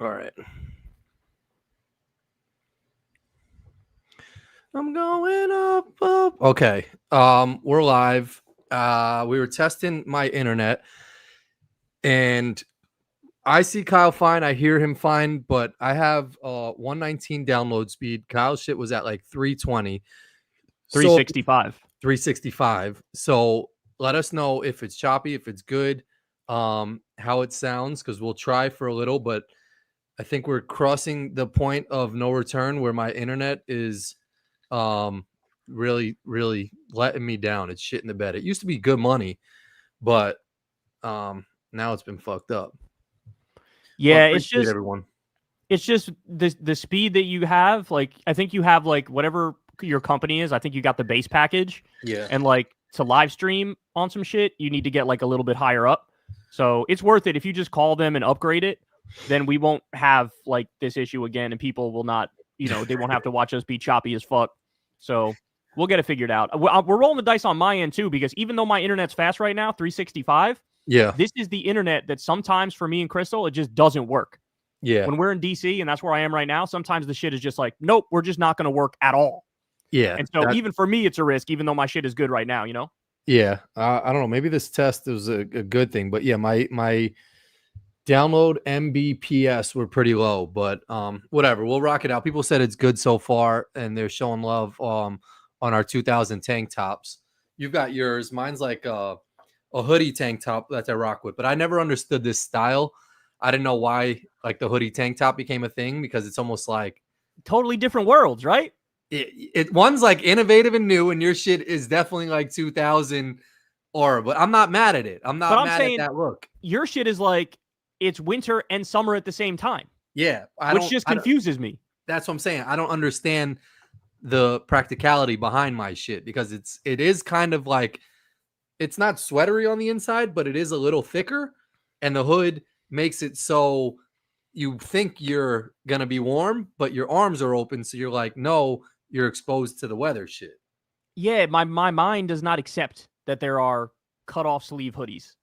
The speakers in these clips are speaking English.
All right. I'm going up. Okay. We're live. We were testing my internet, and I see Kyle fine. I hear him fine, but I have 119 download speed. Kyle's shit was at like 320. 365. 365. So let us know if it's choppy, if it's good, how it sounds, because we'll try for a little, but I think we're crossing the point of no return where my internet is really, really letting me down. It's shit in the bed. It used to be good money, but now it's been fucked up. Yeah, well, it's just everyone. It's just the speed that you have. Like, I think you have like whatever your company is. I think you got the base package. Yeah. And like to live stream on some shit, you need to get like a little bit higher up. So it's worth it if you just call them and upgrade it. Then we won't have like this issue again, and people will not, they won't have to watch us be choppy as fuck. So we'll get it figured out. We're rolling the dice on my end too, because even though my internet's fast right now, 365. Yeah. This is the internet that sometimes for me and Crystal, it just doesn't work. Yeah. When we're in DC, and that's where I am right now, sometimes the shit is just like, nope, we're just not going to work at all. Yeah. And so even for me, it's a risk, even though my shit is good right now, Yeah. I don't know. Maybe this test was a good thing, but yeah, my download Mbps were pretty low, but whatever. We'll rock it out. People said it's good so far, and they're showing love on our 2000 tank tops. You've got yours. Mine's like a hoodie tank top that I rock with, but I never understood this style. I didn't know why like the hoodie tank top became a thing, because it's almost like totally different worlds, right? One's like innovative and new, and your shit is definitely like 2000 but I'm not mad at it. I'm not mad at that look. Your shit is like it's winter and summer at the same time. Yeah. Which just confuses me. That's what I'm saying. I don't understand the practicality behind my shit, because it is kind of like, it's not sweatery on the inside, but it is a little thicker, and the hood makes it so you think you're gonna be warm, but your arms are open, so you're like, no, you're exposed to the weather shit. Yeah, my mind does not accept that there are cut off sleeve hoodies.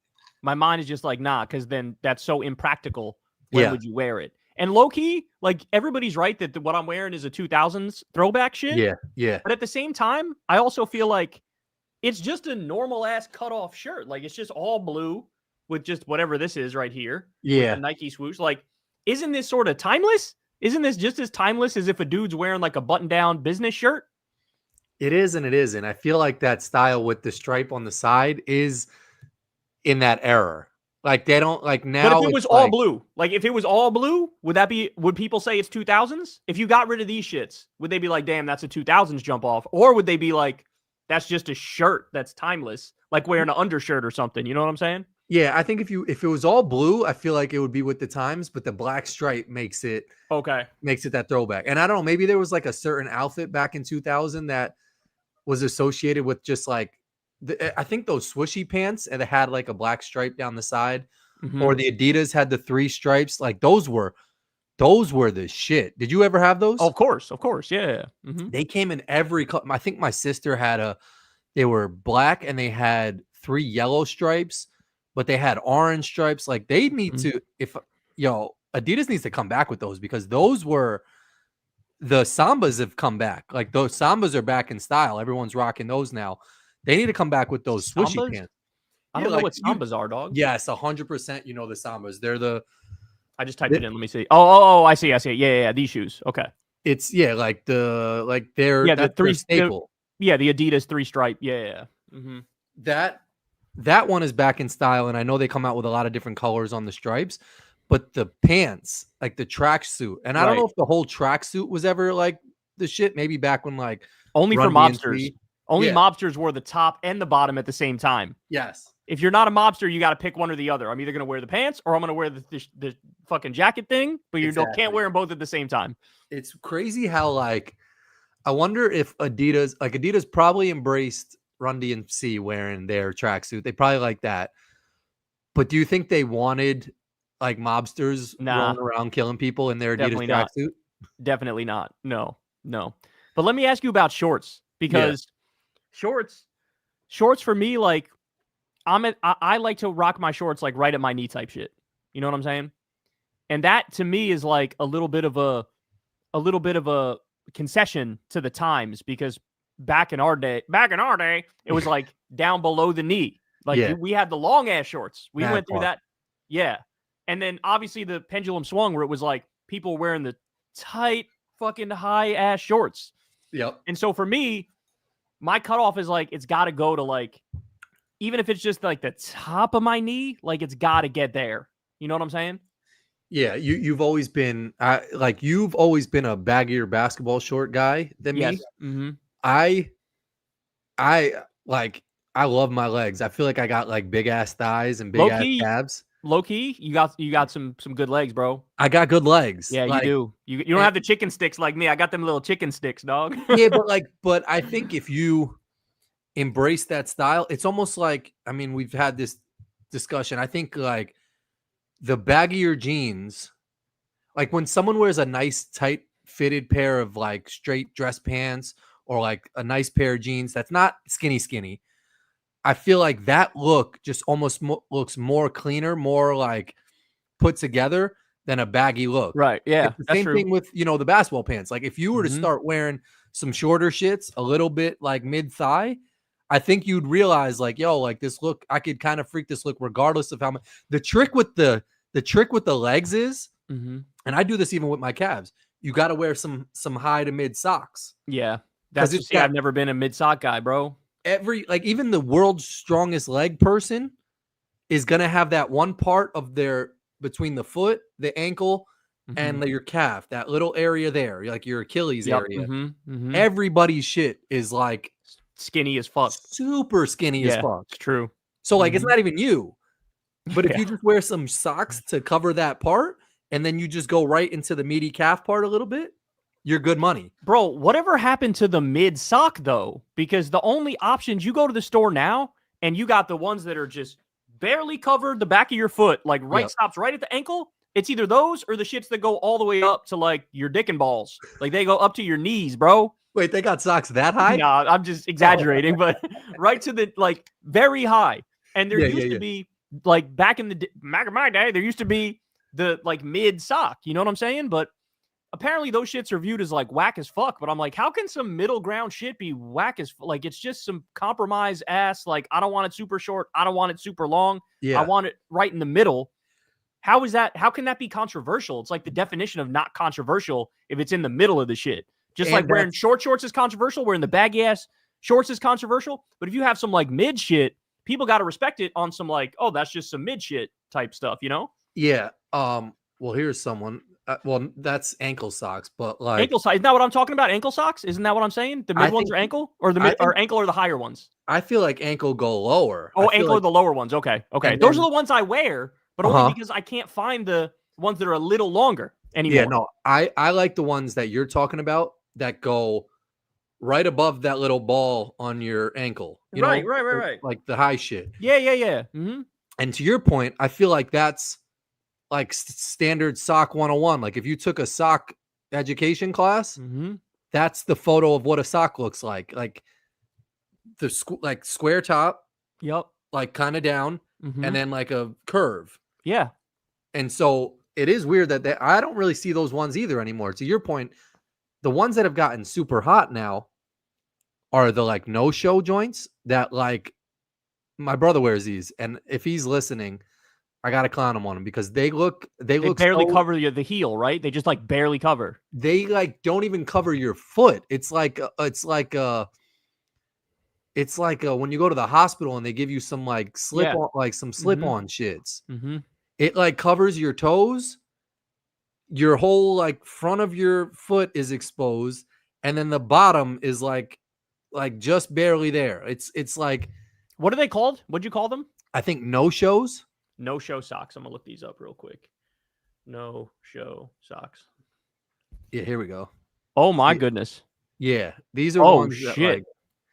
My mind is just like, nah, because then that's so impractical. When would you wear it? And low key, like, everybody's right that what I'm wearing is a 2000s throwback shit. Yeah, yeah. But at the same time, I also feel like it's just a normal ass cut off shirt. Like, it's just all blue with just whatever this is right here. Yeah. With the Nike swoosh. Like, isn't this sort of timeless? Isn't this just as timeless as if a dude's wearing like a button down business shirt? It is and it isn't. I feel like that style with the stripe on the side is in that era. Like, they don't like now. But if it was all blue, like if it was all blue, would people say it's 2000s? If you got rid of these shits, would they be like, damn, that's a 2000s jump off? Or would they be like, that's just a shirt that's timeless, like wearing an undershirt or something? You know what I'm saying? Yeah, I think if it was all blue, I feel like it would be with the times, but the black stripe makes it that throwback. And I don't know, maybe there was like a certain outfit back in 2000 that was associated with just like I think those swooshy pants, and it had like a black stripe down the side, or the Adidas had the 3 stripes. Like those were the shit. Did you ever have those? Oh, of course, yeah. They came in every color. I think my sister had they were black, and they had 3 yellow stripes, but they had orange stripes. Like, they need to, Adidas needs to come back with those, because those were the Sambas have come back. Like, those Sambas are back in style. Everyone's rocking those now. They need to come back with those swooshy pants. I don't know what Sambas are, dog. Yes, 100%. You know the Sambas. They're I just typed it in. Let me see. Oh, I see. Yeah. These shoes. Okay. It's they're the 3 staple. The Adidas 3 stripe. Yeah. Mm-hmm. That one is back in style, and I know they come out with a lot of different colors on the stripes, but the pants, like the tracksuit, and I don't know if the whole tracksuit was ever like the shit. Maybe back when like only for mobsters. Only mobsters wore the top and the bottom at the same time. Yes. If you're not a mobster, you got to pick one or the other. I'm either going to wear the pants or I'm going to wear the fucking jacket thing, but you can't wear them both at the same time. It's crazy how, like, I wonder if Adidas probably embraced Run DMC wearing their tracksuit. They probably like that. But do you think they wanted like mobsters rolling around killing people in their Adidas tracksuit? Definitely not. No. But let me ask you about shorts, because shorts for me, like, I like to rock my shorts like right at my knee type shit. You know what I'm saying? And that to me is like a little bit of a concession to the times, because back in our day, it was like down below the knee. Like Yeah. we had the long ass shorts. We Mad went through far. that. Yeah. And then obviously the pendulum swung where it was like people wearing the tight fucking high ass shorts. Yep. And so for me, my cutoff is like, it's got to go to like, even if it's just like the top of my knee, like it's got to get there. You know what I'm saying? Yeah, you've always been you've always been a baggier basketball short guy than Yes. me. Mm-hmm. I like I love my legs. I feel like I got like big ass thighs and big Low ass key, calves. you got some good legs, bro. I got good legs. Yeah, you Like, do. You don't have the chicken sticks like me. I got them little chicken sticks, dog. yeah, but I think if you embrace that style, it's almost like, I mean, we've had this discussion. I think like the baggier jeans, like when someone wears a nice tight fitted pair of like straight dress pants or like a nice pair of jeans that's not skinny, I feel like that look just almost looks more cleaner, more like put together than a baggy look. Right. Yeah. It's the That's same true. thing with, the basketball pants. Like if you were to start wearing some shorter shits, a little bit like mid thigh, I think you'd realize like, yo, like this look, I could kind of freak this look regardless of how much. The trick with the legs is, and I do this even with my calves, you got to wear some high to mid socks. Yeah. That's just, I've never been a mid sock guy, bro. Even the world's strongest leg person is going to have that one part of their, between the foot, the ankle, and your calf, that little area there, like your Achilles area. Everybody's shit is like skinny as fuck, super skinny as fuck. It's true. So like it's not even you. But if you just wear some socks to cover that part, and then you just go right into the meaty calf part a little bit, you're good money. Bro, whatever happened to the mid sock though? Because the only options, you go to the store now and you got the ones that are just barely covered the back of your foot, like stops right at the ankle. It's either those or the shits that go all the way up to like your dick and balls. Like they go up to your knees, bro. Wait, they got socks that high? Nah, I'm just exaggerating, but right to the like very high. And there used to be like back in my day, there used to be the like mid sock. You know what I'm saying? But apparently those shits are viewed as like whack as fuck. But I'm like, how can some middle ground shit be whack as like it's just some compromise ass? Like I don't want it super short. I don't want it super long. Yeah. I want it right in the middle. How is that? How can that be controversial? It's like the definition of not controversial if it's in the middle of the shit. Just like wearing short shorts is controversial, wearing the baggy ass shorts is controversial. But if you have some like mid shit, people got to respect it on some like, oh, that's just some mid shit type stuff, you know? Yeah. Well, here's someone. Well, that's ankle socks, but like ankle socks. Isn't that what I'm talking about? Ankle socks? Isn't that what I'm saying? The mid ones are ankle, or the mid or ankle are the higher ones? I feel like ankle go lower. Oh, ankle are the lower ones. Okay. Those are the ones I wear, but only because I can't find the ones that are a little longer anymore. Yeah, no, I like the ones that you're talking about that go right above that little ball on your ankle. You know, right. Like the high shit. Yeah. Mm-hmm. And to your point, I feel like that's like standard sock 101. Like if you took a sock education class, that's the photo of what a sock looks like. Like the like square top, like kind of down, and then like a curve. Yeah. And so it is weird that I don't really see those ones either anymore. To your point, the ones that have gotten super hot now are the like no-show joints that like my brother wears these, and if he's listening, I gotta clown him on them because they barely cover the heel, right? They just like barely cover. They like don't even cover your foot. It's like when you go to the hospital and they give you some like slip on shits. It like covers your toes. Your whole like front of your foot is exposed, and then the bottom is like just barely there. It's like, what are they called? What'd you call them? I think no-shows. No-show socks. I'm gonna look these up real quick. No-show socks. Yeah, here we go. Oh my goodness. Yeah, these are ones shit. That, like,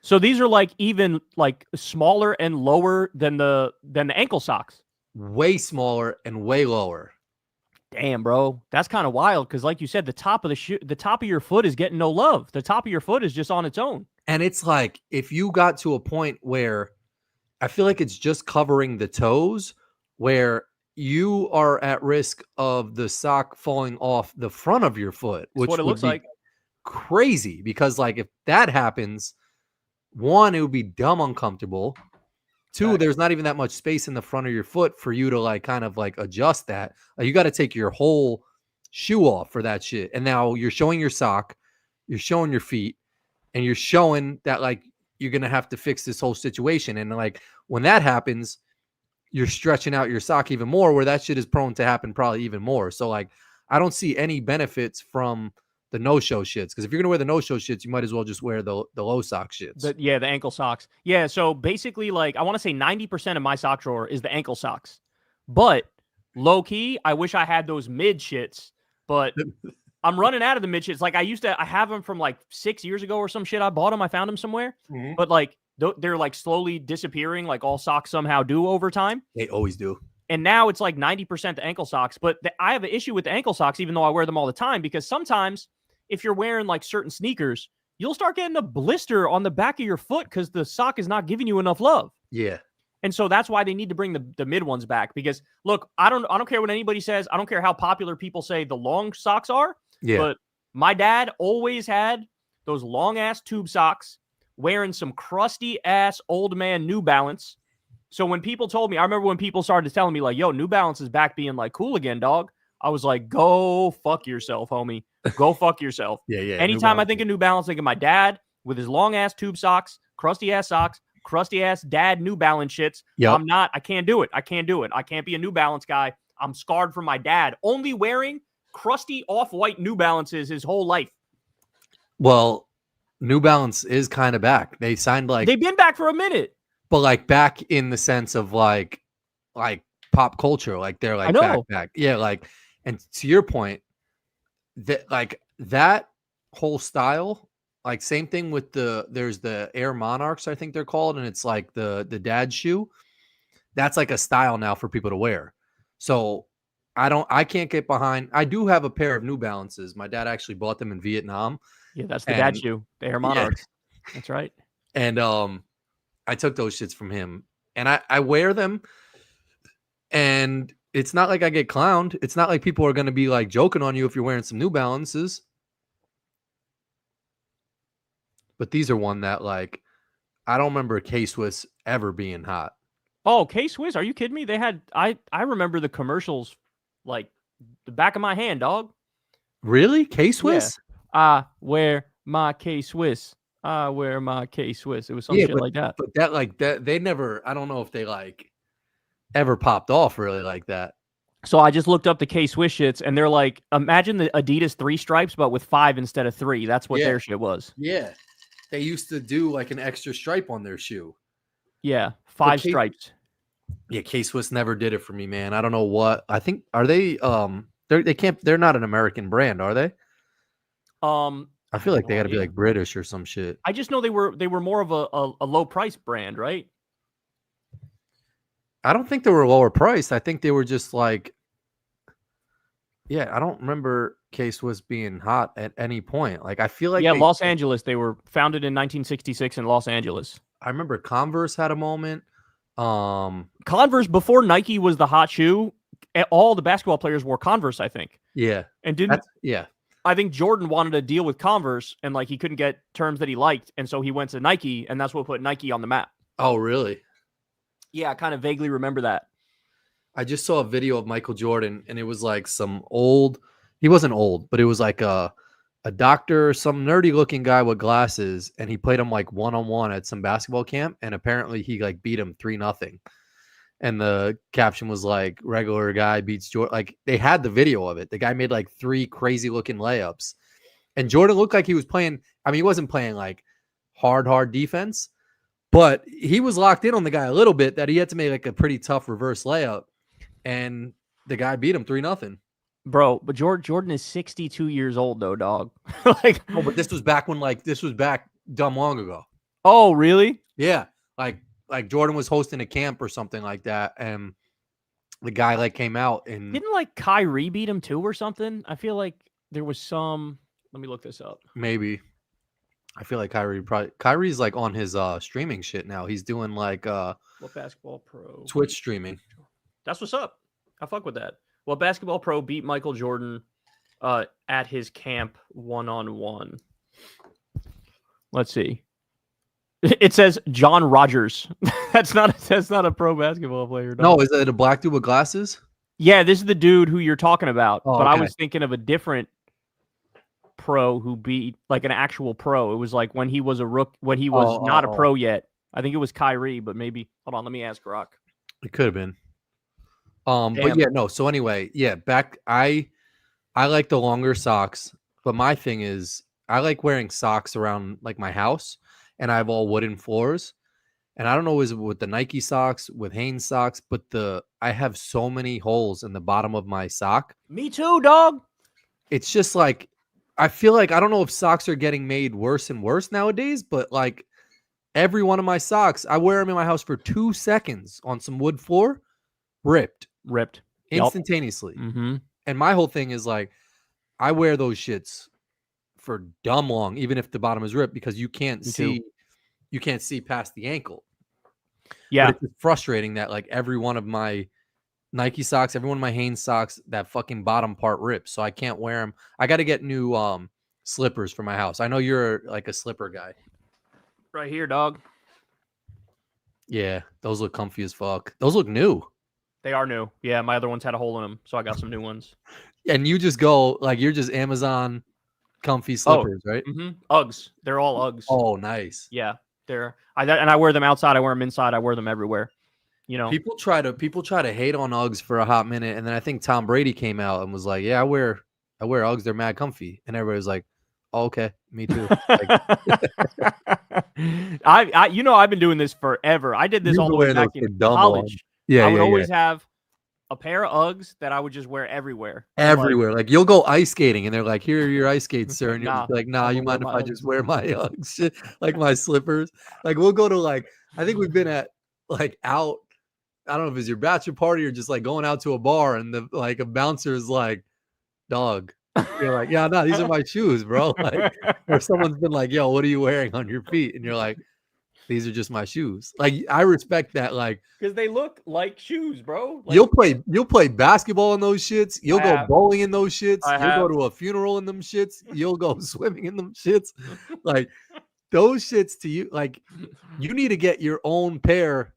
so these are like even like smaller and lower than the ankle socks. Way smaller and way lower. Damn, bro, that's kind of wild because, like you said, the top of the top of your foot is getting no love. The top of your foot is just on its own. And it's like if you got to a point where I feel like it's just covering the toes, where you are at risk of the sock falling off the front of your foot, That's what which it would looks be like. crazy because like if that happens, one, it would be dumb uncomfortable. Two, Facts. there's not even that much space in the front of your foot for you to like kind of like adjust that. Like you got to take your whole shoe off for that shit. And now you're showing your sock, you're showing your feet, and you're showing that like you're gonna have to fix this whole situation. And like when that happens, you're stretching out your sock even more, where that shit is prone to happen probably even more. So like I don't see any benefits from the no-show shits. Because if you're gonna wear the no-show shits, you might as well just wear the low sock shits. The ankle socks. Yeah, so basically, like, I want to say 90% of my sock drawer is the ankle socks. But low key, I wish I had those mid shits, but I'm running out of the mid shits. Like, I have them from like 6 years ago or some shit. I bought them, I found them somewhere. Mm-hmm. But like, they're like slowly disappearing, like all socks somehow do over time. They always do. And now it's like 90% the ankle socks. But I have an issue with the ankle socks, even though I wear them all the time, because sometimes if you're wearing like certain sneakers, you'll start getting a blister on the back of your foot because the sock is not giving you enough love. Yeah. And so that's why they need to bring the mid ones back. Because look, I don't care what anybody says. I don't care how popular people say the long socks are. Yeah. But my dad always had those long ass tube socks, wearing some crusty ass old man New Balance. So when people told me, I remember when people started telling me like, yo, New Balance is back being like cool again, dog. I was like, go fuck yourself, homie. Go fuck yourself. Yeah. Anytime I think of New Balance, I think of my dad with his long ass tube socks, crusty ass dad New Balance shits. Yep. I can't do it. I can't be a New Balance guy. I'm scarred from my dad only wearing crusty off-white New Balances his whole life. Well, New Balance is kind of back. They signed like they've been back for a minute, but like back in the sense of like pop culture, like they're like back. Yeah, like, and to your point, that like that whole style, like same thing with there's the Air Monarchs, I think they're called, and it's like the dad shoe. That's like a style now for people to wear. So I can't get behind. I do have a pair of New Balances. My dad actually bought them in Vietnam. Yeah, that's the dad shoe, the Air Monarchs. Yeah. That's right. And I took those shits from him, and I wear them, and it's not like I get clowned. It's not like people are going to be like joking on you if you're wearing some New Balances. But these are one that like I don't remember K-Swiss ever being hot. Oh, K-Swiss? Are you kidding me? They had I remember the commercials like the back of my hand, dog. Really? K-Swiss? Yeah. I wear my K-Swiss. I wear my K-Swiss. It was some shit like that. But that like that they never, I don't know if they like ever popped off really like that. So I just looked up the K-Swiss shits, and they're like, imagine the Adidas 3 stripes, but with 5 instead of 3. That's what their shit was. Yeah. They used to do like an extra stripe on their shoe. Yeah, 5 stripes. Yeah, K-Swiss never did it for me, man. I don't know what. I think are they they're not an American brand, are they? I feel like they got to be like British or some shit. I just know they were more of a low price brand, right? I don't think they were lower priced. I think they were just like, yeah, I don't remember K-Swiss being hot at any point. Like I feel like Los Angeles. They were founded in 1966 in Los Angeles. I remember Converse had a moment. Converse before Nike was the hot shoe. All the basketball players wore Converse, I think. Yeah, and I think Jordan wanted to deal with Converse, and like he couldn't get terms that he liked, and so he went to Nike, and that's what put Nike on the map. Oh, really? Yeah, I kind of vaguely remember that. I just saw a video of Michael Jordan, and it was like some old. He wasn't old, but it was like a doctor, some nerdy looking guy with glasses, and he played him like 1-on-1 at some basketball camp, and apparently he like beat him 3-0. And the caption was like, regular guy beats Jordan. Like they had the video of it. The guy made like 3 crazy looking layups, and Jordan looked like he was playing. I mean, he wasn't playing like hard defense, but he was locked in on the guy a little bit that he had to make like a pretty tough reverse layup, and the guy beat him 3-0. Bro, but Jordan is 62 years old though, dog. Like, no, but this was back when this was back dumb long ago. Oh, really? Yeah, like Jordan was hosting a camp or something like that, and the guy like came out and didn't like Kyrie beat him too or something. I feel like there was some. Let me look this up. Maybe. I feel like Kyrie's like on his streaming shit now. He's doing like what basketball pro Twitch streaming. That's what's up. I fuck with that. Well, basketball pro beat Michael Jordan at his camp 1-on-1. Let's see. It says John Rogers. That's not a pro basketball player. No, is it a black dude with glasses? Yeah, this is the dude who you're talking about. Oh, but I okay. was thinking of a different pro who beat like an actual pro. It was like when he was a rook, when he was not a pro yet. I think it was Kyrie, but maybe. Hold on, let me ask Rock. It could have been. But yeah, no. So anyway, yeah, I like the longer socks, but my thing is I like wearing socks around like my house, and I have all wooden floors. And I don't know is it with the Nike socks, with Hanes socks, but I have so many holes in the bottom of my sock. Me too, dog. It's just like I feel like I don't know if socks are getting made worse and worse nowadays, but like every one of my socks, I wear them in my house for 2 seconds on some wood floor, ripped instantaneously. Mm-hmm. And my whole thing is like, I wear those shits for dumb long, even if the bottom is ripped, because you can't see past the ankle. Yeah. But it's frustrating that like every one of my Nike socks, every one of my Hanes socks, that fucking bottom part rips. So I can't wear them. I got to get new slippers for my house. I know you're like a slipper guy. Right here, dog. Yeah, those look comfy as fuck. Those look new. They are new. Yeah, my other ones had a hole in them, so I got some new ones. And you just go like you're just Amazon comfy slippers, right? Mm-hmm. Uggs. They're all Uggs. Oh, nice. Yeah, I wear them outside. I wear them inside. I wear them everywhere. You know, people try to hate on Uggs for a hot minute, and then I think Tom Brady came out and was like, "Yeah, I wear Uggs. They're mad comfy," and everybody was like, "Oh, okay, me too." Like, I've been doing this forever. I did this all the way back in college. Yeah, I would always have a pair of Uggs that I would just wear everywhere. Everywhere. Like you'll go ice skating and they're like, "Here are your ice skates, sir." And you're just like, "Nah, you mind if I just wear my Uggs?" Like my slippers. Like we'll go to like, I think we've been at like out, I don't know if it's your bachelor party or just like going out to a bar, and the like a bouncer is like, "Dog." You're like, "Yeah, no, these are my shoes, bro." Like, or someone's been like, "Yo, what are you wearing on your feet?" And you're like, "These are just my shoes." Like I respect that, like because they look like shoes, bro. Like, you'll play basketball in those shits. You'll go bowling in those shits. You'll go to a funeral in them shits. You'll go swimming in them shits. Like those shits to you, like you need to get your own pair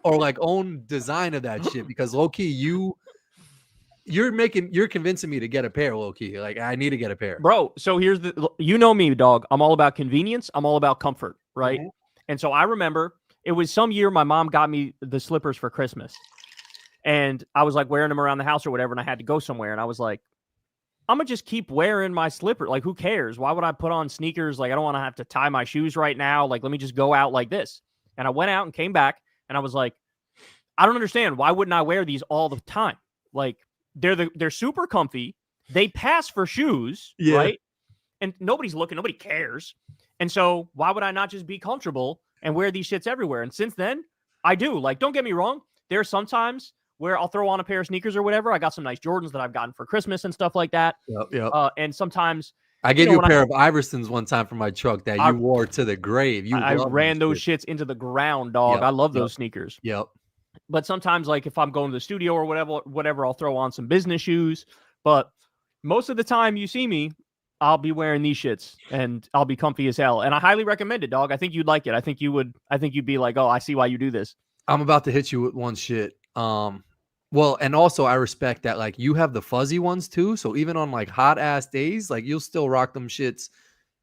or like own design of that shit, because low key you're convincing me to get a pair, low key. Like I need to get a pair, bro. So here's you know me, dog. I'm all about convenience. I'm all about comfort, right? Mm-hmm. And so I remember it was some year my mom got me the slippers for Christmas, and I was like wearing them around the house or whatever, and I had to go somewhere, and I was like, I'm gonna just keep wearing my slipper. Like, who cares? Why would I put on sneakers? Like, I don't want to have to tie my shoes right now. Like, let me just go out like this. And I went out and came back, and I was like, I don't understand. Why wouldn't I wear these all the time? Like, they're super comfy. They pass for shoes, right? And nobody's looking. Nobody cares. And so why would I not just be comfortable and wear these shits everywhere? And since then, I do. Like, don't get me wrong. There are some times where I'll throw on a pair of sneakers or whatever. I got some nice Jordans that I've gotten for Christmas and stuff like that. Yep. And sometimes I gave you a pair of Iversons one time for my truck that you wore to the grave. I ran those shits into the ground, dog. I love those sneakers. Yep. But sometimes, like if I'm going to the studio or whatever, I'll throw on some business shoes. But most of the time you see me, I'll be wearing these shits and I'll be comfy as hell. And I highly recommend it, dog. I think you'd like it. I think you'd be like, oh, I see why you do this. I'm about to hit you with one shit. Well, and also I respect that like you have the fuzzy ones too. So even on like hot ass days, like you'll still rock them shits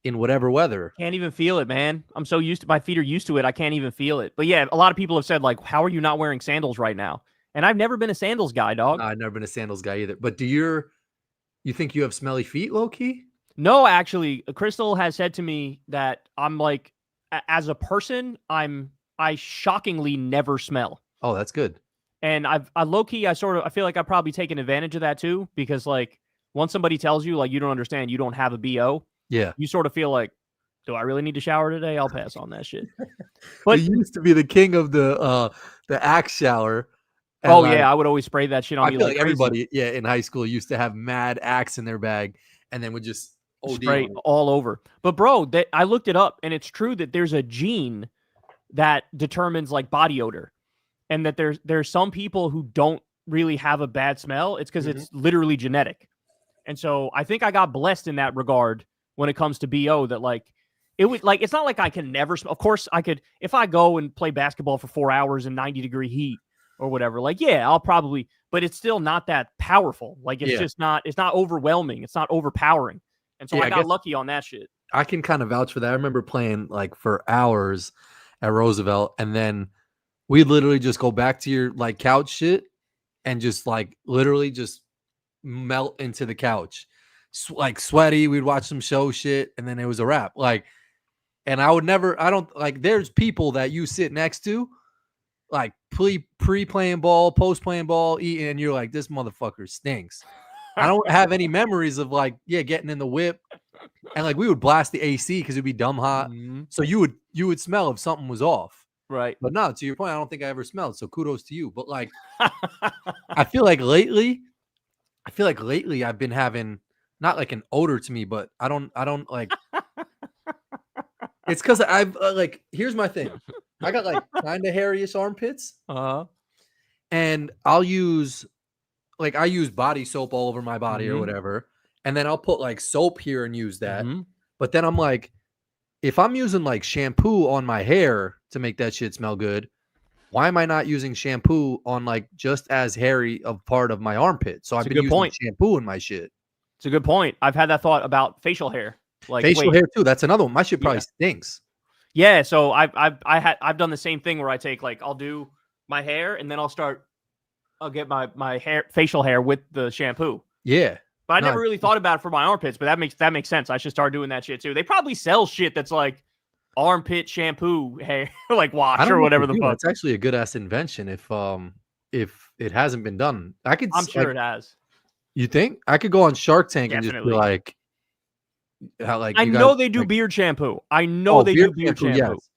in whatever weather. Can't even feel it, man. I'm so used to, my feet are used to it. I can't even feel it. But yeah, a lot of people have said like, how are you not wearing sandals right now? And I've never been a sandals guy, dog. I've never been a sandals guy either. But you think you have smelly feet, low key? No, actually, Crystal has said to me that I'm like, as a person, I shockingly never smell. Oh, that's good. And I low key, I feel like I've probably taken advantage of that too, because like once somebody tells you like you don't understand, you don't have a BO. Yeah. You sort of feel like, do I really need to shower today? I'll pass on that shit. But you used to be the king of the Axe shower. Oh yeah, I would always spray that shit on me. I feel like everybody, in high school used to have mad Axe in their bag, and then would just spray all over. But bro, I looked it up, and it's true that there's a gene that determines like body odor, and that there's some people who don't really have a bad smell, it's because Mhm. it's literally genetic. And so I think I got blessed in that regard when it comes to BO, that like it would like, it's not like I can never smell. Of course I could, if I go and play basketball for 4 hours in 90-degree heat or whatever, like, yeah, I'll probably, but it's still not that powerful. Like it's Yeah. just not, it's not overwhelming. It's not overpowering. And so Yeah, I I got guess lucky on that shit. I can kind of vouch for that. I remember playing like for hours at Roosevelt, and then we literally just go back to your like couch shit and just like literally just melt into the couch. Like sweaty, we'd watch some show shit, and then it was a wrap. Like, and I would never, I don't like, there's people that you sit next to, like pre playing ball, post playing ball, eating, and you're like, this motherfucker stinks. I don't have any memories of like, yeah, getting in the whip. And like we would blast the AC because it'd be dumb hot. Mhm. So you would smell if something was off. Right. But no, to your point, I don't think I ever smelled. So kudos to you. But like I feel like lately I've been having not like an odor to me, but I don't like it's because I've like here's my thing. I got like kind of hairyish armpits, Uh-huh. and I use body soap all over my body or Mhm. whatever, and then I'll put like soap here and use that. Mhm. But then I'm like, if I'm using like shampoo on my hair to make that shit smell good, why am I not using shampoo on like just as hairy of part of my armpit? So It's I've a been good using point. shampoo in my shit. It's a good point. I've had that thought about facial hair. Like, Facial wait, hair too. That's another one. My shit probably yeah. stinks. Yeah, so I've done the same thing where I take like, I'll do my hair and then I'll get my hair, facial hair with the shampoo. Yeah. But I No, never really thought about it for my armpits, but that makes sense. I should start doing that shit too. They probably sell shit that's like armpit shampoo hair, like I wash don't or know if whatever they the do. fuck. That's actually a good ass invention if it hasn't been done. I could I'm sure it has. you think? I could go on Shark Tank and just be Definitely. like how like I you guys know they do like beard shampoo. I know they beard do beard shampoo, shampoo. yes.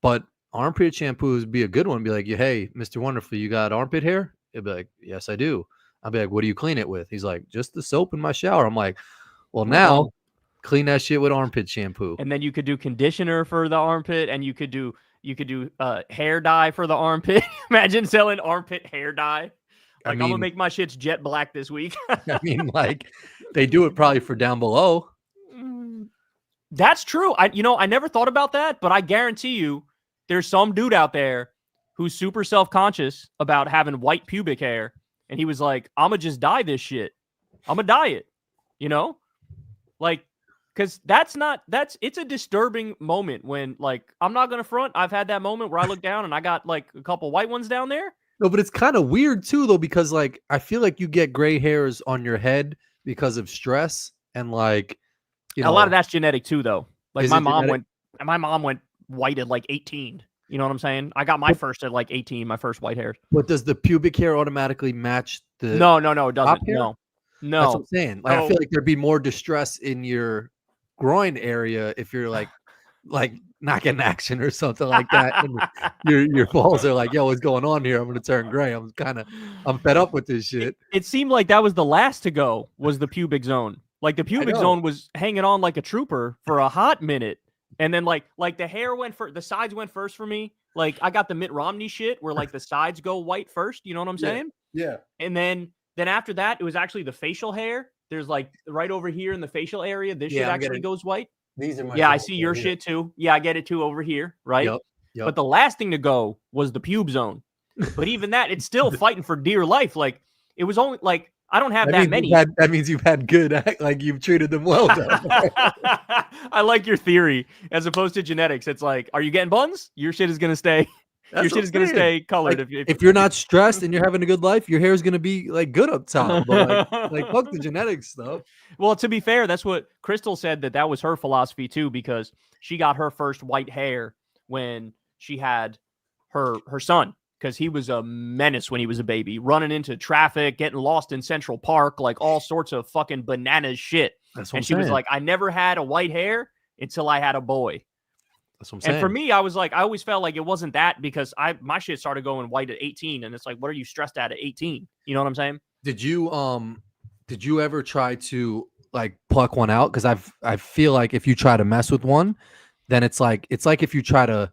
But armpit shampoo would be a good one. Be like, hey, Mr. Wonderful, you got armpit hair? He'd be like, yes, I do. I'll be like, what do you clean it with? He's like, just the soap in my shower. I'm like, well, now clean that shit with armpit shampoo. And then you could do conditioner for the armpit, and you could do hair dye for the armpit. Imagine selling armpit hair dye. Like, I'm gonna make my shits jet black this week. I mean, like they do it probably for down below. That's true. I never thought about that, but I guarantee you there's some dude out there who's super self-conscious about having white pubic hair, and he was like, I'm gonna just dye this shit. I'm gonna dye it. Like, because it's a disturbing moment when, like, I'm not gonna front. I've had that moment where I look down and I got like a couple white ones down there. No, but it's kind of weird too, though, because like I feel like you get gray hairs on your head because of stress and like A lot of that's genetic too, though. Like my mom genetic? went white at like 18. You know what I'm saying? I got my first at like 18, my first white hairs. But does the pubic hair automatically match the No, it doesn't. hair? No. That's what I'm saying. Like I feel like there'd be more distress in your groin area if you're like not getting action or something like that. And your balls are like, yo, what's going on here? I'm gonna turn gray. I'm fed up with this shit. It seemed like that was the last to go, was the pubic zone. Like the pubic zone was hanging on like a trooper for a hot minute. And then like the hair went the sides went first for me. Like I got the Mitt Romney shit where like the sides go white first. You know what I'm saying? Yeah. And then after that, it was actually the facial hair. There's like right over here in the facial area. This shit actually goes white. These are my I see your shit too. Yeah, I get it too over here, right? Yep. But the last thing to go was the pube zone. But even that, it's still fighting for dear life. Like it was only like I don't have that many. That means you've had good like you've treated them well. I like your theory as opposed to genetics. It's like, are you getting buns? Your shit is gonna stay. Your shit is gonna stay colored. Like, if you're not stressed and you're having a good life, your hair is gonna be like good up top. But like fuck the genetics stuff. Well, to be fair, that's what Crystal said that was her philosophy too, because she got her first white hair when she had her son, because he was a menace when he was a baby, running into traffic, getting lost in Central Park, like all sorts of fucking bananas shit. That's what and she was like, I never had a white hair until I had a boy. That's what I'm saying. And for me, I was like, I always felt like it wasn't that, because my shit started going white at 18, and it's like, what are you stressed at 18? You know what I'm saying? Did you ever try to like pluck one out? Because I feel like if you try to mess with one, then it's like if you try to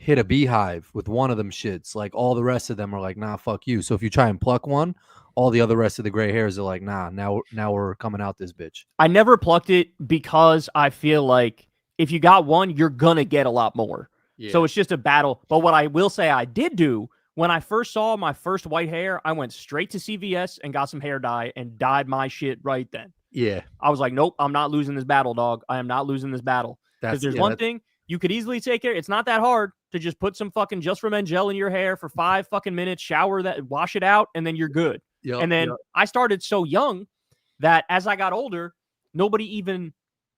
hit a beehive with one of them shits, like all the rest of them are like, nah, fuck you. So if you try and pluck one, all the other rest of the gray hairs are like, nah, now we're coming out this bitch. I never plucked it because I feel like if you got one, you're gonna get a lot more. Yeah. So it's just a battle. But what I will say I did do when I first saw my first white hair, I went straight to CVS and got some hair dye and dyed my shit right then. Yeah. I was like, nope, I'm not losing this battle, dog. I am not losing this battle. Because there's one thing you could easily take care. It's not that hard to just put some fucking Just for Men gel in your hair for 5 fucking minutes, shower that, wash it out, and then you're good. Yep, and then I started so young that as I got older, nobody even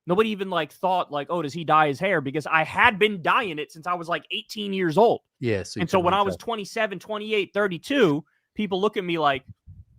like thought like, oh, does he dye his hair? Because I had been dyeing it since I was like 18 years old. Yeah. And so when I was 27, 28, 32, people look at me like,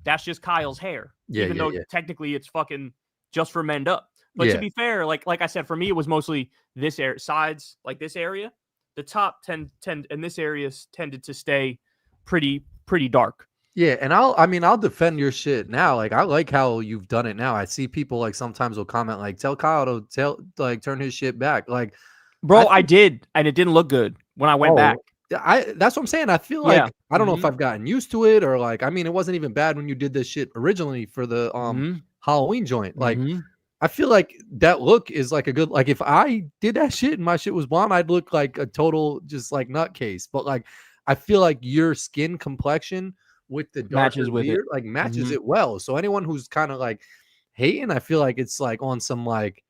that's just Kyle's hair. Yeah, even though technically it's fucking Just for Men up. But to be fair, like I said, for me, it was mostly this area, sides, like this area. The top tend and this area tended to stay pretty dark. Yeah, and I'll defend your shit now. Like, I like how you've done it now. I see people like sometimes will comment like, tell Kyle to turn his shit back. Like, bro, I did, and it didn't look good when I went back. That's what I'm saying. I feel like I don't know if I've gotten used to it or like, I mean, it wasn't even bad when you did this shit originally for the Halloween joint. Like, I feel like that look is like a good, like if I did that shit and my shit was blonde, I'd look like a total just like nutcase. But like, I feel like your skin complexion with the matches with beard, it, like matches it well. So anyone who's kind of like hating, I feel like it's like on some like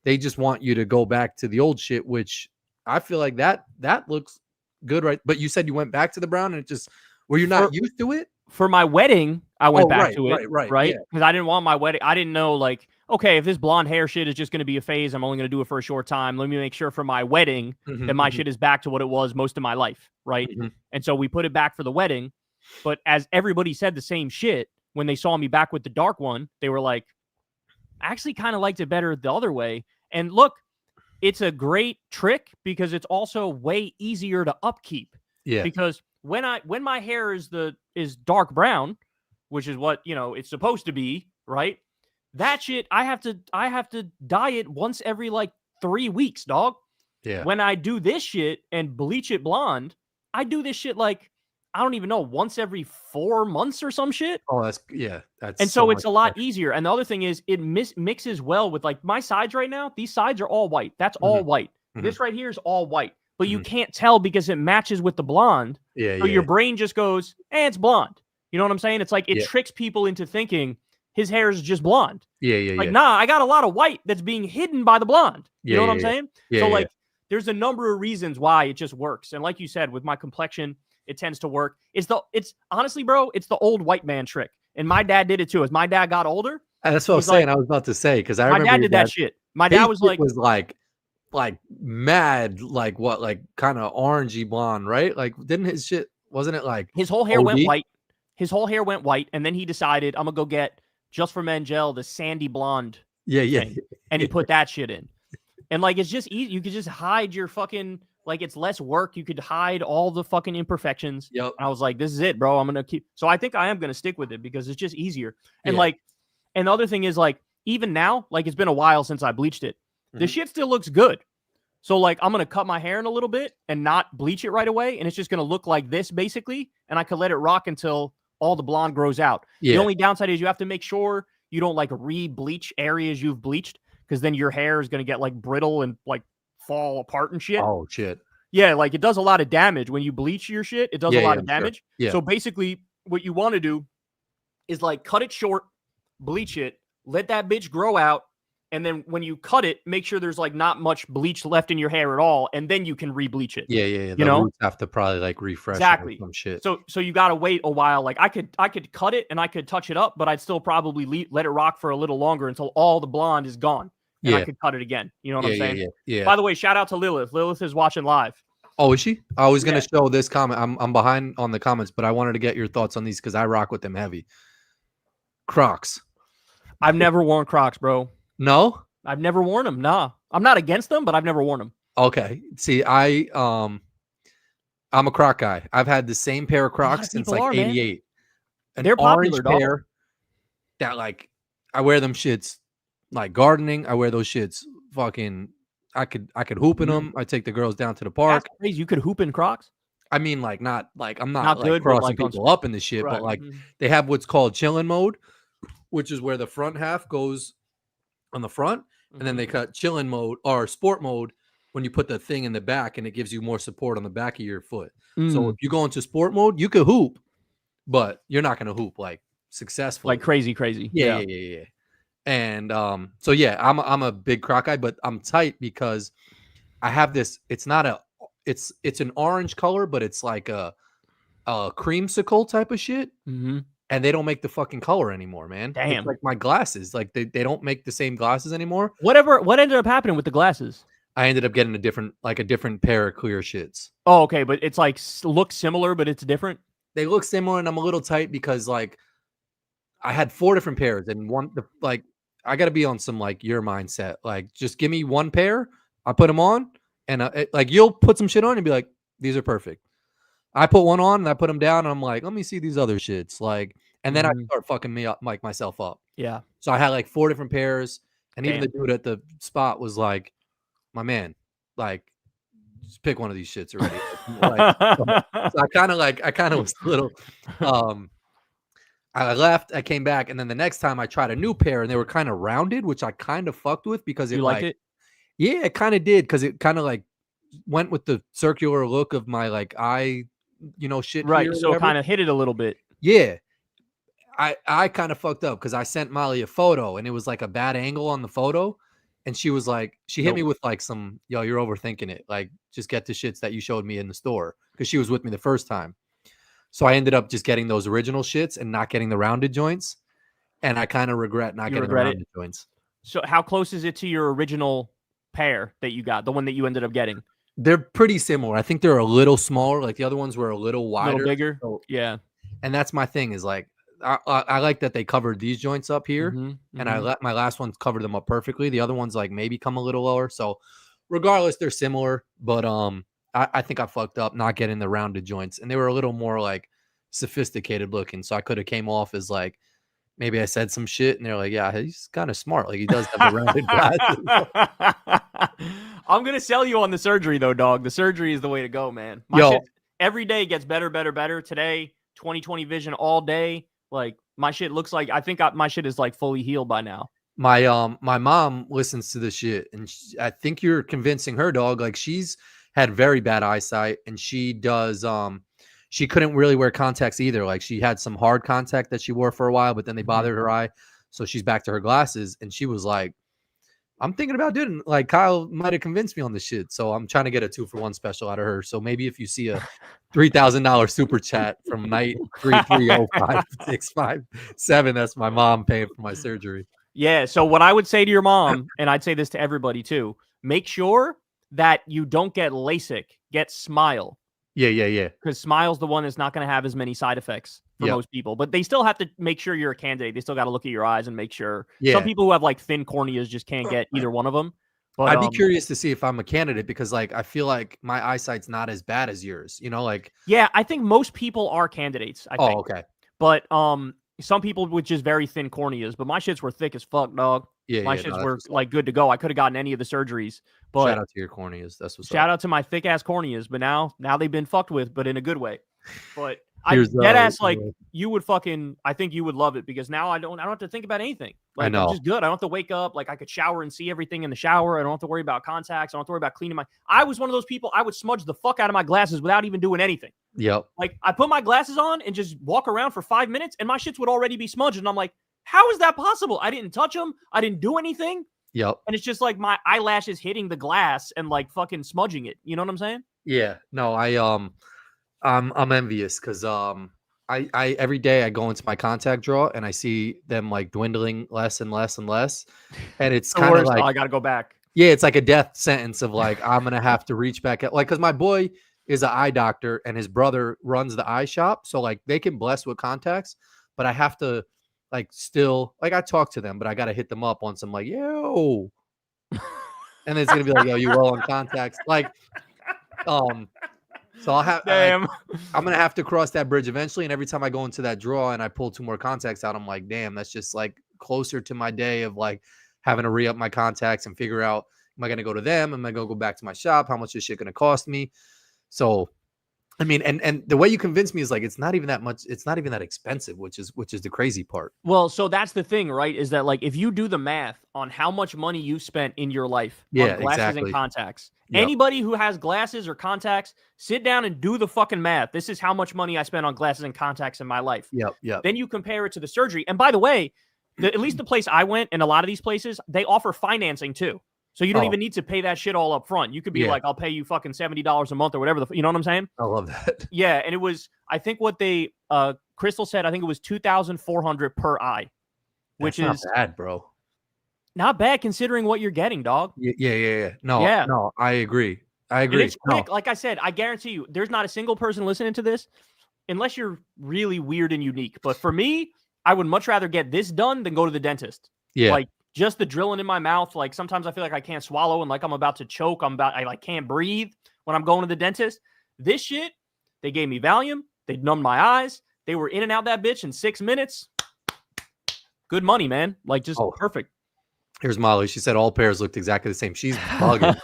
they just want you to go back to the old shit, which I feel like that looks good, right? But you said you went back to the brown, and it just were you not used to it? For my wedding, I went back to it, right? Because I didn't want my wedding. I didn't know like, okay, if this blonde hair shit is just going to be a phase, I'm only going to do it for a short time. Let me make sure for my wedding that my shit is back to what it was most of my life, right? And so we put it back for the wedding. But as everybody said the same shit when they saw me back with the dark one, they were like, I actually kind of liked it better the other way. And look, it's a great trick because it's also way easier to upkeep. Yeah. Because when my hair is dark brown, which is what, it's supposed to be, right? That shit, I have to dye it once every like 3 weeks, dog. Yeah. When I do this shit and bleach it blonde, I do this shit like, I don't even know, once every 4 months or some shit. Oh, that's and so it's a lot easier. And the other thing is it mixes well with like my sides right now. These sides are all white. That's all white. This right here is all white, but you can't tell because it matches with the blonde. Yeah. So your brain just goes, it's blonde. You know what I'm saying? It's like it tricks people into thinking his hair is just blonde. Yeah. Like, nah, I got a lot of white that's being hidden by the blonde. You know what I'm saying? Yeah, so like there's a number of reasons why it just works. And like you said, with my complexion, it tends to work. It's honestly, bro, it's the old white man trick. And my dad did it too. As my dad got older. That's what I was saying. I was about to say, because I remember my dad did that shit. My dad was like mad, like what, like kind of orangey blonde, right? Like, didn't his shit, wasn't it like his whole hair went white? His whole hair went white, and then he decided, I'm gonna go get Just for Men gel, the sandy blonde. Thing. And he put that shit in. And like, it's just easy. You could just hide your fucking, like, it's less work. You could hide all the fucking imperfections. Yep. And I was like, this is it, bro. I'm gonna keep. So I think I am gonna stick with it because it's just easier. And like, and the other thing is like, even now, like, it's been a while since I bleached it. The shit still looks good. So like, I'm gonna cut my hair in a little bit and not bleach it right away, and it's just gonna look like this basically. And I could let it rock until all the blonde grows out. The only downside is you have to make sure you don't like re-bleach areas you've bleached, because then your hair is gonna get like brittle and like fall apart and shit. Oh shit. Yeah, like it does a lot of damage when you bleach your shit. It does a lot of damage. Sure. Yeah. So basically, what you want to do is like cut it short, bleach it, let that bitch grow out, and then when you cut it, make sure there's like not much bleach left in your hair at all, and then you can re-bleach it. Yeah. The roots have to probably like refresh exactly some shit. So you got to wait a while. Like I could cut it and I could touch it up, but I'd still probably let it rock for a little longer until all the blonde is gone. And I could cut it again. You know what I'm saying? Yeah. By the way, shout out to Lilith. Lilith is watching live. Oh, is she? I was going to show this comment. I'm behind on the comments, but I wanted to get your thoughts on these because I rock with them heavy. Crocs. I've never worn Crocs, bro. No? I've never worn them. Nah. I'm not against them, but I've never worn them. Okay. See, I'm a Croc guy. I've had the same pair of Crocs since like 88. And they're popular, pair that like I wear them shits like gardening. I wear those shits fucking I could hoop in them. I take the girls down to the That's park. crazy. You could hoop in Crocs. I mean, like not like I'm not Not like good, but crossing like on people up in the shit, right. but like they have what's called chillin' mode, which is where the front half goes on the front, and then they cut chillin' mode or sport mode when you put the thing in the back, and it gives you more support on the back of your foot. So if you go into sport mode, you could hoop, but you're not gonna hoop like successfully. Like crazy. Yeah. And so yeah, I'm a big Croc guy, but I'm tight because I have this. It's not a. It's an orange color, but it's like a creamsicle type of shit. And they don't make the fucking color anymore, man. Damn. It's like my glasses. Like they don't make the same glasses anymore. What ended up happening with the glasses? I ended up getting a different pair of clear shits. Oh, okay, but it's like looks similar, but it's different. They look similar, and I'm a little tight because like I had 4 different pairs, and I got to be on some like your mindset. Like just give me one pair, I put them on, and like you'll put some shit on and be like, these are perfect. I put one on and I put them down, and I'm like, let me see these other shits. Like, and then I start fucking me up, like myself up. Yeah. So I had like 4 different pairs, and even Damn. the dude at the spot was like, my man, like, just pick one of these shits already. So I kind of was a little, I left, I came back, and then the next time I tried a new pair, and they were kind of rounded, which I kind of fucked with because it You liked it? yeah, it kind of did because it kind of like went with the circular look of my like eye, shit. Right. Here So it kind of hit it a little bit. Yeah. I kind of fucked up because I sent Molly a photo and it was like a bad angle on the photo. And she was like, she hit me with like some, yo, you're overthinking it. Like, just get the shits that you showed me in the store because she was with me the first time. So I ended up just getting those original shits and not getting the rounded joints. And I kind of regret not getting the rounded joints. So how close is it to your original pair that you got, the one that you ended up getting? They're pretty similar. I think they're a little smaller. Like the other ones were a little wider. A little bigger? So, yeah. And that's my thing is like, I like that they covered these joints up here, and I let my last ones cover them up perfectly. The other ones like maybe come a little lower. So regardless, they're similar, but I think I fucked up not getting the rounded joints, and they were a little more like sophisticated looking. So I could have came off as like maybe I said some shit, and they're like, yeah, he's kind of smart. Like he does have the rounded glasses. I'm gonna sell you on the surgery though, dog. The surgery is the way to go, man. Shit, every day gets better. Today, 20/20 vision all day. Like my shit looks like my shit is like fully healed by now. My mom listens to this shit, and I think you're convincing her, dog. Like she's had very bad eyesight, and she does she couldn't really wear contacts either. Like she had some hard contact that she wore for a while, but then they bothered her eye, so she's back to her glasses. And she was like, I'm thinking about doing like Kyle might have convinced me on this shit. So I'm trying to get a 2-for-1 special out of her. So maybe if you see a $3,000 super chat from night 3305657, that's my mom paying for my surgery. Yeah. So what I would say to your mom, and I'd say this to everybody too, make sure that you don't get LASIK, get Smile. Yeah. Because Smile's the one that's not going to have as many side effects for most people. But they still have to make sure you're a candidate. They still got to look at your eyes and make sure. Yeah. Some people who have like thin corneas just can't get either one of them. But I'd be curious to see if I'm a candidate because like I feel like my eyesight's not as bad as yours. Like yeah, I think most people are candidates. I think. Okay. But some people with just very thin corneas. But my shits were thick as fuck, dog. Yeah, my shits were like good to go. I could have gotten any of the surgeries. But shout out to your corneas. That's what's shout out to my thick ass corneas. But now they've been fucked with, but in a good way. But dead ass like you would fucking. I think you would love it because now I don't have to think about anything. Like, I know. I'm just good. I don't have to wake up. Like I could shower and see everything in the shower. I don't have to worry about contacts. I don't have to worry about cleaning my. I was one of those people. I would smudge the fuck out of my glasses without even doing anything. Yep. Like I put my glasses on and just walk around for 5 minutes, and my shits would already be smudged. And I'm like, how is that possible? I didn't touch them. I didn't do anything. Yep. And it's just like my eyelashes hitting the glass and like fucking smudging it. You know what I'm saying? Yeah. No, I'm envious because I every day I go into my contact drawer and I see them like dwindling less and less and less. And it's kind of like I gotta go back. Yeah, it's like a death sentence of like I'm gonna have to reach back at like because my boy is an eye doctor and his brother runs the eye shop. So like they can bless with contacts, but I have to like still like I talk to them, but I gotta hit them up on some like, yo. And it's gonna be like, yo, you well on contacts. Like so I'll have damn. I'm gonna have to cross that bridge eventually. And every time I go into that drawer and I pull 2 more contacts out, I'm like, damn, that's just like closer to my day of like having to re-up my contacts and figure out Am I going to go to them? Am I going to go back to my shop? How much is this shit going to cost me? So, I mean, and the way you convince me is like, it's not even that much. It's not even that expensive, which is the crazy part. Well, so that's the thing, right? Is that like if you do the math on how much money you spent in your life Yeah, on glasses exactly. and contacts, Yep. anybody who has glasses or contacts, sit down and do the fucking math. This is how much money I spent on glasses and contacts in my life. Yep. Then you compare it to the surgery. And by the way, at least the place I went and a lot of these places, they offer financing too. So you don't even need to pay that shit all up front. You could be like, I'll pay you fucking $70 a month or whatever. You know what I'm saying? I love that. Yeah. And it was, I think what they, Crystal said, I think it was $2,400 per eye, which That's is not bad, bro. Not bad considering what you're getting, dog. Yeah. No, I agree. And it's quick. Like I said, I guarantee you, there's not a single person listening to this, unless you're really weird and unique. But for me, I would much rather get this done than go to the dentist. Yeah. Like just the drilling in my mouth. Like sometimes I feel like I can't swallow and like I'm about to choke. I like can't breathe when I'm going to the dentist. This shit, they gave me Valium. They numbed my eyes. They were in and out that bitch in 6 minutes. Good money, man. Like just perfect. Here's Molly. She said all pairs looked exactly the same. She's bugging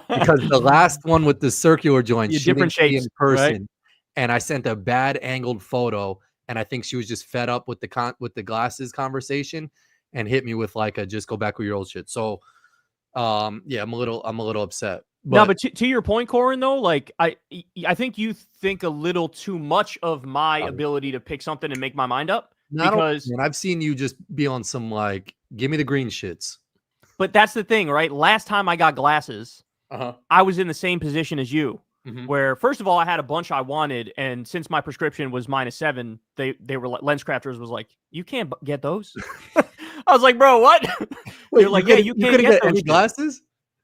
because the last one with the circular joints, she different shapes in person, right? And I sent a bad angled photo, and I think she was just fed up with the glasses conversation, and hit me with like a just go back with your old shit. So, yeah, I'm a little upset. But, no, but to your point, Corin, though, like I think you think a little too much of my ability to pick something and make my mind up. Because I've seen you just be on some like, give me the green shits. But that's the thing, right? Last time I got glasses, I was in the same position as you, where first of all, I had a bunch I wanted, and since my prescription was -7, they were like, Lens Crafters was like, you can't get those. I was like, bro, what? They're like, yeah, you can't get those any glasses.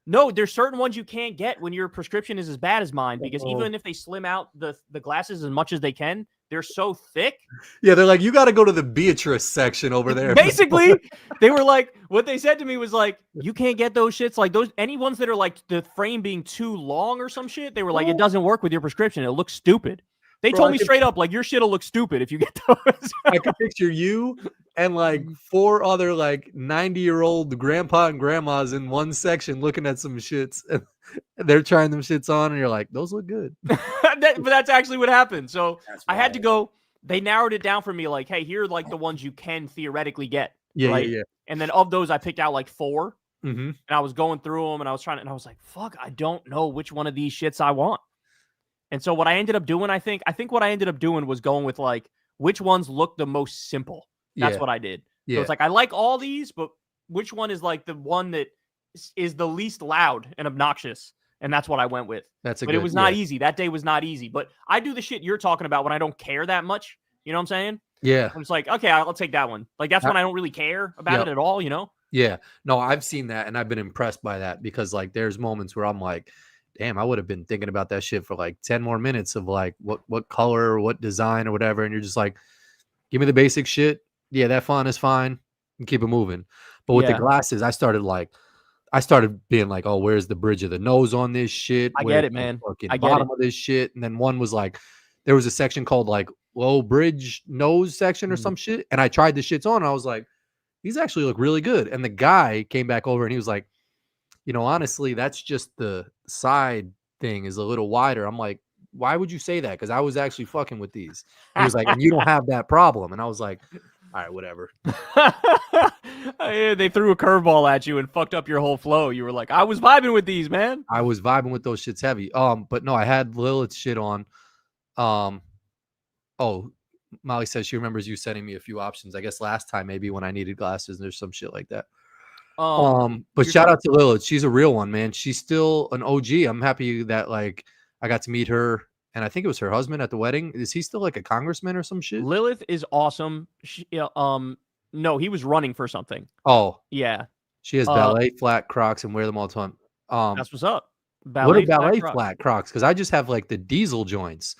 No, there's certain ones you can't get when your prescription is as bad as mine, because even if they slim out the glasses as much as they can, they're so thick. Yeah, they're like, you got to go to the Beatrice section over there. Basically, they were like, what they said to me was like, you can't get those shits. Like those, any ones that are like the frame being too long or some shit, they were like, it doesn't work with your prescription. It looks stupid. They told me straight up, like, your shit'll look stupid if you get those. I could picture you and like 4 other like 90-year-old grandpa and grandmas in one section looking at some shits, and they're trying them shits on, and you're like, those look good. But that's actually what happened. So I had to go. They narrowed it down for me, like, hey, here are like the ones you can theoretically get. Yeah. And then of those, I picked out like 4. And I was going through them, and I was trying to, and I was like, fuck, I don't know which one of these shits I want. And so what I ended up doing, I think what I ended up doing was going with like which ones look the most simple. That's what I did. So it's like, I like all these, but which one is like the one that is the least loud and obnoxious? And that's what I went with. But it was not easy. That day was not easy. But I do the shit you're talking about when I don't care that much. You know what I'm saying? Yeah. I'm just like, okay, I'll take that one. Like that's when I don't really care about it at all, you know? Yeah. No, I've seen that, and I've been impressed by that, because like there's moments where I'm like, damn, I would have been thinking about that shit for like 10 more minutes of like what color or what design or whatever. And you're just like, give me the basic shit. Yeah, that font is fine. And keep it moving. But with the glasses, I started being like, oh, where's the bridge of the nose on this shit? I get it, man. I bottom of this shit. And then one was like, there was a section called like low bridge nose section or some shit. And I tried the shits on, and I was like, these actually look really good. And the guy came back over, and he was like, you know, honestly, that's just the side thing is a little wider. I'm like, why would you say that? Because I was actually fucking with these. He was like, and you don't have that problem. And I was like, all right, whatever. They threw a curveball at you and fucked up your whole flow. You were like, I was vibing with these, man. I was vibing with those shits heavy. But no, I had Lilith's shit on. Oh, Molly says she remembers you sending me a few options. I guess last time maybe when I needed glasses, and there's some shit like that. But shout out to Lilith. She's a real one, man. She's still an OG. I'm happy that like I got to meet her, and I think it was her husband at the wedding. Is he still like a congressman or some shit? Lilith is awesome. No, he was running for something. Oh, yeah. She has ballet flat Crocs and wear them all the time. That's what's up. What are ballet flat Crocs? Because I just have like the diesel joints.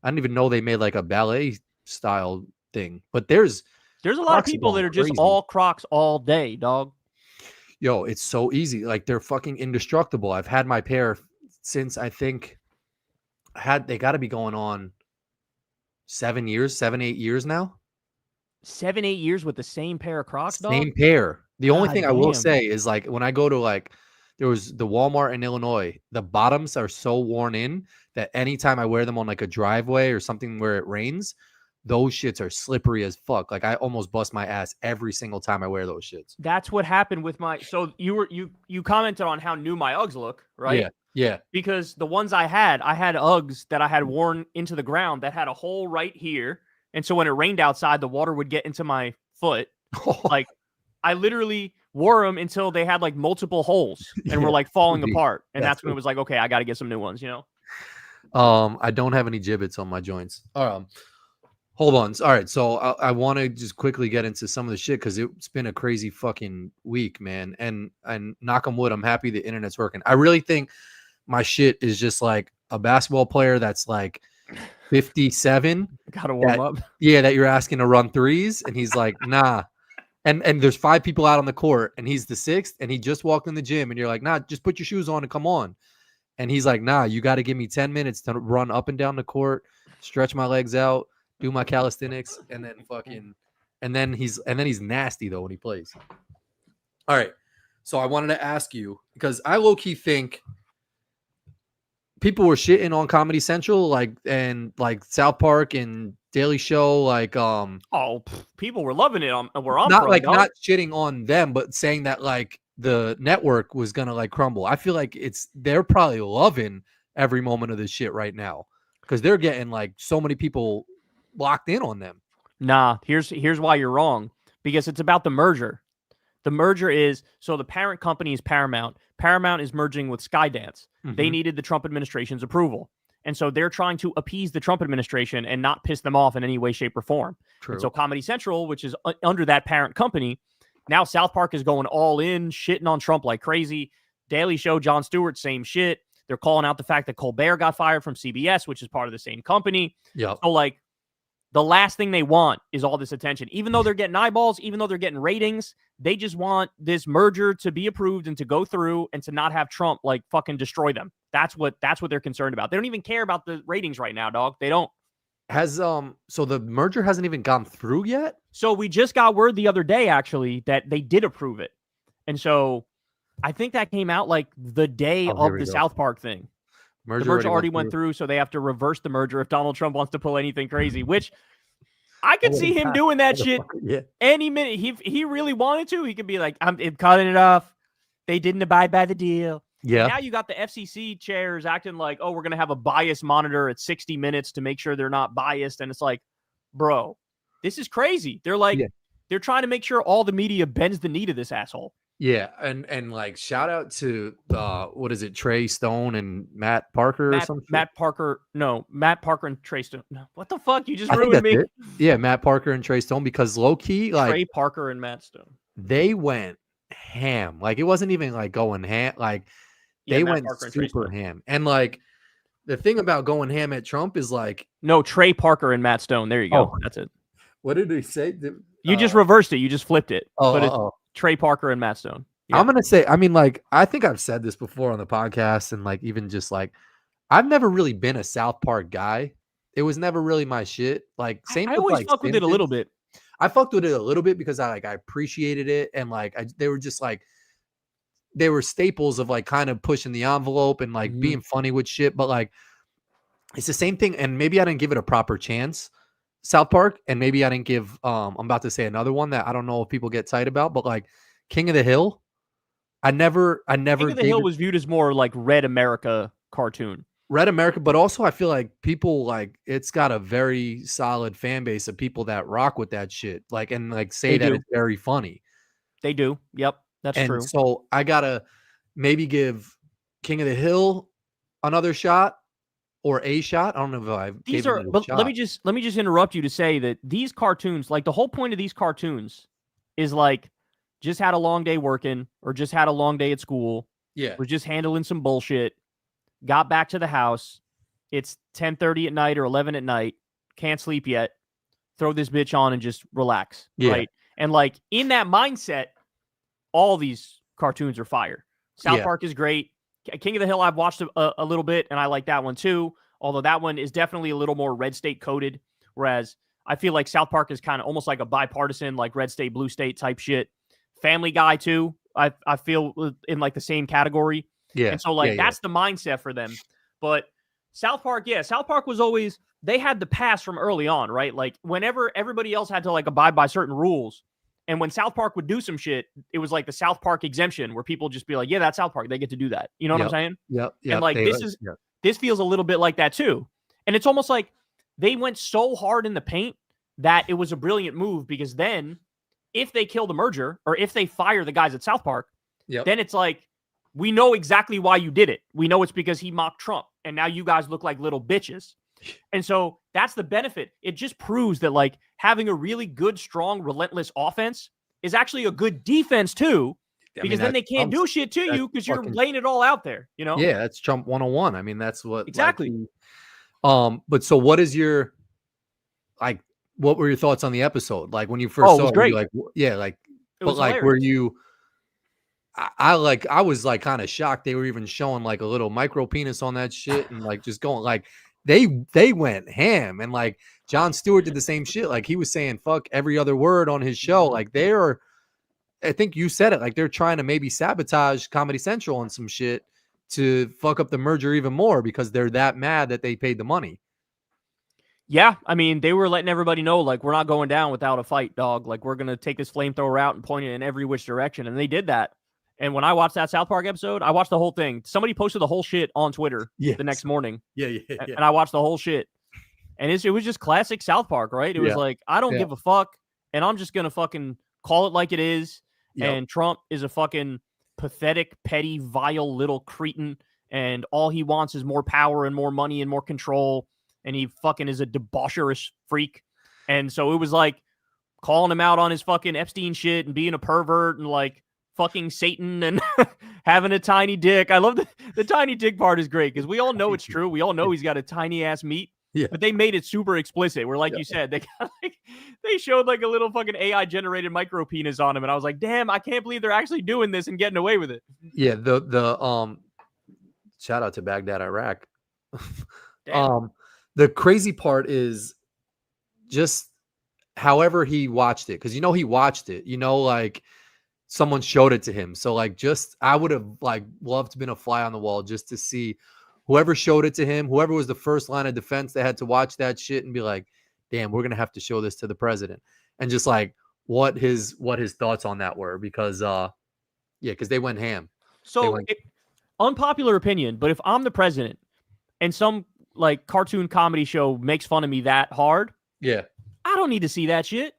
I didn't even know they made like a ballet style thing. But there's a lot of people that are just all Crocs all day, dog. Yo, it's so easy. Like they're fucking indestructible. I've had my pair since I think they got to be going on 7 years, 7-8 years now. 7-8 years with the same pair of Crocs, dog? Same pair. The only thing I will say is like when I go to like there was the Walmart in Illinois. The bottoms are so worn in that anytime I wear them on like a driveway or something where it rains, those shits are slippery as fuck. Like I almost bust my ass every single time I wear those shits. That's what happened with my. So you commented on how new my Uggs look, right? Yeah. Because the ones I had Uggs that I had worn into the ground that had a hole right here, and so when it rained outside, the water would get into my foot. Like I literally wore them until they had like multiple holes and were like falling apart, and that's when it was like, okay, I got to get some new ones, you know. I don't have any gibbets on my joints. Hold on. All right. So I want to just quickly get into some of the shit because it's been a crazy fucking week, man. And knock on wood, I'm happy the internet's working. I really think my shit is just like a basketball player that's like 57. Gotta warm up. Yeah, that you're asking to run threes. And he's like, nah. And there's 5 people out on the court and he's the 6th and he just walked in the gym and you're like, nah, just put your shoes on and come on. And he's like, nah, you got to give me 10 minutes to run up and down the court, stretch my legs out, do my calisthenics, and then he's nasty though when he plays. All right. So I wanted to ask you because I low-key think people were shitting on Comedy Central, and South Park and Daily Show, people were loving it. We're on not shitting on them, but saying that like the network was gonna like crumble. I feel like they're probably loving every moment of this shit right now because they're getting like so many people locked in on them. Nah, here's why you're wrong. Because it's about the merger. The merger is, so the parent company is Paramount. Paramount is merging with Skydance. Mm-hmm. They needed the Trump administration's approval. And so they're trying to appease the Trump administration and not piss them off in any way, shape, or form. True. And so Comedy Central, which is under that parent company, now South Park is going all in, shitting on Trump like crazy. Daily Show, Jon Stewart, same shit. They're calling out the fact that Colbert got fired from CBS, which is part of the same company. Yeah. So like, the last thing they want is all this attention. Even though they're getting eyeballs, even though they're getting ratings, they just want this merger to be approved and to go through and to not have Trump like fucking destroy them. That's what they're concerned about. They don't even care about the ratings right now, dog. They don't. So the merger hasn't even gone through yet? So we just got word the other day, actually, that they did approve it. And so I think that came out like the day of the South Park thing. The merger already went through, so they have to reverse the merger if Donald Trump wants to pull anything crazy, which I could see him doing that shit any minute. He really wanted to. He could be like, I'm cutting it off. They didn't abide by the deal. Yeah. Now you got the FCC chairs acting like, oh, we're going to have a bias monitor at 60 minutes to make sure they're not biased. And it's like, bro, this is crazy. They're like, they're trying to make sure all the media bends the knee to this asshole. Yeah, and like shout out to what is it, Trey Stone and Matt Parker or something? Matt Parker and Trey Stone. No, what the fuck? You just ruined me. Yeah, Matt Parker and Trey Stone, because low key, like Trey Parker and Matt Stone, they went ham. Like it wasn't even like going ham. Like they went super ham. And like the thing about going ham at Trump is like Trey Parker and Matt Stone. There you go. That's it. What did he say? You just reversed it. You just flipped it. Oh, Trey Parker and Matt Stone. Yeah. I'm gonna say, I mean, like, I think I've said this before on the podcast, and like even just like I've never really been a South Park guy. It was never really my shit. Like same. I always fuck with it a little bit. I fucked with it a little bit because I appreciated it, and like they were just like they were staples of like kind of pushing the envelope and like being funny with shit. But like it's the same thing, and maybe I didn't give it a proper chance. South Park, and maybe I didn't give I'm about to say another one that I don't know if people get tight about, but like King of the Hill, I never King of the Hill was viewed as more like Red America cartoon. Red America, but also I feel like people like it's got a very solid fan base of people that rock with that shit. Like and like say that it's very funny. They do. Yep. That's true. So I gotta maybe give King of the Hill another shot. Or a shot. I don't know if I. These are. But let me just interrupt you to say that these cartoons, like the whole point of these cartoons, is like just had a long day working or just had a long day at school. Yeah, was just handling some bullshit. Got back to the house. It's 10:30 at night or 11 at night. Can't sleep yet. Throw this bitch on and just relax. Yeah. Right. And like in that mindset, all these cartoons are fire. South Park is great. King of the Hill, I've watched a little bit, and I like that one too. Although that one is definitely a little more red state coded, whereas I feel like South Park is kind of almost like a bipartisan, like red state, blue state type shit. Family Guy too, I feel in like the same category. Yeah. And so like that's the mindset for them. But South Park was always, they had the pass from early on, right? Like whenever everybody else had to like abide by certain rules, and when South Park would do some shit, it was like the South Park exemption where people just be like, yeah, that's South Park. They get to do that. You know what I'm saying? Yep. And like this feels a little bit like that too. And it's almost like they went so hard in the paint that it was a brilliant move, because then if they kill the merger or if they fire the guys at South Park, then it's like, we know exactly why you did it. We know it's because he mocked Trump, and now you guys look like little bitches. And so that's the benefit. It just proves that like having a really good, strong, relentless offense is actually a good defense too, because then they can't do shit to you because you're laying it all out there, you know? Yeah, that's Trump 101. I mean, that's what exactly. But so what is your what were your thoughts on the episode? Like when you first saw it, great. like it was like hilarious. were you I was like kind of shocked they were even showing like a little micro penis on that shit, and like just going like they went ham, and like Jon Stewart did the same shit. Like he was saying fuck every other word on his show. Like I think you said it, like they're trying to maybe sabotage Comedy Central on some shit to fuck up the merger even more because they're that mad that they paid the money. Yeah, I mean, they were letting everybody know, like, we're not going down without a fight, dog. Like, we're going to take this flamethrower out and point it in every which direction. And they did that. And when I watched that South Park episode, I watched the whole thing. Somebody posted the whole shit on Twitter the next morning. Yeah. And I watched the whole shit. And it was just classic South Park, right? It was like, I don't give a fuck, and I'm just going to fucking call it like it is. And Trump is a fucking pathetic, petty, vile little cretin, and all he wants is more power and more money and more control. And he fucking is a debaucherous freak. And so it was like calling him out on his fucking Epstein shit and being a pervert and like fucking Satan and having a tiny dick. I love the tiny dick part is great because we all know it's true. We all know he's got a tiny ass meat. Yeah. But they made it super explicit. Where like you said, they showed like a little fucking AI generated micro penis on him. And I was like, damn, I can't believe they're actually doing this and getting away with it. Yeah. The shout out to Baghdad, Iraq. The crazy part is just however he watched it. Cause he watched it, like someone showed it to him. So like, I would have like loved to been a fly on the wall just to see whoever showed it to him, whoever was the first line of defense that had to watch that shit and be like, damn, we're going to have to show this to the president. And just like what his thoughts on that were, because cause they went ham. So unpopular opinion, but if I'm the president and some like cartoon comedy show makes fun of me that hard, I don't need to see that shit.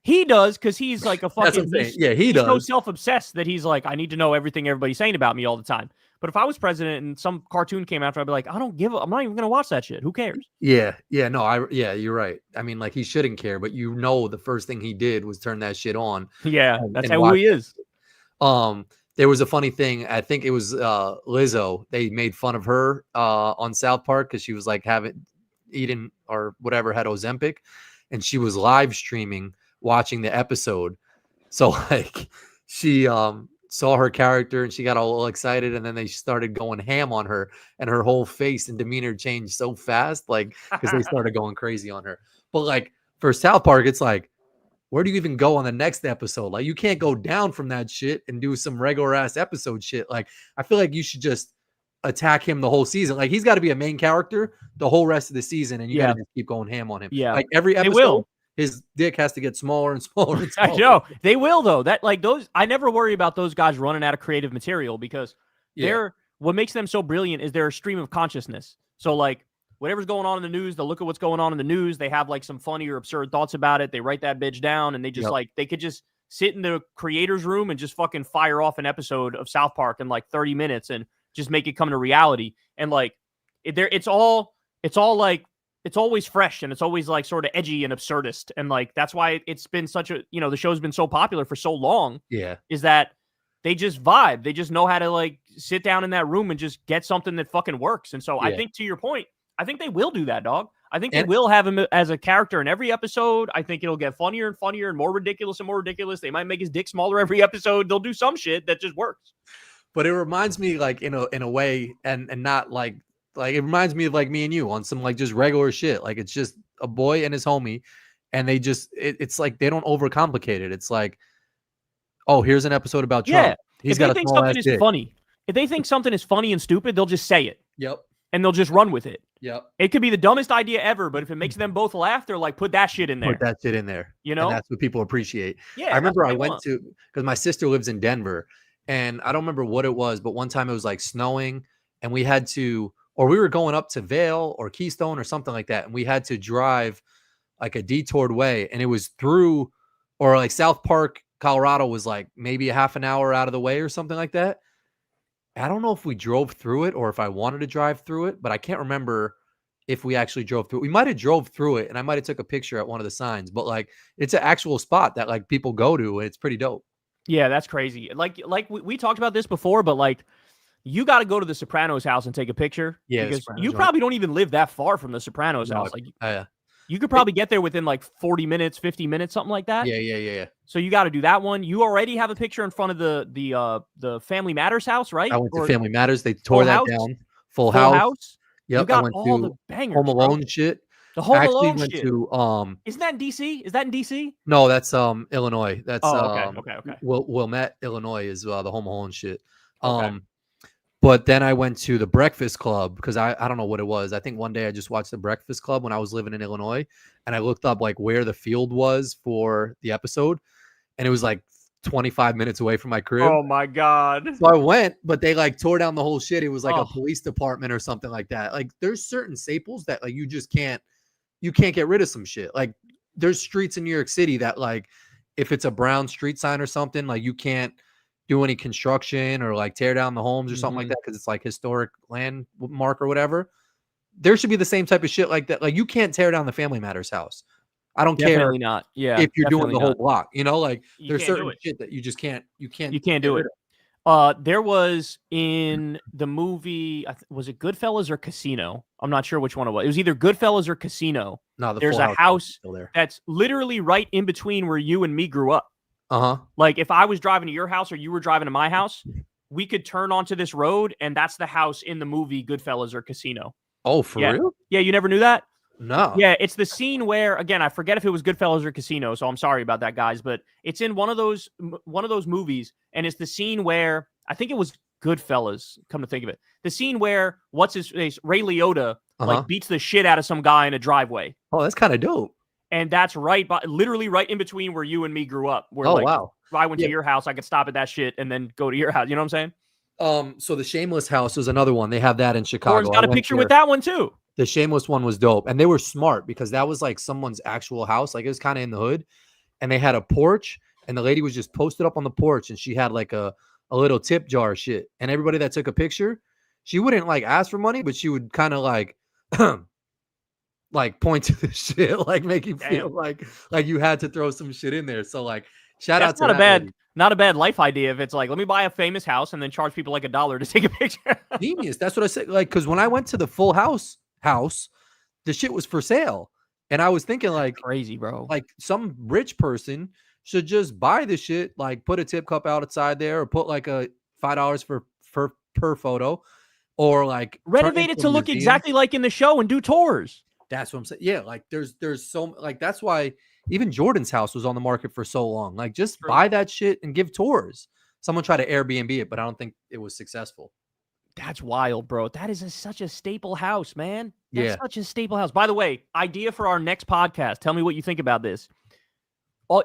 He does, because he's like a fucking he's so self-obsessed that he's like, I need to know everything everybody's saying about me all the time. But if I was president and some cartoon came after, I'd be like, I'm not even gonna watch that shit. Who cares? You're right. I mean, like he shouldn't care, but the first thing he did was turn that shit on. Yeah, that's how he is. There was a funny thing. I think it was Lizzo. They made fun of her on South Park because she was like eating or whatever, had Ozempic, and she was live streaming watching the episode. So like she saw her character and she got all excited, and then they started going ham on her, and her whole face and demeanor changed so fast, like because they started going crazy on her. But like for South Park, it's like, where do you even go on the next episode? Like, you can't go down from that shit and do some regular ass episode shit. Like, I feel like you should just attack him the whole season. Like, he's got to be a main character the whole rest of the season, and you got to just keep going ham on him. Yeah, like every episode, his dick has to get smaller and smaller and smaller. I know they will though. That like those, I never worry about those guys running out of creative material because they're what makes them so brilliant is they're a stream of consciousness. So like, whatever's going on in the news, they'll look at what's going on in the news. They have like some funny or absurd thoughts about it. They write that bitch down, and they just like, they could just sit in the creator's room and just fucking fire off an episode of South Park in like 30 minutes and just make it come to reality. And like, it's all like, it's always fresh, and it's always like sort of edgy and absurdist. And like, that's why it's been such a, the show's been so popular for so long. Yeah. Is that they just vibe. They just know how to like sit down in that room and just get something that fucking works. And so I think, to your point, I think they will do that, dog. I think they will have him as a character in every episode. I think it'll get funnier and funnier and more ridiculous and more ridiculous. They might make his dick smaller every episode. They'll do some shit that just works. But it reminds me, like, in a way, and not like it reminds me of like me and you on some like just regular shit. Like, it's just a boy and his homie, and they just it's like they don't overcomplicate it. It's like Oh, here's an episode about Yeah. Trump. He's If got they a think small something ass is dick. funny, if they think something is funny and stupid, they'll just say it. Yep. And they'll just run with it. Yep. It could be the dumbest idea ever, but if it makes them both laugh, they're like, put that shit in there. Put that shit in there. You know? And that's what people appreciate. Yeah. I remember I went to, because my sister lives in Denver, and I don't remember what it was, but one time it was like snowing, and we had to, or we were going up to Vail or Keystone or something like that, and we had to drive like a detoured way, and it was through, or like South Park, Colorado was like maybe a half an hour out of the way or something like that. I don't know if we drove through it or if I wanted to drive through it, but I can't remember if we actually drove through it. We might have drove through it, and I might have took a picture at one of the signs, but like it's an actual spot that like people go to, and it's pretty dope. Yeah, that's crazy. Like we talked about this before, but like you got to go to the Sopranos house and take a picture. Yeah, because you probably don't even live that far from the Sopranos house. Like you could probably get there within like 40 minutes, 50 minutes, something like that. Yeah. So you got to do that one. You already have a picture in front of the Family Matters house, right? I went to Family Matters. They tore that down. Full House. Yep. You got I went all to the bangers, Home Alone shit. The Home I Alone went shit. to Isn't that in DC? Is that in DC? No, that's Illinois. That's okay. Wilmette, Illinois is the Home Alone shit. Okay. But then I went to the Breakfast Club because I don't know what it was. I think one day I just watched the Breakfast Club when I was living in Illinois, and I looked up like where the field was for the episode, and it was like 25 minutes away from my crib. Oh my God. So I went, but they like tore down the whole shit. It was like a police department or something like that. Like there's certain staples that like you can't get rid of some shit. Like there's streets in New York City that like if it's a brown street sign or something, like you can't do any construction or like tear down the homes or something like that because it's like historic landmark or whatever. There should be the same type of shit like that. Like you can't tear down the Family Matters house. I don't Definitely care not. Yeah, if you're doing the not. whole block, you know, like You there's certain shit that you just can't you can't do it. There was in the movie, was it Goodfellas or Casino? I'm not sure which one it was. It was either Goodfellas or Casino. No, there's a house that's literally right in between where you and me grew up. Like if I was driving to your house or you were driving to my house, we could turn onto this road, and that's the house in the movie Goodfellas or Casino. Oh, for real? Yeah, you never knew that? No. Yeah, it's the scene where, again, I forget if it was Goodfellas or Casino, so I'm sorry about that, guys, but it's in one of those movies, and it's the scene where, I think it was Goodfellas, come to think of it. The scene where, what's his face, Ray Liotta, like beats the shit out of some guy in a driveway. Oh, that's kind of dope. And that's literally right in between where you and me grew up. Where wow. If I went to your house, I could stop at that shit and then go to your house. You know what I'm saying? So the Shameless house is another one. They have that in Chicago. Corin's got a picture with that one too. The Shameless one was dope. And they were smart because that was like someone's actual house. Like it was kind of in the hood. And they had a porch, and the lady was just posted up on the porch, and she had like a little tip jar shit. And everybody that took a picture, she wouldn't like ask for money, but she would kind of like like point to the shit, like make you feel like you had to throw some shit in there. So like shout out to not a bad life idea if it's like, let me buy a famous house and then charge people like $1 to take a picture. Genius. That's what I said. Like, because when I went to the Full House, the shit was for sale. And I was thinking like crazy, bro. Like some rich person should just buy the shit, like put a tip cup outside there or put like a $5 per photo, or like renovate it to look exactly like in the show and do tours. That's what I'm saying. Yeah, like there's so like that's why even Jordan's house was on the market for so long. Like just buy that shit and give tours. Someone tried to Airbnb it, but I don't think it was successful. That's wild, bro. That is such a staple house, man. That's yeah, such a staple house. By the way, idea for our next podcast. Tell me what you think about this.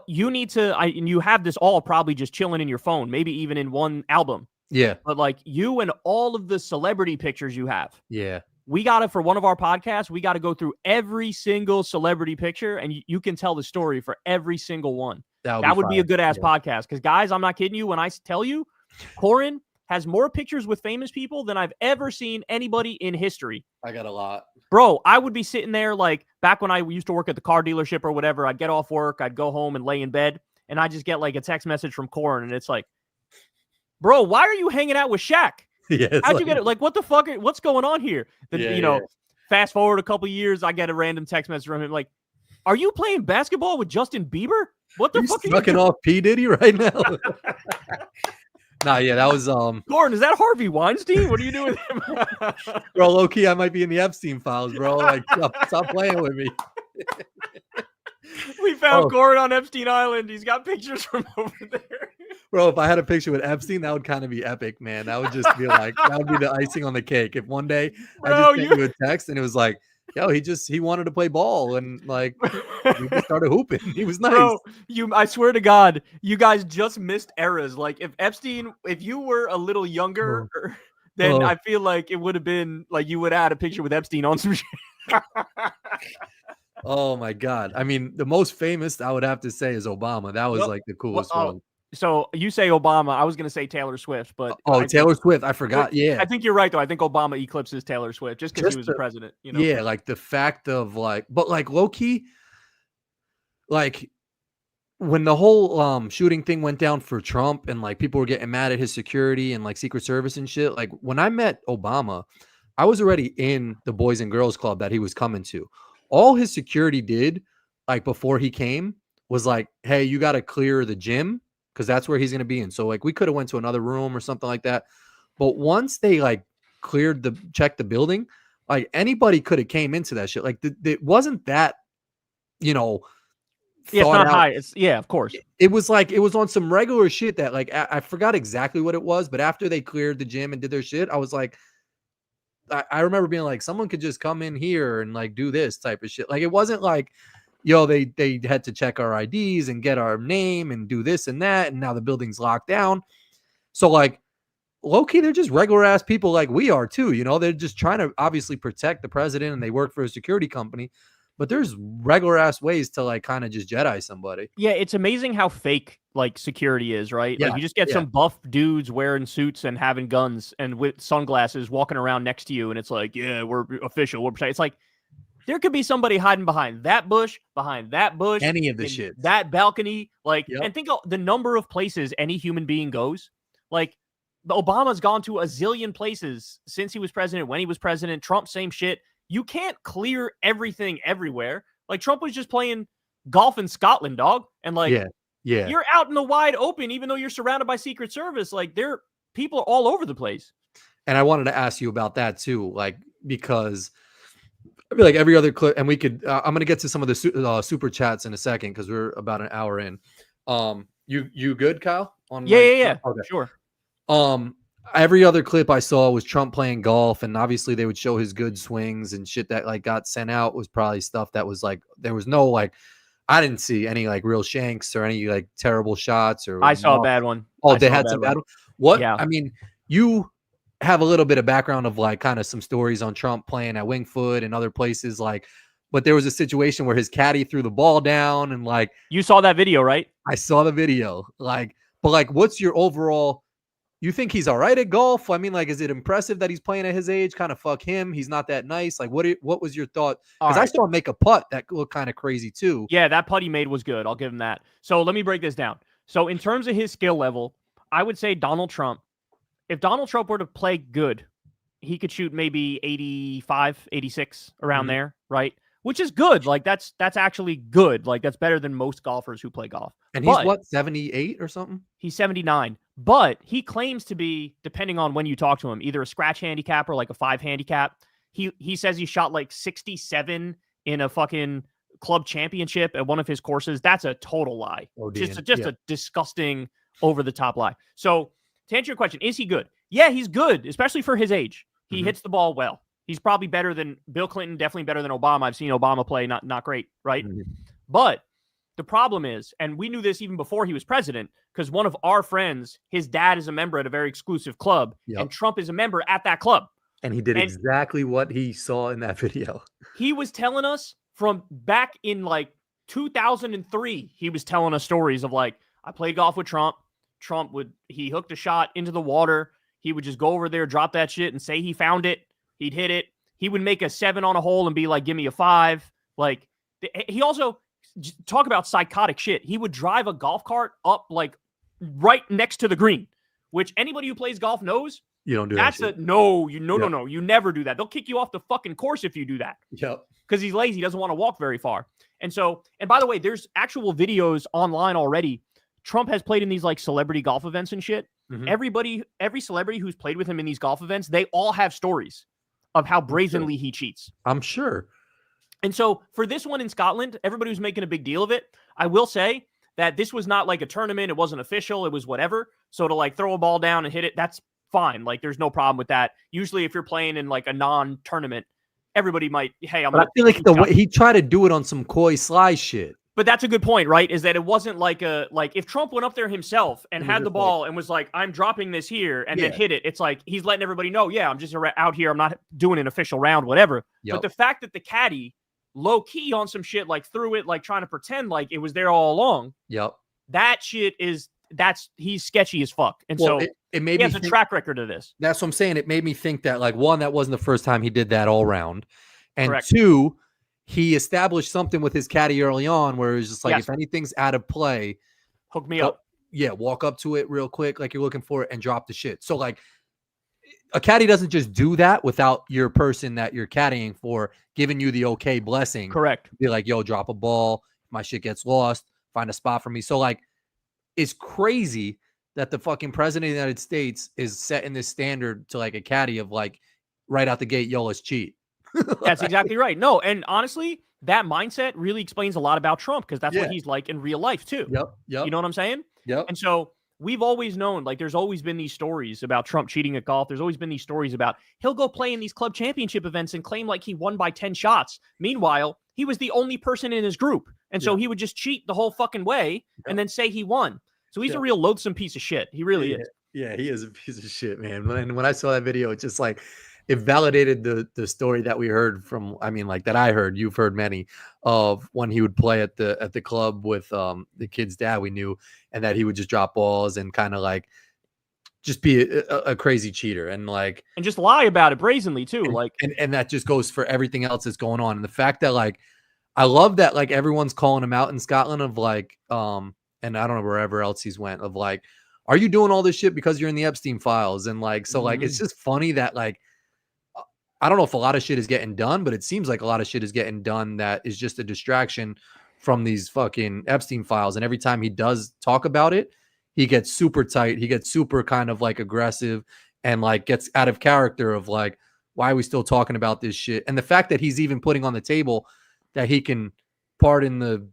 You need to, and you have this all probably just chilling in your phone, maybe even in one album. Yeah. But like you and all of the celebrity pictures you have. Yeah. We got to, for one of our podcasts, we got to go through every single celebrity picture, and you can tell the story for every single one. That would be a good ass podcast. Because guys, I'm not kidding you when I tell you, Corin has more pictures with famous people than I've ever seen anybody in history. I got a lot. Bro, I would be sitting there like back when I used to work at the car dealership or whatever. I'd get off work, I'd go home and lay in bed, and I just get like a text message from Corin, and it's like, bro, why are you hanging out with Shaq? Yeah, how'd you get it? Like, what the fuck? What's going on here? Fast forward a couple years, I get a random text message from him like, are you playing basketball with Justin Bieber? What the fuck are you sucking off P. Diddy right now? Nah, yeah, that was Corin, is that Harvey Weinstein? What are you doing with him? Bro, low key, I might be in the Epstein files, bro. Like, stop playing with me. We found Corin on Epstein Island. He's got pictures from over there. Bro, if I had a picture with Epstein, that would kind of be epic, man. That would just be like, that would be the icing on the cake. If one day I just Bro, sent you a text and it was like, yo, he wanted to play ball and like we just started hooping. He was nice. Bro, I swear to God, you guys just missed eras. Like if you were a little younger, then I feel like it would have been like you would add a picture with Epstein on some shit. Oh my God. I mean, the most famous I would have to say is Obama. That was like the coolest one. So you say Obama. I was going to say Taylor Swift, but Taylor Swift. I forgot. Yeah. I think you're right, though. I think Obama eclipses Taylor Swift just because he was the president. You know? Yeah. Like the fact of but like low key, like when the whole shooting thing went down for Trump and like people were getting mad at his security and like Secret Service and shit. Like when I met Obama, I was already in the Boys and Girls Club that he was coming to. All his security did, like before he came, was like, hey, you got to clear the gym because that's where he's going to be in. So like we could have went to another room or something like that. But once they like checked the building, like anybody could have came into that shit. Like it wasn't that, you know, yeah, it's not high. Of course. It was like it was on some regular shit that like I forgot exactly what it was, but after they cleared the gym and did their shit, I was like, I remember being like, someone could just come in here and like do this type of shit. Like it wasn't like, yo, they had to check our IDs and get our name and do this and that, and now the building's locked down. So like low key, they're just regular ass people like we are too. You know, they're just trying to obviously protect the president and they work for a security company. But there's regular ass ways to like kind of just Jedi somebody. Yeah, it's amazing how fake like security is, right? Yeah, like you just get some buff dudes wearing suits and having guns and with sunglasses walking around next to you, and it's like, yeah, we're official, we're protected. It's like there could be somebody hiding behind that bush, any of the shit, that balcony, like, and think of the number of places any human being goes. Like, Obama's gone to a zillion places since he was president, when he was president. Trump, same shit. You can't clear everything everywhere. Like Trump was just playing golf in Scotland, dog. And like, you're out in the wide open, even though you're surrounded by Secret Service. Like there, people are all over the place. And I wanted to ask you about that too. Like, because I feel like every other clip, and we could, I'm going to get to some of the super chats in a second, cause we're about an hour in. You good, Kyle? Yeah. Okay. Sure. Every other clip I saw was Trump playing golf, and obviously they would show his good swings and shit that like got sent out was probably stuff that was like, there was no like, I didn't see any like real shanks or any like terrible shots or. I saw a bad one. They had some bad one. What? Yeah. I mean, you have a little bit of background of like kind of some stories on Trump playing at Wingfoot and other places, like, but there was a situation where his caddy threw the ball down and like. You saw that video, right? I saw the video. Like, but like, what's your overall? You think he's all right at golf? I mean, like, is it impressive that he's playing at his age? Kind of fuck him. He's not that nice. Like, what was your thought? Because I saw him make a putt that looked kind of crazy too. Yeah, that putt he made was good. I'll give him that. So let me break this down. So in terms of his skill level, I would say Donald Trump. If Donald Trump were to play good, he could shoot maybe 85, 86 around there, right? Which is good. Like that's actually good. Like that's better than most golfers who play golf. And he's what, 78 or something? He's 79. But he claims to be, depending on when you talk to him, either a scratch handicap or like a 5 handicap. He says he shot like 67 in a fucking club championship at one of his courses. That's a total lie. Just a disgusting, over the top lie. So to answer your question, is he good? Yeah, he's good, especially for his age. He hits the ball well. He's probably better than Bill Clinton, definitely better than Obama. I've seen Obama play, not great, right? But the problem is, and we knew this even before he was president, because one of our friends, his dad is a member at a very exclusive club, and Trump is a member at that club. And he did exactly what he saw in that video. He was telling us from back in like 2003, he was telling us stories of like, I played golf with Trump. He hooked a shot into the water. He would just go over there, drop that shit and say he found it. He'd hit it. He would make a 7 on a hole and be like, give me a 5. Like he also talk about psychotic shit. He would drive a golf cart up like right next to the green, which anybody who plays golf knows. You don't do that. That's no. You never do that. They'll kick you off the fucking course if you do that. Yep. Because he's lazy. He doesn't want to walk very far. And by the way, there's actual videos online already. Trump has played in these like celebrity golf events and shit. Every celebrity who's played with him in these golf events, they all have stories of how brazenly he cheats. I'm sure. And so for this one in Scotland, everybody was making a big deal of it. I will say that this was not like a tournament. It wasn't official. It was whatever. So to like throw a ball down and hit it, that's fine. Like there's no problem with that. Usually if you're playing in like a non-tournament, everybody might, hey, I'm But I gonna feel like the way he tried to do it on some coy sly shit. But that's a good point, right? Is that it wasn't like if Trump went up there himself and had the ball and was like, I'm dropping this here and then hit it. It's like he's letting everybody know, yeah, I'm just out here. I'm not doing an official round, whatever. But the fact that the caddy low key on some shit, like threw it, like trying to pretend like it was there all along. That shit he's sketchy as fuck. And so it made he has a track record of this. That's what I'm saying. It made me think that like one, that wasn't the first time he did that all round. And Correct. Two, he established something with his caddy early on where it was just like, if anything's out of play, hook me up. Yeah, walk up to it real quick like you're looking for it and drop the shit. So like a caddy doesn't just do that without your person that you're caddying for giving you the okay blessing. Correct. Be like, yo, drop a ball. My shit gets lost. Find a spot for me. So like, it's crazy that the fucking president of the United States is setting this standard to like a caddy of like right out the gate, yo, let's cheat. That's exactly right. No, and honestly, that mindset really explains a lot about Trump because that's what he's like in real life too. Yep. You know what I'm saying? Yep. And so we've always known, like, there's always been these stories about Trump cheating at golf. There's always been these stories about he'll go play in these club championship events and claim like he won by 10 shots. Meanwhile, he was the only person in his group. And so he would just cheat the whole fucking way and then say he won. So he's a real loathsome piece of shit. He really is. Yeah, he is a piece of shit, man. And when I saw that video, it's just like, it validated the story that we heard from, I mean, like that I heard, you've heard many, of when he would play at the club with the kid's dad we knew, and that he would just drop balls and kind of like just be a crazy cheater and like and just lie about it brazenly too. And that just goes for everything else that's going on. And the fact that like I love that like everyone's calling him out in Scotland of like and I don't know wherever else he's went of like, are you doing all this shit because you're in the Epstein files? And like so like it's just funny that like I don't know if a lot of shit is getting done, but it seems like a lot of shit is getting done that is just a distraction from these fucking Epstein files. And every time he does talk about it, he gets super tight. He gets super kind of like aggressive and like gets out of character of like, why are we still talking about this shit? And the fact that he's even putting on the table that he can pardon the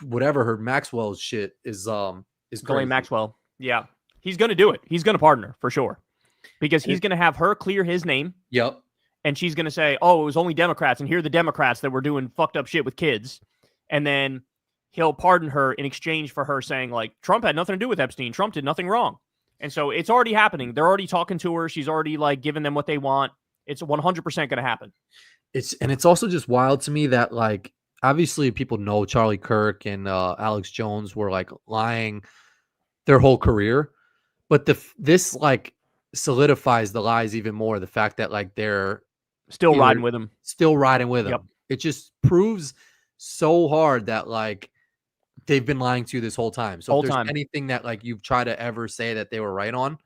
whatever her Maxwell's shit is Ghislaine Maxwell. Yeah. He's going to do it. He's going to pardon her for sure because he's going to have her clear his name. Yep. And she's going to say, oh, it was only Democrats. And here are the Democrats that were doing fucked up shit with kids. And then he'll pardon her in exchange for her saying, like, Trump had nothing to do with Epstein. Trump did nothing wrong. And so it's already happening. They're already talking to her. She's already, like, giving them what they want. It's 100% going to happen. It's also just wild to me that, like, obviously people know Charlie Kirk and Alex Jones were, like, lying their whole career. But this, like, solidifies the lies even more. The fact that, like, they're still riding with him. Still riding with him. Yep. It just proves so hard that like they've been lying to you this whole time. So if there's anything that like you've tried to ever say that they were right on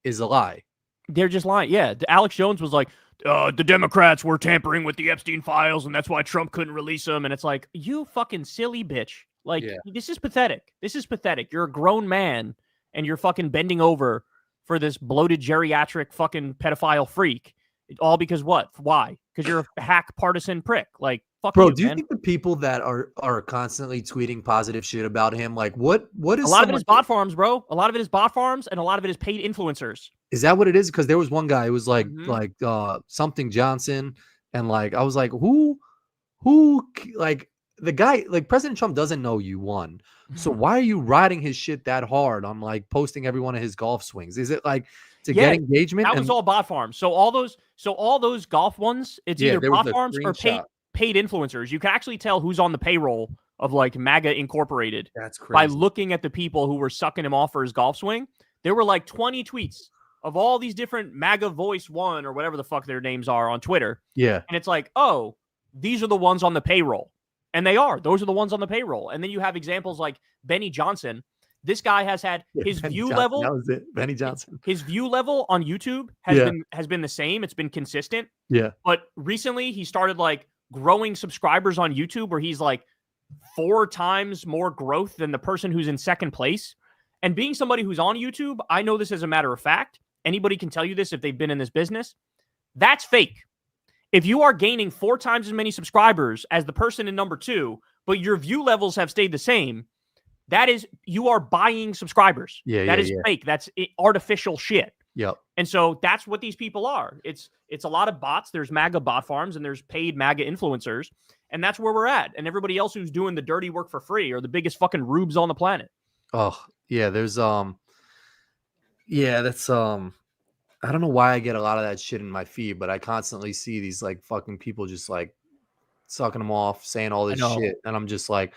is a lie. They're just lying. Yeah. Alex Jones was like, the Democrats were tampering with the Epstein files and that's why Trump couldn't release them. And it's like, you fucking silly bitch. Like, this is pathetic. This is pathetic. You're a grown man and you're fucking bending over for this bloated geriatric fucking pedophile freak. All because what? Why? Because you're a hack partisan prick. Like, fuck bro, you, do you man. think the people that are constantly tweeting positive shit about him, like what is a lot of it is bot farms, bro. A lot of it is bot farms and a lot of it is paid influencers. Is that what it is? Because there was one guy who was like something Johnson, and like I was like, who like the guy, like President Trump doesn't know you won. So why are you riding his shit that hard on like posting every one of his golf swings? Is it like to get engagement? That was all bot farms. So all those golf ones, it's either bot farms or paid influencers. You can actually tell who's on the payroll of like MAGA Incorporated. That's crazy. By looking at the people who were sucking him off for his golf swing. There were like 20 tweets of all these different MAGA Voice One or whatever the fuck their names are on Twitter. Yeah. And it's like, oh, these are the ones on the payroll. And they are. Those are the ones on the payroll. And then you have examples like Benny Johnson. This guy has had his view level. That was it. Benny Johnson. His view level on YouTube has been the same. It's been consistent. Yeah. But recently he started like growing subscribers on YouTube where he's like 4 times more growth than the person who's in second place. And being somebody who's on YouTube, I know this as a matter of fact. Anybody can tell you this if they've been in this business. That's fake. If you are gaining 4 times as many subscribers as the person in number 2, but your view levels have stayed the same, That is, you are buying subscribers. Yeah, That yeah, is yeah. fake. That's artificial shit. Yep. And so that's what these people are. It's a lot of bots. There's MAGA bot farms and there's paid MAGA influencers. And that's where we're at. And everybody else who's doing the dirty work for free are the biggest fucking rubes on the planet. Oh, yeah, there's yeah, that's I don't know why I get a lot of that shit in my feed, but I constantly see these like fucking people just like sucking them off, saying all this shit, and I'm just like,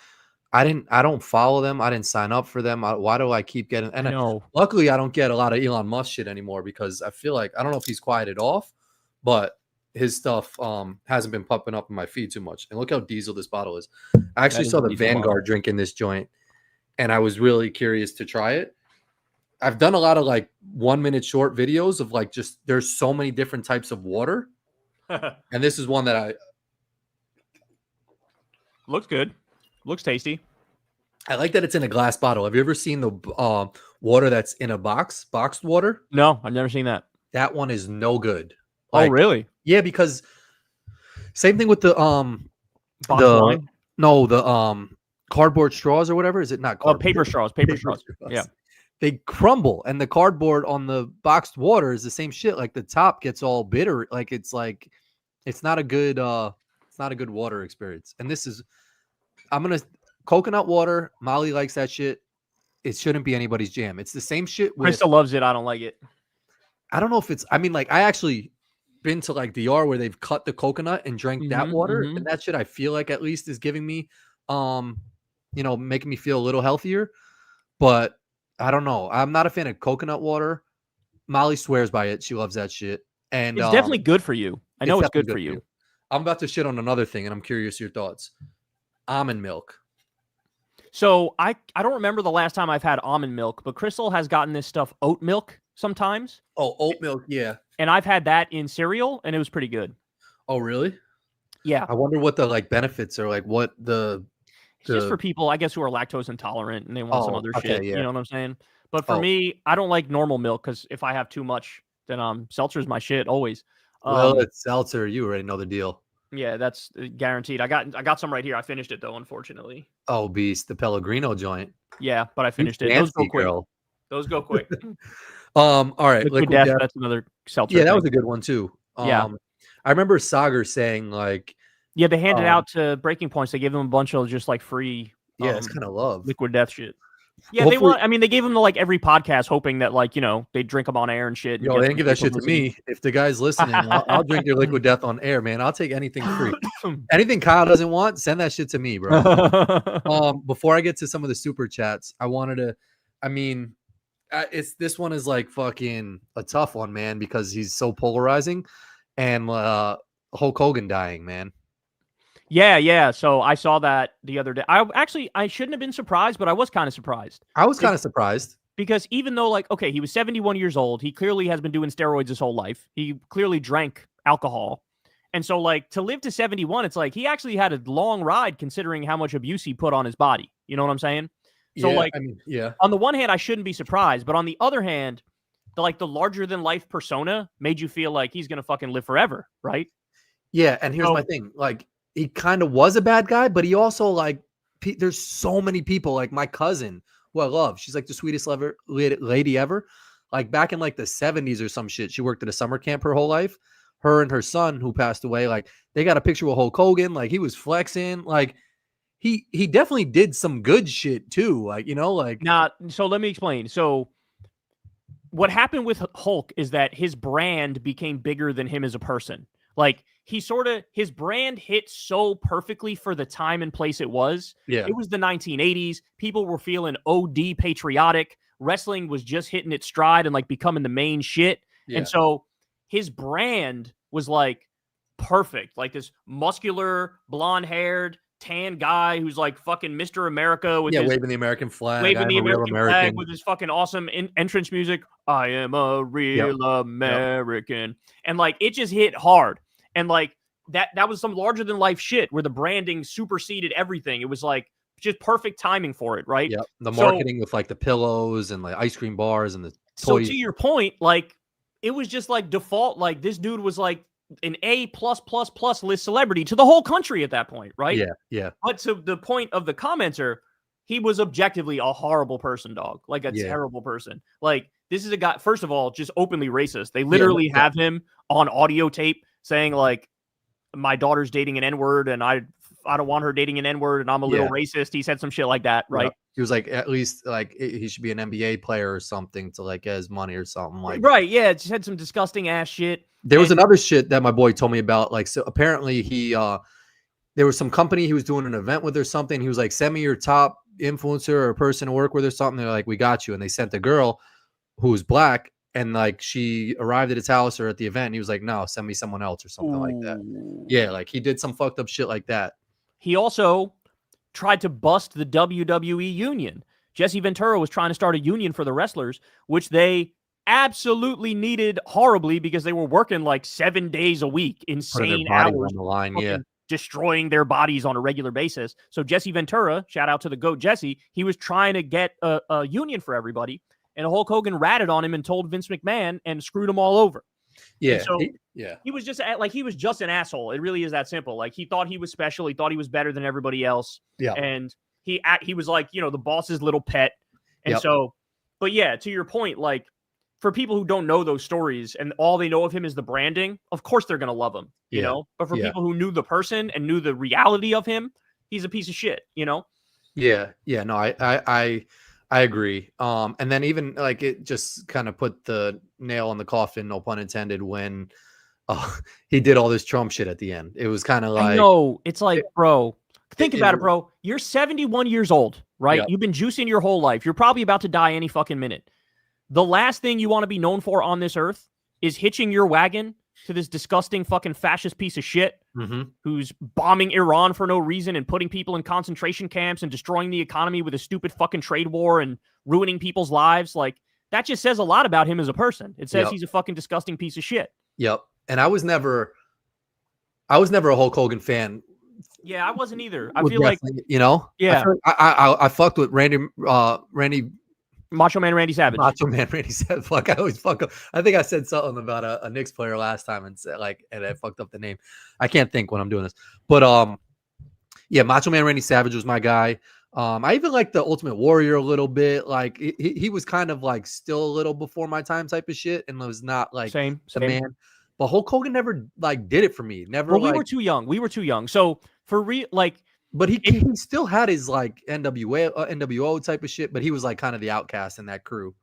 I don't follow them. I didn't sign up for them. Why do I keep getting? And luckily, I don't get a lot of Elon Musk shit anymore because I feel like I don't know if he's quieted off, but his stuff hasn't been popping up in my feed too much. And look how diesel this bottle is. I actually saw the Vanguard drink in this joint, and I was really curious to try it. I've done a lot of like 1 minute short videos of like just there's so many different types of water, and this is one that I looks good, looks tasty. I like that it's in a glass bottle. Have you ever seen the water that's in a boxed water? No, I've never seen that. That one is no good. Like, oh, really? Yeah, because same thing with the cardboard straws or whatever. Is it not cardboard? Oh, paper straws. Paper straws. Yeah. They crumble, and the cardboard on the boxed water is the same shit. Like the top gets all bitter. Like it's not a good water experience. And this is coconut water. Molly likes that shit. It shouldn't be anybody's jam. It's the same shit. Krista loves it. I don't like it. I don't know if it's. I mean, like I actually been to like DR where they've cut the coconut and drank that water, and that shit I feel like at least is giving me, making me feel a little healthier. But I don't know. I'm not a fan of coconut water. Molly swears by it. She loves that shit. And it's definitely good for you. I know it's good for you. I'm about to shit on another thing, and I'm curious your thoughts. Almond milk. So I don't remember the last time I've had almond milk, but Crystal has gotten this stuff oat milk sometimes. Oh, oat milk, yeah. And I've had that in cereal, and it was pretty good. Oh, really? Yeah. I wonder what the like benefits are, like what the just for people, I guess, who are lactose intolerant and they want some other shit. Yeah. You know what I'm saying? But for me, I don't like normal milk because if I have too much, then seltzer's my shit always. Well, it's seltzer. You already know the deal. Yeah, that's guaranteed. I got some right here. I finished it though, unfortunately. Oh, beast, the Pellegrino joint. Yeah, but I finished it. Those go quick. Girl. Those go quick. All right. Liquid Death, that's another seltzer. Yeah, that was a good one too. Yeah. I remember Sagar saying like, yeah, they handed out to Breaking Points. They gave them a bunch of just like free. Yeah, it's kind of love. Liquid Death shit. Yeah, they gave them to like every podcast, hoping that like they drink them on air and shit. Yo, they didn't give that shit to me. If the guy's listening, I'll drink your Liquid Death on air, man. I'll take anything free. Anything Kyle doesn't want, send that shit to me, bro. Before I get to some of the super chats, I wanted to. I mean, this one is like fucking a tough one, man, because he's so polarizing, and Hulk Hogan dying, man. Yeah. So I saw that the other day. I shouldn't have been surprised, but I was kind of surprised. I was kind of surprised. Because even though, like, okay, he was 71 years old, he clearly has been doing steroids his whole life. He clearly drank alcohol. And so, like, to live to 71, it's like he actually had a long ride considering how much abuse he put on his body. You know what I'm saying? So, on the one hand, I shouldn't be surprised. But on the other hand, the larger-than-life persona made you feel like he's going to fucking live forever, right? Yeah, and here's my thing. Like, he kind of was a bad guy, but he also, like, there's so many people, like my cousin, who I love. She's, like, the sweetest lady ever. Like, back in, like, the 70s or some shit, she worked at a summer camp her whole life. Her and her son, who passed away, like, they got a picture with Hulk Hogan. Like, he was flexing. Like, he definitely did some good shit, too. Like, like... Nah, so let me explain. So, what happened with Hulk is that his brand became bigger than him as a person. Like, his brand hit so perfectly for the time and place it was. Yeah. It was the 1980s. People were feeling OD patriotic. Wrestling was just hitting its stride and like becoming the main shit. Yeah. And so his brand was like perfect. Like this muscular, blonde-haired, tan guy who's like fucking Mr. America with waving the American flag. Waving the American flag with his fucking awesome entrance music. I am a real American. And like it just hit hard. And like that was some larger than life shit where the branding superseded everything. It was like just perfect timing for it, right? Yeah. The marketing with like the pillows and like ice cream bars and the toys. So to your point, like it was just like default, like this dude was like an A+++ list celebrity to the whole country at that point, right? Yeah. But to the point of the commenter, he was objectively a horrible person, dog. Like a terrible person. Like, this is a guy, first of all, just openly racist. They literally have him on audio tape saying, like, my daughter's dating an N-word and I don't want her dating an N-word and I'm a little racist. He said some shit like that, right? He was like, at least like he should be an NBA player or something to like get his money or something like. Right, yeah, just had some disgusting ass shit. There was another shit that my boy told me about. Like, so apparently there was some company he was doing an event with or something. He was like, send me your top influencer or person to work with or something. They're like, we got you. And they sent a girl who was black, and like she arrived at his house or at the event. And he was like, no, send me someone else or something like that. Yeah, like he did some fucked up shit like that. He also tried to bust the WWE union. Jesse Ventura was trying to start a union for the wrestlers, which they absolutely needed horribly because they were working like 7 days a week, insane hours on the line, destroying their bodies on a regular basis. So Jesse Ventura, shout out to the GOAT Jesse, he was trying to get a union for everybody, and Hulk Hogan ratted on him and told Vince McMahon and screwed him all over. Yeah. And so he was just like, he was just an asshole. It really is that simple. Like, he thought he was special. He thought he was better than everybody else. Yeah. And he was like, you know, the boss's little pet. And so, but yeah, to your point, like, for people who don't know those stories and all they know of him is the branding, of course they're going to love him, you know? But for people who knew the person and knew the reality of him, he's a piece of shit, you know? Yeah. Yeah. No, I agree. And then even like it just kind of put the nail in the coffin, no pun intended, when he did all this Trump shit at the end. It was kind of like, I know. It's like, bro, think about it, bro. You're 71 years old, right? Yep. You've been juicing your whole life. You're probably about to die any fucking minute. The last thing you want to be known for on this earth is hitching your wagon to this disgusting fucking fascist piece of shit who's bombing Iran for no reason and putting people in concentration camps and destroying the economy with a stupid fucking trade war and ruining people's lives. Like, that just says a lot about him as a person. It says he's a fucking disgusting piece of shit. Yep. And I was never a Hulk Hogan fan. Yeah, I wasn't either. I feel like, you know, I fucked with Randy Macho Man Randy Savage. Fuck, I always fuck up. I think I said something about a Knicks player last time and said and I fucked up the name. I can't think when I'm doing this, but yeah, Macho Man Randy Savage was my guy. I even liked the Ultimate Warrior a little bit. Like he was kind of like still a little before my time type of shit, and was not like the man. But Hulk Hogan never like did it for me. Never. Well, we were too young. We were too young. So for but he still had his like NWO type of shit, but he was like kind of the outcast in that crew.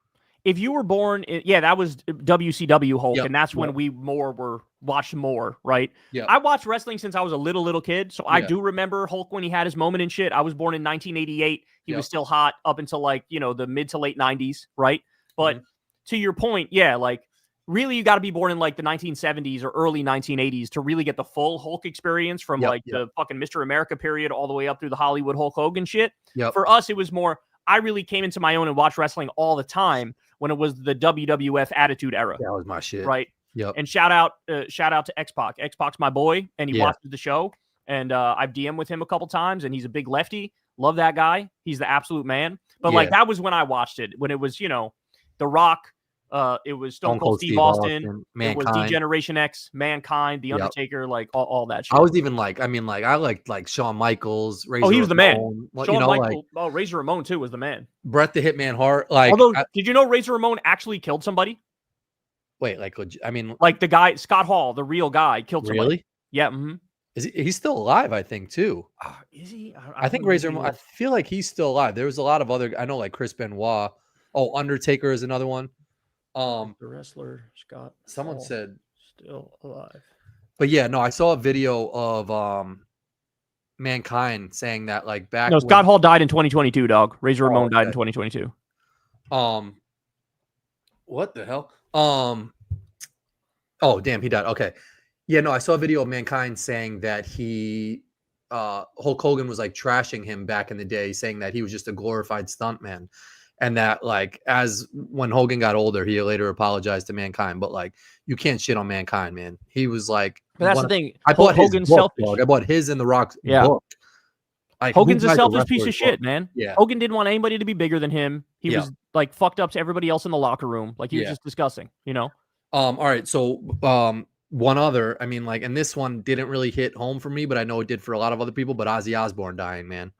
If you were born, that was WCW Hulk, and that's when we watched more, right? Yeah, I watched wrestling since I was a little kid, so I do remember Hulk when he had his moment and shit. I was born in 1988. He was still hot up until like, you know, the mid to late 90s, right? But to your point, like, really, you got to be born in like the 1970s or early 1980s to really get the full Hulk experience from the fucking Mr. America period all the way up through the Hollywood Hulk Hogan shit. For us, it was more, I really came into my own and watched wrestling all the time when it was the WWF Attitude Era. That was my shit. Right. Yep. And shout out to X-Pac. X-Pac's my boy, and he watches the show. And I've DM'd with him a couple times, and he's a big lefty. Love that guy. He's the absolute man. But like, that was when I watched it, when it was, you know, The Rock. It was Stone Cold Steve Austin. It was D-Generation X, Mankind, The Undertaker, like all that shit. I was even like, I liked like Shawn Michaels. Razor he was the man. Shawn Michaels. Like, Razor Ramon too was the man. Bret the Hitman Hart. Like, although, did you know Razor Ramon actually killed somebody? Wait, like, I mean, like the guy Scott Hall, the real guy, killed somebody. Really? Yeah. He's still alive, I think, too. Is he? I think Razor Ramon. I feel like he's still alive. There was a lot of other. I know, like Chris Benoit. Oh, Undertaker is another one. The wrestler Scott. Someone said still alive. But yeah, no, I saw a video of Mankind saying that like back. No, Scott Hall died in 2022. Dog. Razor Ramon died in 2022. What the hell? Oh damn, he died. Okay, yeah, no, I saw a video of Mankind saying that Hulk Hogan was like trashing him back in the day, saying that he was just a glorified stuntman. And that, like, when Hogan got older, he later apologized to Mankind. But like, you can't shit on Mankind, man. He was like, but that's the thing. I bought Hogan's selfish. Dog. I bought his and The Rock's book. Like, Hogan's a selfish piece of shit, man. Yeah. Hogan didn't want anybody to be bigger than him. He was like fucked up to everybody else in the locker room. Like, he was just disgusting, you know? All right. So, one other, I mean, like, and this one didn't really hit home for me, but I know it did for a lot of other people. But Ozzy Osbourne dying, man.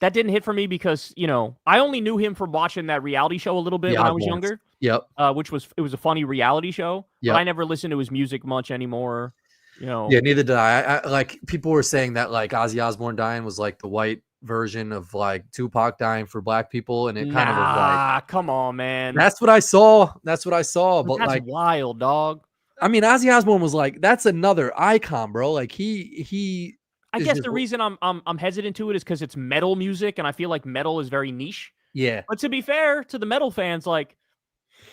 that didn't hit for me because, I only knew him from watching that reality show a little bit when I was younger. Yep. Which was a funny reality show. Yep. But I never listened to his music much anymore. Yeah, neither did I. Like people were saying that like Ozzy Osbourne dying was like the white version of like Tupac dying for black people, and it kind of was like, come on, man. That's what I saw. But that's like, wild, dog. I mean, Ozzy Osbourne was like, that's another icon, bro. Like he. I guess the reason I'm hesitant to it is because it's metal music, and I feel like metal is very niche. Yeah. But to be fair to the metal fans, like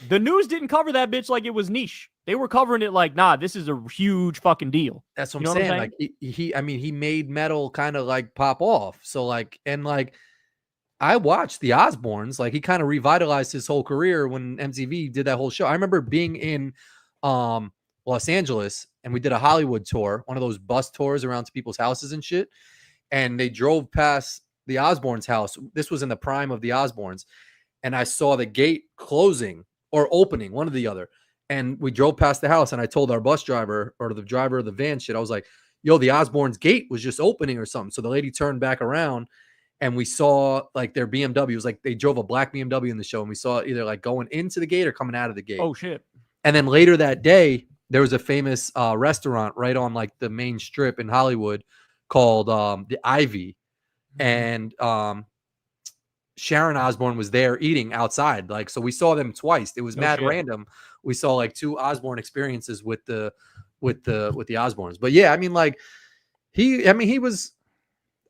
the news didn't cover that bitch like it was niche. They were covering it like, nah, this is a huge fucking deal. That's what I'm saying. Like he made metal kind of like pop off. So like, and like, I watched the Osbournes. Like he kind of revitalized his whole career when MTV did that whole show. I remember being in Los Angeles and we did a Hollywood tour, one of those bus tours around to people's houses and shit. And they drove past the Osbournes' house. This was in the prime of the Osbournes. And I saw the gate closing or opening, one or the other. And we drove past the house and I told our bus driver or the driver of the van shit, I was like, yo, the Osbournes' gate was just opening or something. So the lady turned back around and we saw like their BMW. It was like they drove a black BMW in the show and we saw it either like going into the gate or coming out of the gate. Oh, shit. And then later that day, there was a famous restaurant right on like the main strip in Hollywood called the Ivy. And Sharon Osbourne was there eating outside. Like, so we saw them twice. It was mad random. We saw like two Osbourne experiences with the Osbournes. But yeah, I mean, like he was,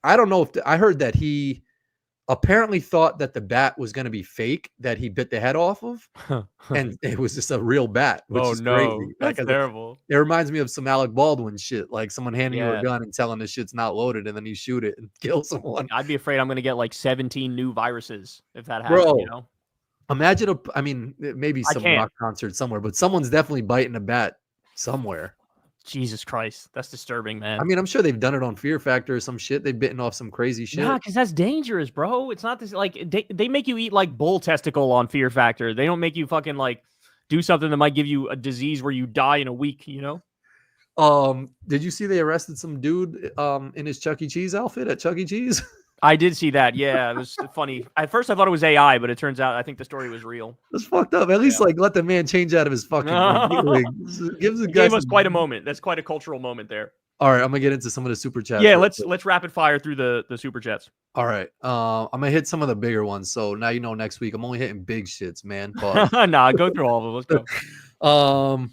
I don't know if I heard that he apparently thought that the bat was going to be fake that he bit the head off of. And it was just a real bat, which is crazy. That's terrible. It reminds me of some Alec Baldwin shit, like someone handing you a gun and telling this shit's not loaded, and then you shoot it and kill someone. I'd be afraid I'm going to get like 17 new viruses if that happens. Bro, imagine I mean, maybe some rock concert somewhere, but someone's definitely biting a bat somewhere. Jesus Christ, that's disturbing, man. I mean, I'm sure they've done it on Fear Factor or some shit. They've bitten off some crazy shit. Nah, because that's dangerous, bro. It's not this like they make you eat like bull testicle on Fear Factor. They don't make you fucking like do something that might give you a disease where you die in a week, Did you see they arrested some dude in his Chuck E. Cheese outfit at Chuck E. Cheese? I did see that. Yeah, it was funny. At first I thought it was AI, but it turns out I think the story was real. That's fucked up. At least like let the man change out of his fucking gave us quite a moment. That's quite a cultural moment there. All right, I'm gonna get into some of the super chats. Yeah, let's rapid fire through the super chats. All right. I'm gonna hit some of the bigger ones. So now next week I'm only hitting big shits, man. Nah, go through all of them. Let's go.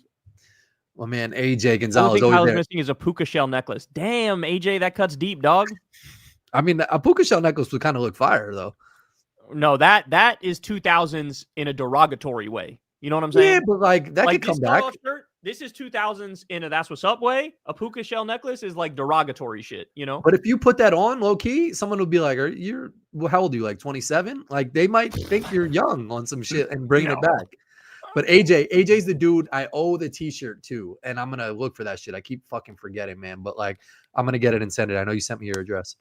My man AJ Gonzalez. The only thing Kyle's missing is a puka shell necklace. Damn, AJ, that cuts deep, dog. I mean, a puka shell necklace would kind of look fire, though. No, that is 2000s in a derogatory way. You know what I'm saying? Yeah, but like that could come back. Shirt, this is 2000s in a That's What's Up way. A puka shell necklace is like derogatory shit, But if you put that on low key, someone would be like, how old are you? Like 27? Like they might think you're young on some shit and bringing it back. But AJ's the dude I owe the t-shirt to, and I'm gonna look for that shit. I keep fucking forgetting, man. But like, I'm gonna get it and send it. I know you sent me your address.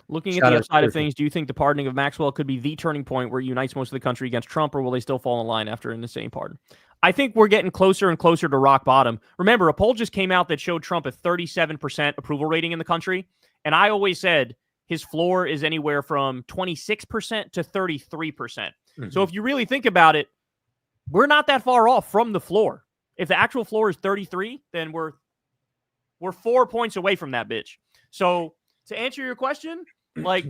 Looking at the upside of things, do you think the pardoning of Maxwell could be the turning point where it unites most of the country against Trump, or will they still fall in line after an insane pardon? I think we're getting closer and closer to rock bottom. Remember, a poll just came out that showed Trump a 37% approval rating in the country, and I always said his floor is anywhere from 26% to 33%. Mm-hmm. So if you really think about it, we're not that far off from the floor. If the actual floor is 33, then we're 4 points away from that bitch. So to answer your question, like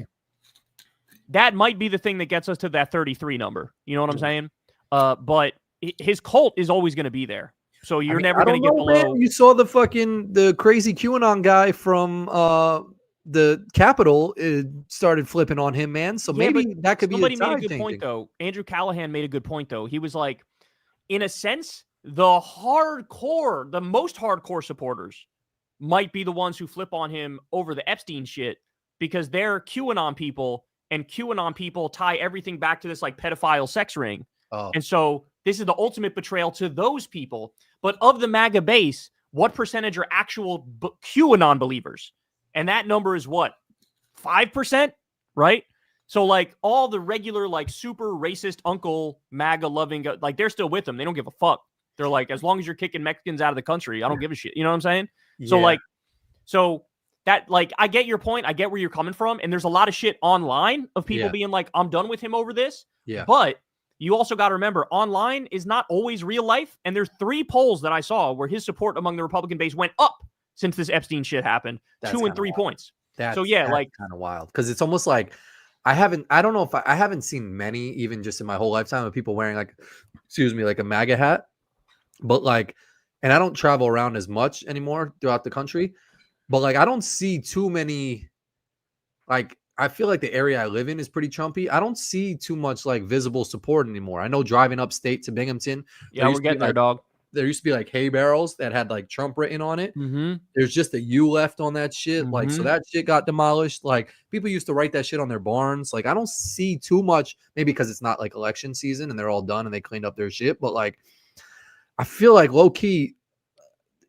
that might be the thing that gets us to that 33 number. You know what I'm saying? But his cult is always going to be there. So you're never going to get below. Man. You saw the crazy QAnon guy from the Capitol started flipping on him, man. So maybe that could be somebody made a good point though. Andrew Callahan made a good point though. He was like, in a sense, the most hardcore supporters might be the ones who flip on him over the Epstein shit because they're QAnon people, and QAnon people tie everything back to this like pedophile sex ring. Oh. And so this is the ultimate betrayal to those people. But of the MAGA base, what percentage are actual QAnon believers? And that number is what? 5%, right? So like all the regular like super racist uncle MAGA loving, like they're still with them. They don't give a fuck. They're like, as long as you're kicking Mexicans out of the country, I don't give a shit. You know what I'm saying? Yeah. So that, like, I get your point. I get where you're coming from. And there's a lot of shit online of people being like, I'm done with him over this. Yeah. But you also got to remember, online is not always real life. And there's 3 polls that I saw where his support among the Republican base went up since this Epstein shit happened. That's 2 and 3 points. That's like kind of wild, because it's almost like I don't know if I haven't seen many, even just in my whole lifetime, of people wearing like a MAGA hat. But like, and I don't travel around as much anymore throughout the country, but like, I don't see too many, like, I feel like the area I live in is pretty Trumpy. I don't see too much like visible support anymore. I know driving upstate to Binghamton. Yeah, we're getting there, dog. There used to be like hay barrels that had like Trump written on it. Mm-hmm. There's just a U left on that shit. Mm-hmm. Like, so that shit got demolished. Like, people used to write that shit on their barns. Like, I don't see too much, maybe because it's not like election season and they're all done and they cleaned up their shit. But like, I feel like low key,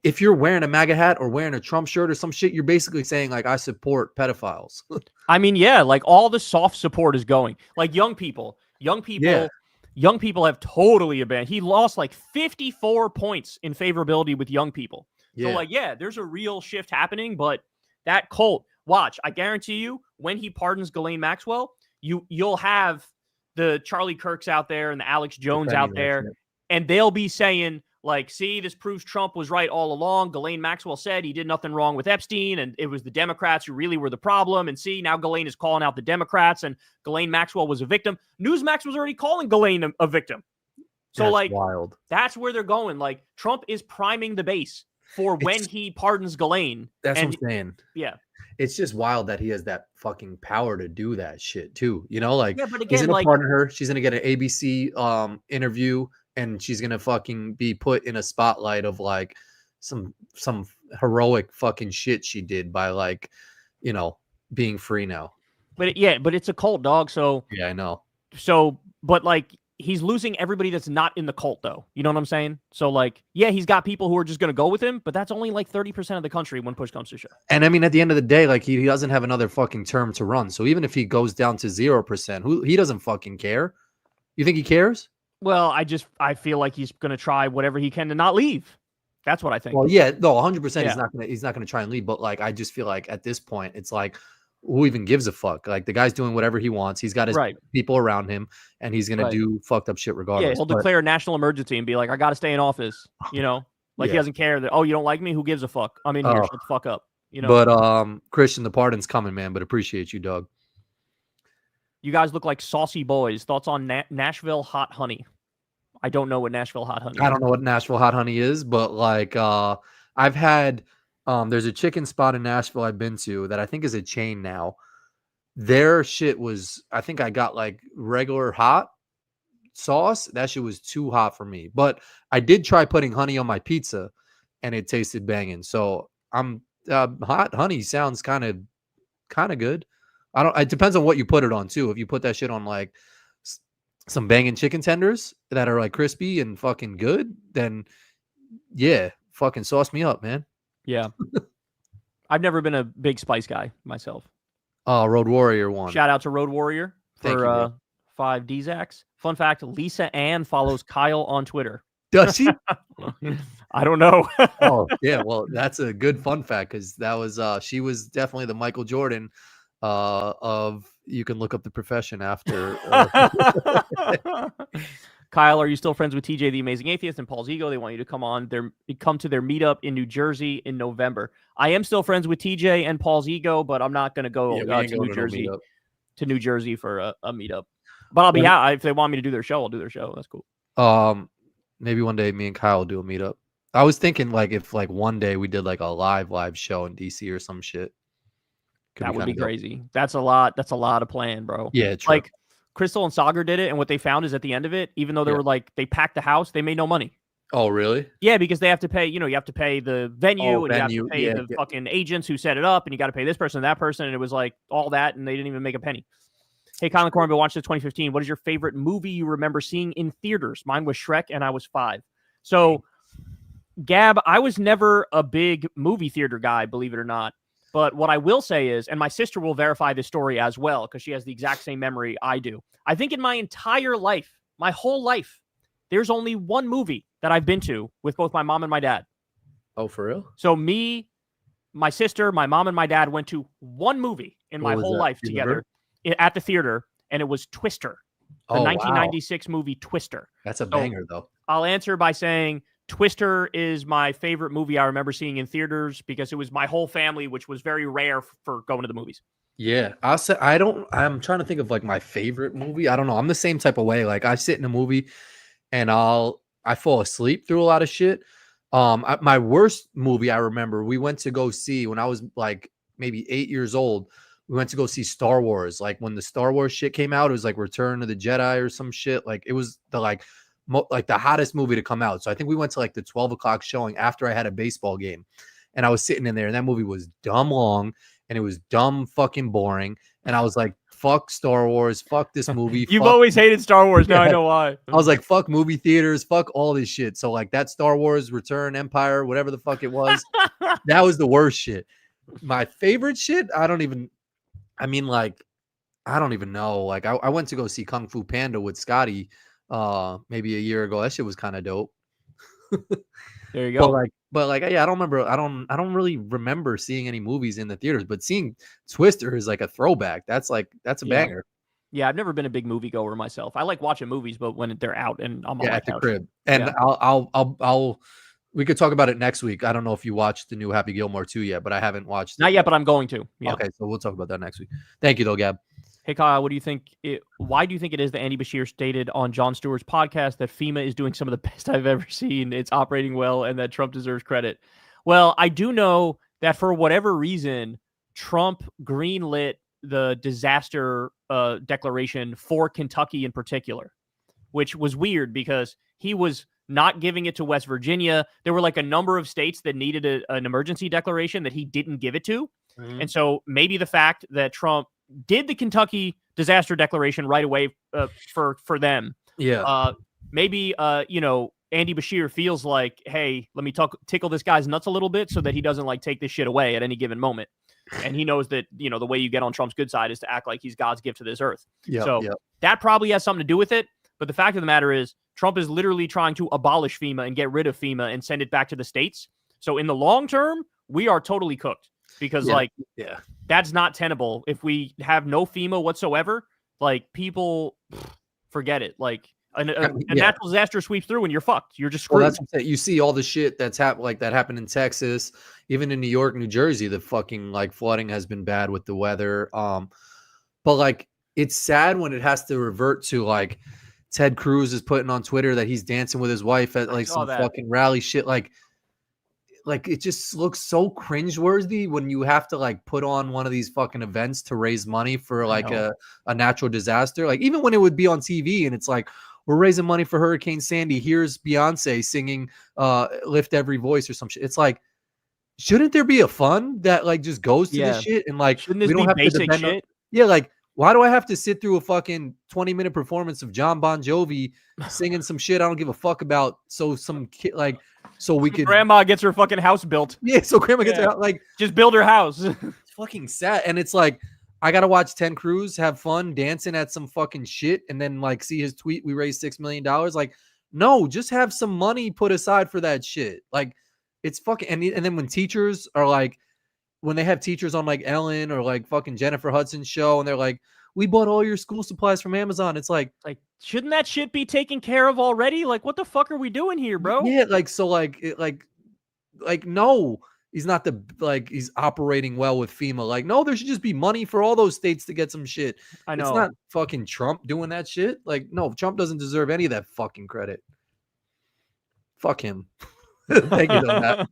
if you're wearing a MAGA hat or wearing a Trump shirt or some shit, you're basically saying like, I support pedophiles. I mean, yeah, like all the soft support is going. Like young people have totally abandoned. He lost like 54 points in favorability with young people. So like, yeah, there's a real shift happening, but that cult, watch, I guarantee you, when he pardons Ghislaine Maxwell, you'll have the Charlie Kirks out there and the Alex Jones out there, and they'll be saying, like, see, this proves Trump was right all along. Ghislaine Maxwell said he did nothing wrong with Epstein, and it was the Democrats who really were the problem. And see, now Ghislaine is calling out the Democrats, and Ghislaine Maxwell was a victim. Newsmax was already calling Ghislaine a victim. So, that's like, wild. That's where they're going. Like, Trump is priming the base for when he pardons Ghislaine. That's what I'm saying. Yeah. It's just wild that he has that fucking power to do that shit, too. You know, like, yeah, but again, he's going to pardon her. She's going to get an ABC interview, and she's gonna fucking be put in a spotlight of like some heroic fucking shit she did by, like, you know, being free now. But but it's a cult, dog. So yeah, I know. So, but like, he's losing everybody that's not in the cult, though. You know what I'm saying? So like, yeah, he's got people who are just gonna go with him, but that's only like 30% of the country when push comes to shove. And I mean, at the end of the day, like, he doesn't have another fucking term to run. So even if he goes down to 0%, he doesn't fucking care. You think he cares? Well, I feel like he's going to try whatever he can to not leave. That's what I think. Well, yeah, no, 100%. Yeah. He's not going to try and leave. But like, I just feel like at this point, it's like, who even gives a fuck? Like, the guy's doing whatever he wants. He's got his people around him, and he's going to do fucked up shit regardless. Yeah, he'll declare a national emergency and be like, I got to stay in office. You know, like he doesn't care that, oh, you don't like me? Who gives a fuck? I'm in here. Shut the fuck up. You know. But Christian, the pardon's coming, man. But appreciate you, Doug. You guys look like saucy boys. Thoughts on Nashville hot honey? I don't know what Nashville hot honey is. I don't know what Nashville hot honey is, but like, I've had, there's a chicken spot in Nashville I've been to that I think is a chain now. Their shit was, I think I got like regular hot sauce. That shit was too hot for me, but I did try putting honey on my pizza and it tasted banging. So hot honey sounds kind of good. It depends on what you put it on too. If you put that shit on like some banging chicken tenders that are like crispy and fucking good, then yeah, fucking sauce me up, man. Yeah. I've never been a big spice guy myself. Road Warrior one. Shout out to Road Warrior for 5 DZACs. Fun fact, Lisa Ann follows Kyle on Twitter. Does she? I don't know. Oh, yeah. Well, that's a good fun fact, because that was she was definitely the Michael Jordan of you can look up the profession after. Kyle, are you still friends with TJ the Amazing Atheist and Paul's Ego? They want you to come to their meetup in New Jersey in November. I am still friends with TJ and Paul's Ego, but I'm not going to go to New Jersey for a meetup. But I'll be out. If they want me to do their show, I'll do their show. That's cool. Maybe one day me and Kyle will do a meetup. I was thinking like if like one day we did like a live show in DC or some shit. That would be crazy. That's a lot. That's a lot of plan, bro. Yeah, true. Like Crystal and Sagar did it, and what they found is at the end of it, even though they were like they packed the house, they made no money. Oh, really? Yeah, because they have to pay. You know, you have to pay the venue, and you have to pay the fucking agents who set it up, and you got to pay this person, and that person, and it was like all that, and they didn't even make a penny. Hey, Colin Corin, but watched the 2015. What is your favorite movie you remember seeing in theaters? Mine was Shrek, and I was 5. So, Gab, I was never a big movie theater guy, believe it or not. But what I will say is, and my sister will verify this story as well, because she has the exact same memory I do. I think in my entire life, my whole life, there's only one movie that I've been to with both my mom and my dad. Oh, for real? So me, my sister, my mom, and my dad went to one movie in my whole life together at the theater, and it was Twister, the 1996 movie Twister. That's a banger, though. I'll answer by saying Twister is my favorite movie I remember seeing in theaters because it was my whole family, which was very rare for going to the movies. Yeah, I'm trying to think of like my favorite movie. I don't know. I'm the same type of way. Like I sit in a movie and I fall asleep through a lot of shit. My worst movie I remember, we went to go see when I was like maybe 8 years old. We went to go see Star Wars. Like when the Star Wars shit came out, it was like Return of the Jedi or some shit. Like it was the the hottest movie to come out. So I think we went to like the 12 o'clock showing after I had a baseball game, and I was sitting in there, and that movie was dumb long, and it was dumb fucking boring. And I was like, fuck Star Wars, fuck this movie. You've always hated Star Wars. Now I know why. I was like, fuck movie theaters, fuck all this shit. So like that Star Wars Return, Empire, whatever the fuck it was, that was the worst shit. My favorite shit, I don't even know. Like I went to go see Kung Fu Panda with Scotty maybe a year ago. That shit was kind of dope. There you go. But yeah, I don't remember. I don't really remember seeing any movies in the theaters, but seeing Twister is like a throwback. That's a banger. Yeah, I've never been a big moviegoer myself. I like watching movies, but when they're out and I'm on my at the couch. crib. And I'll we could talk about it next week. I don't know if you watched the new Happy Gilmore 2 yet, but I haven't watched it. Not yet, but I'm going to. Yeah. Okay, so we'll talk about that next week. Thank you though, Gab. Hey, Kyle, what do you think? Why do you think it is that Andy Bashir stated on Jon Stewart's podcast that FEMA is doing some of the best I've ever seen? It's operating well and that Trump deserves credit. Well, I do know that for whatever reason, Trump greenlit the disaster declaration for Kentucky in particular, which was weird because he was not giving it to West Virginia. There were like a number of states that needed an emergency declaration that he didn't give it to. Mm-hmm. And so maybe the fact that Trump did the Kentucky disaster declaration right away for them. Yeah. Maybe, Andy Bashir feels like, hey, let me tickle this guy's nuts a little bit so that he doesn't like take this shit away at any given moment. And he knows that, the way you get on Trump's good side is to act like he's God's gift to this earth. That probably has something to do with it. But the fact of the matter is Trump is literally trying to abolish FEMA and get rid of FEMA and send it back to the states. So in the long term, we are totally cooked because that's not tenable. If we have no FEMA whatsoever, like people forget it. Like a natural disaster sweeps through and you're fucked. You're just screwed. Well, that's what I'm saying. You see all the shit that's happened, like that happened in Texas, even in New York, New Jersey. The fucking like flooding has been bad with the weather. But like it's sad when it has to revert to like Ted Cruz is putting on Twitter that he's dancing with his wife at like some fucking rally shit. Like it just looks so cringeworthy when you have to like put on one of these fucking events to raise money for like a natural disaster. Like even when it would be on TV and it's like, we're raising money for Hurricane Sandy. Here's Beyonce singing Lift Every Voice or some shit. It's like, shouldn't there be a fund that like just goes to this shit? And like, shouldn't this be basic shit? Like, why do I have to sit through a fucking 20-minute performance of John Bon Jovi singing some shit I don't give a fuck about? So some kid grandma gets her fucking house built. Yeah, so grandma gets her like just build her house. It's fucking sad. And it's like, I gotta watch Ted Cruz have fun dancing at some fucking shit and then like see his tweet, we raised $6 million. Like, no, just have some money put aside for that shit. Like it's fucking and then when teachers are like, when they have teachers on like Ellen or like fucking Jennifer Hudson's show and they're like, we bought all your school supplies from Amazon. It's like shouldn't that shit be taken care of already? Like, what the fuck are we doing here, bro? Yeah, like so like no, he's not he's operating well with FEMA. Like, no, there should just be money for all those states to get some shit. I know. It's not fucking Trump doing that shit. Like, no, Trump doesn't deserve any of that fucking credit. Fuck him. Thank you on that.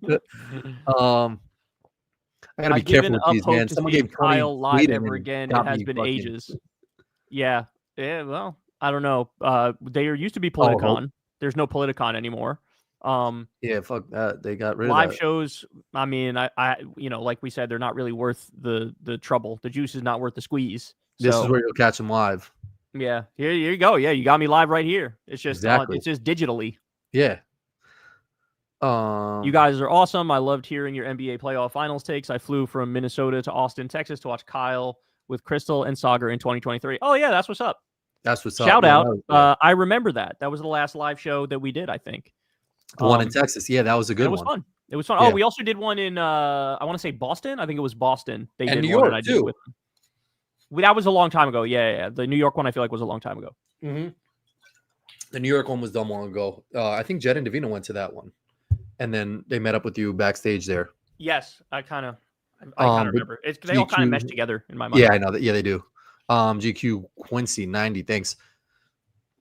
I gotta be careful with these, man. Someone gave Kyle live ever again. It has been ages. Yeah. Well, I don't know. There used to be Politicon. There's no Politicon anymore. Yeah, fuck that. They got rid of live shows. I mean, I like we said, they're not really worth the trouble. The juice is not worth the squeeze. This is where you'll catch them live. Yeah, here you go. Yeah, you got me live right here. It's just it's just digitally. Yeah. You guys are awesome. I loved hearing your NBA playoff finals takes. I flew from Minnesota to Austin, Texas to watch Kyle with Crystal and Sagar in 2023. Oh yeah, that's what's up. That's what's up. Shout out. I remember that. That was the last live show that we did, I think. The one in Texas. Yeah, that was a good one. It was fun. It was fun. Yeah. Oh, we also did one in I want to say Boston. I think it was Boston. They And did New one, York, and I did too. it with them. That was a long time ago. Yeah. The New York one I feel like was a long time ago. Mm-hmm. The New York one was done long ago. I think Jed and Davina went to that one, and then they met up with you backstage there. Yes, I kind of remember. They all kind of mesh together in my mind. Yeah, I know that. Yeah, they do. GQ Quincy 90. Thanks.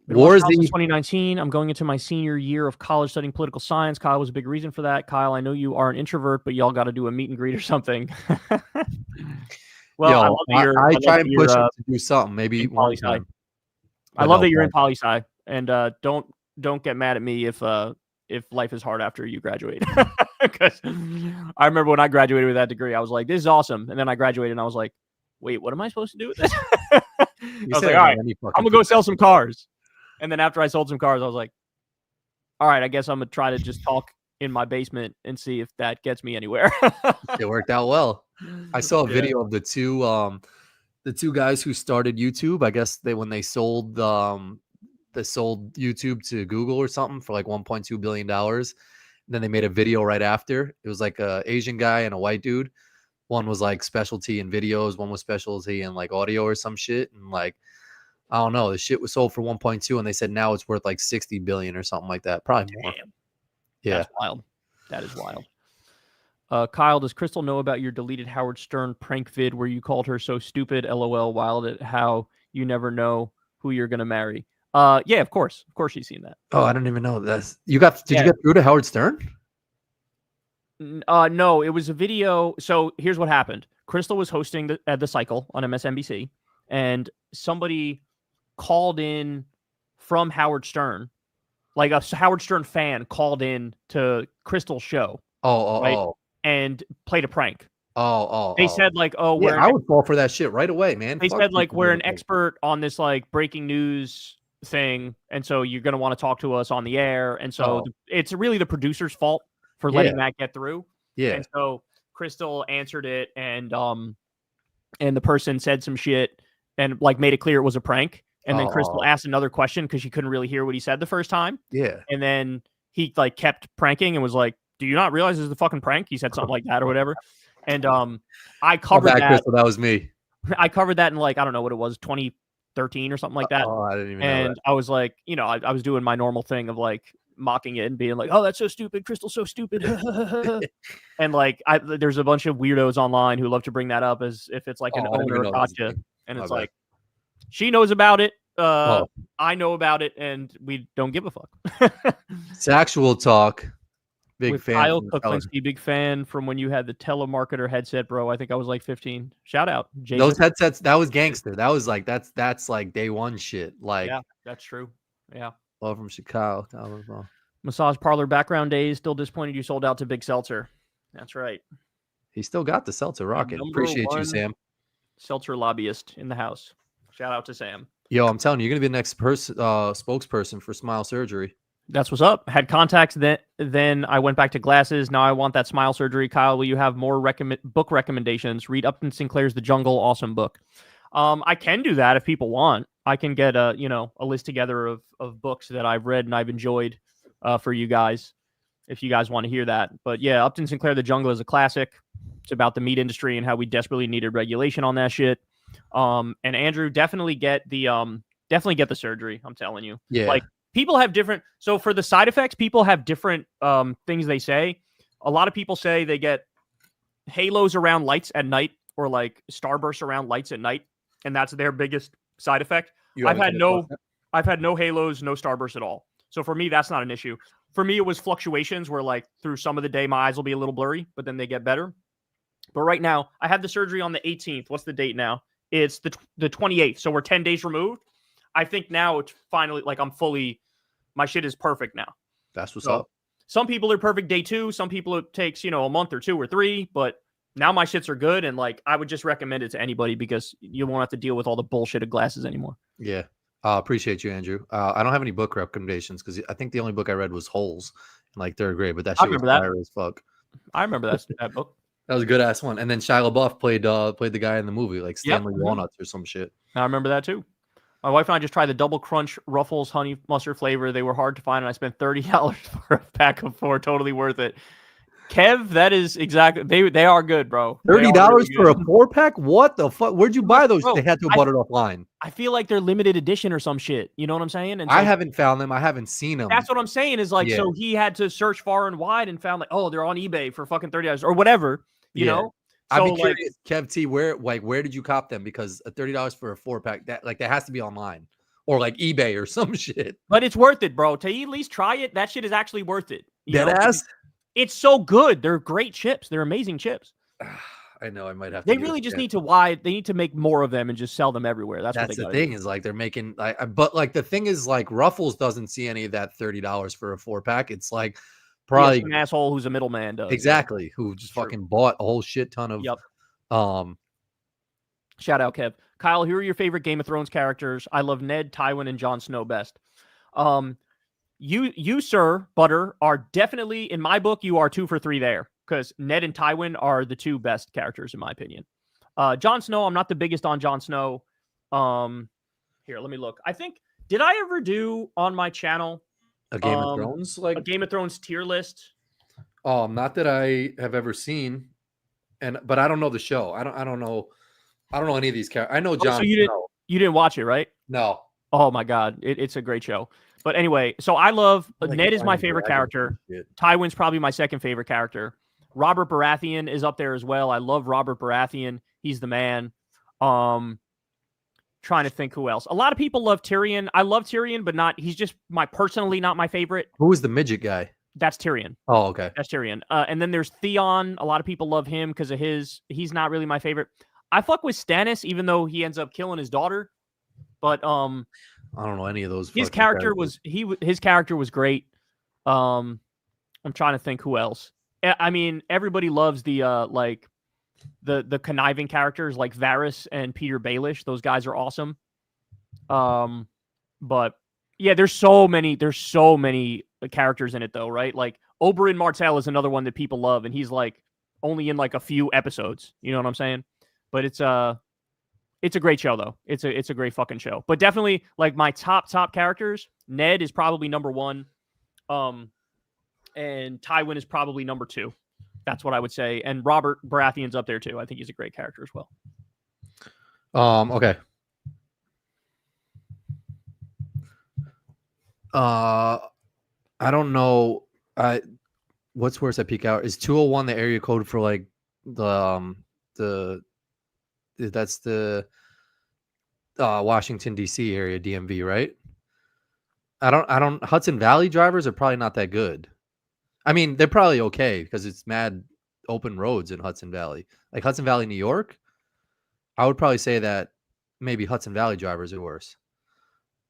Been watching Kyle since 2019. I'm going into my senior year of college studying political science. Kyle was a big reason for that. Kyle, I know you are an introvert, but y'all got to do a meet and greet or something. Well, Yo, I love that I try and push him to do something. Maybe one time. I love that you're in poli-sci, and don't get mad at me if life is hard after you graduate. Because I remember when I graduated with that degree, I was like, "This is awesome," and then I graduated, and I was like, "Wait, what am I supposed to do with this?" I was like, "All right, I'm gonna go sell some cars." And then after I sold some cars, I was like, "All right, I guess I'm gonna try to just talk in my basement and see if that gets me anywhere." It worked out well. I saw a video of the two guys who started YouTube. I guess when they sold YouTube to Google or something for like $1.2 billion. Then they made a video right after. It was like a Asian guy and a white dude. One was like specialty in videos, one was specialty in like audio or some shit. And like, I don't know, the shit was sold for 1.2 and they said now it's worth like 60 billion or something like that. Probably more. Damn. Yeah. That's wild. That is wild. Kyle, does Crystal know about your deleted Howard Stern prank vid where you called her so stupid? LOL, wild at how you never know who you're gonna marry. Yeah, of course she's seen that. Oh, I don't even know. Did you get through to Howard Stern? No, it was a video. So here's what happened. Crystal was hosting the cycle on MSNBC, and somebody called in from Howard Stern, like a Howard Stern fan called in to Crystal's show. Oh. And played a prank. They said like, I would fall for that shit right away, man. They said like, we're an expert on this like breaking news thing, and so you're gonna want to talk to us on the air, and so it's really the producer's fault for letting that get through. Yeah. And so Crystal answered it, and the person said some shit and like made it clear it was a prank, and then Crystal asked another question because she couldn't really hear what he said the first time. Yeah. And then he like kept pranking and was like, "Do you not realize this is a fucking prank?" He said something like that or whatever. And I covered that. Crystal, that was me. I covered that in like, I don't know what it was, 2013 or something like that. I didn't even know and that. I was like, I was doing my normal thing of like mocking it and being like, "Oh, that's so stupid. Crystal's so stupid." And like, there's a bunch of weirdos online who love to bring that up as if it's like an owner or gotcha. And it's like, she knows about it. I know about it, and we don't give a fuck. Sexual talk. Big with fan. Kyle Kulinski, big fan from when you had the telemarketer headset, bro. I think I was like 15. Shout out, Jason. Those headsets, that was gangster. That was like that's like day one shit. Like, yeah, that's true. Yeah. Love from Chicago. Massage parlor background days. Still disappointed you sold out to Big Seltzer. That's right. He still got the Seltzer rocket. Appreciate you, Sam. Seltzer lobbyist in the house. Shout out to Sam. Yo, I'm telling you, you're gonna be the next spokesperson for Smile Surgery. That's what's up. Had contacts then I went back to glasses. Now I want that smile surgery. Kyle, will you have more book recommendations? Read Upton Sinclair's The Jungle. Awesome book. I can do that if people want. I can get a list together of books that I've read and I've enjoyed for you guys, if you guys want to hear that. But yeah, Upton Sinclair, The Jungle is a classic. It's about the meat industry and how we desperately needed regulation on that shit. And Andrew, definitely get the surgery. I'm telling you. Yeah. Like, people have different. So for the side effects, people have different things they say. A lot of people say they get halos around lights at night, or like starbursts around lights at night, and that's their biggest side effect. I've had no halos, no starbursts at all. So for me, that's not an issue. For me, it was fluctuations where like through some of the day, my eyes will be a little blurry, but then they get better. But right now, I had the surgery on the 18th. What's the date now? It's the 28th. So we're 10 days removed. I think now it's finally like my shit is perfect now. That's what's up. Some people are perfect day 2. Some people it takes, a month or 2 or 3, but now my shits are good. And like, I would just recommend it to anybody because you won't have to deal with all the bullshit of glasses anymore. Yeah. Appreciate you, Andrew. I don't have any book recommendations because I think the only book I read was Holes in like 3rd grade, but that shit was fire as fuck. I remember that book. That was a good ass one. And then Shia LaBeouf played the guy in the movie, like Stanley Walnuts or some shit. I remember that too. My wife and I just tried the Double Crunch Ruffles honey mustard flavor. They were hard to find, and I spent $30 for a pack of 4. Totally worth it. Kev, that is exactly they are good, bro. $30 really for a good. 4-pack? What the fuck? Where'd you buy those? Bro, They had to have bought it offline. I feel like they're limited edition or some shit. You know what I'm saying? And so I haven't found them. I haven't seen them. that's what I'm saying is like, so he had to search far and wide and found like, oh, they're on eBay for fucking $30 or whatever, you know? So I'd be curious, Kev T, where did you cop them? Because $30 for a 4-pack, that has to be online or like eBay or some shit. But it's worth it, bro. To at least try it, that shit is actually worth it. Deadass? It's so good. They're great chips. They're amazing chips. I know I might have to. They really just need to they need to make more of them and just sell them everywhere. That's what the thing is like they're making but like the thing is like Ruffles doesn't see any of that $30 for a 4-pack. It's like probably an asshole who's a middleman does. Exactly. Who just fucking bought a whole shit ton of Shout out Kev. Kyle, who are your favorite Game of Thrones characters? I love Ned, Tywin, and Jon Snow best. You, sir, Butter, are definitely, in my book, you are 2 for 3 there. Because Ned and Tywin are the 2 best characters, in my opinion. Jon Snow, I'm not the biggest on Jon Snow. Here, let me look. I think, did I ever do on my channel a Game of Thrones? Like a Game of Thrones tier list? Not that I have ever seen. But I don't know the show. I don't know any of these characters. I know Jon so you didn't watch it, right? No. Oh my God. It's a great show. But anyway, so I love Ned is my favorite character. Tywin's probably my second favorite character. Robert Baratheon is up there as well. I love Robert Baratheon. He's the man. Trying to think who else. A lot of people love Tyrion. I love Tyrion, but he's just personally not my favorite. Who is the midget guy? That's Tyrion. Oh, okay. That's Tyrion. And then there's Theon. A lot of people love him because of he's not really my favorite. I fuck with Stannis, even though he ends up killing his daughter. But I don't know any of those. His character was great. I'm trying to think who else. I mean, everybody loves the the conniving characters like Varys and Peter Baelish. Those guys are awesome. But yeah, there's so many characters in it though, right? Like Oberyn Martell is another one that people love, and he's like only in like a few episodes. You know what I'm saying? But it's a great show though. It's a great fucking show. But definitely like my top characters, Ned is probably number 1. And Tywin is probably number 2. That's what I would say. And Robert Baratheon's up there too. I think he's a great character as well. Okay. I don't know. What's worse at peak hour? Is 201 the area code for like that's the Washington DC area, DMV, right? I don't Hudson Valley drivers are probably not that good. I mean, they're probably okay because it's mad open roads in Hudson Valley. Like Hudson Valley, New York, I would probably say that maybe Hudson Valley drivers are worse.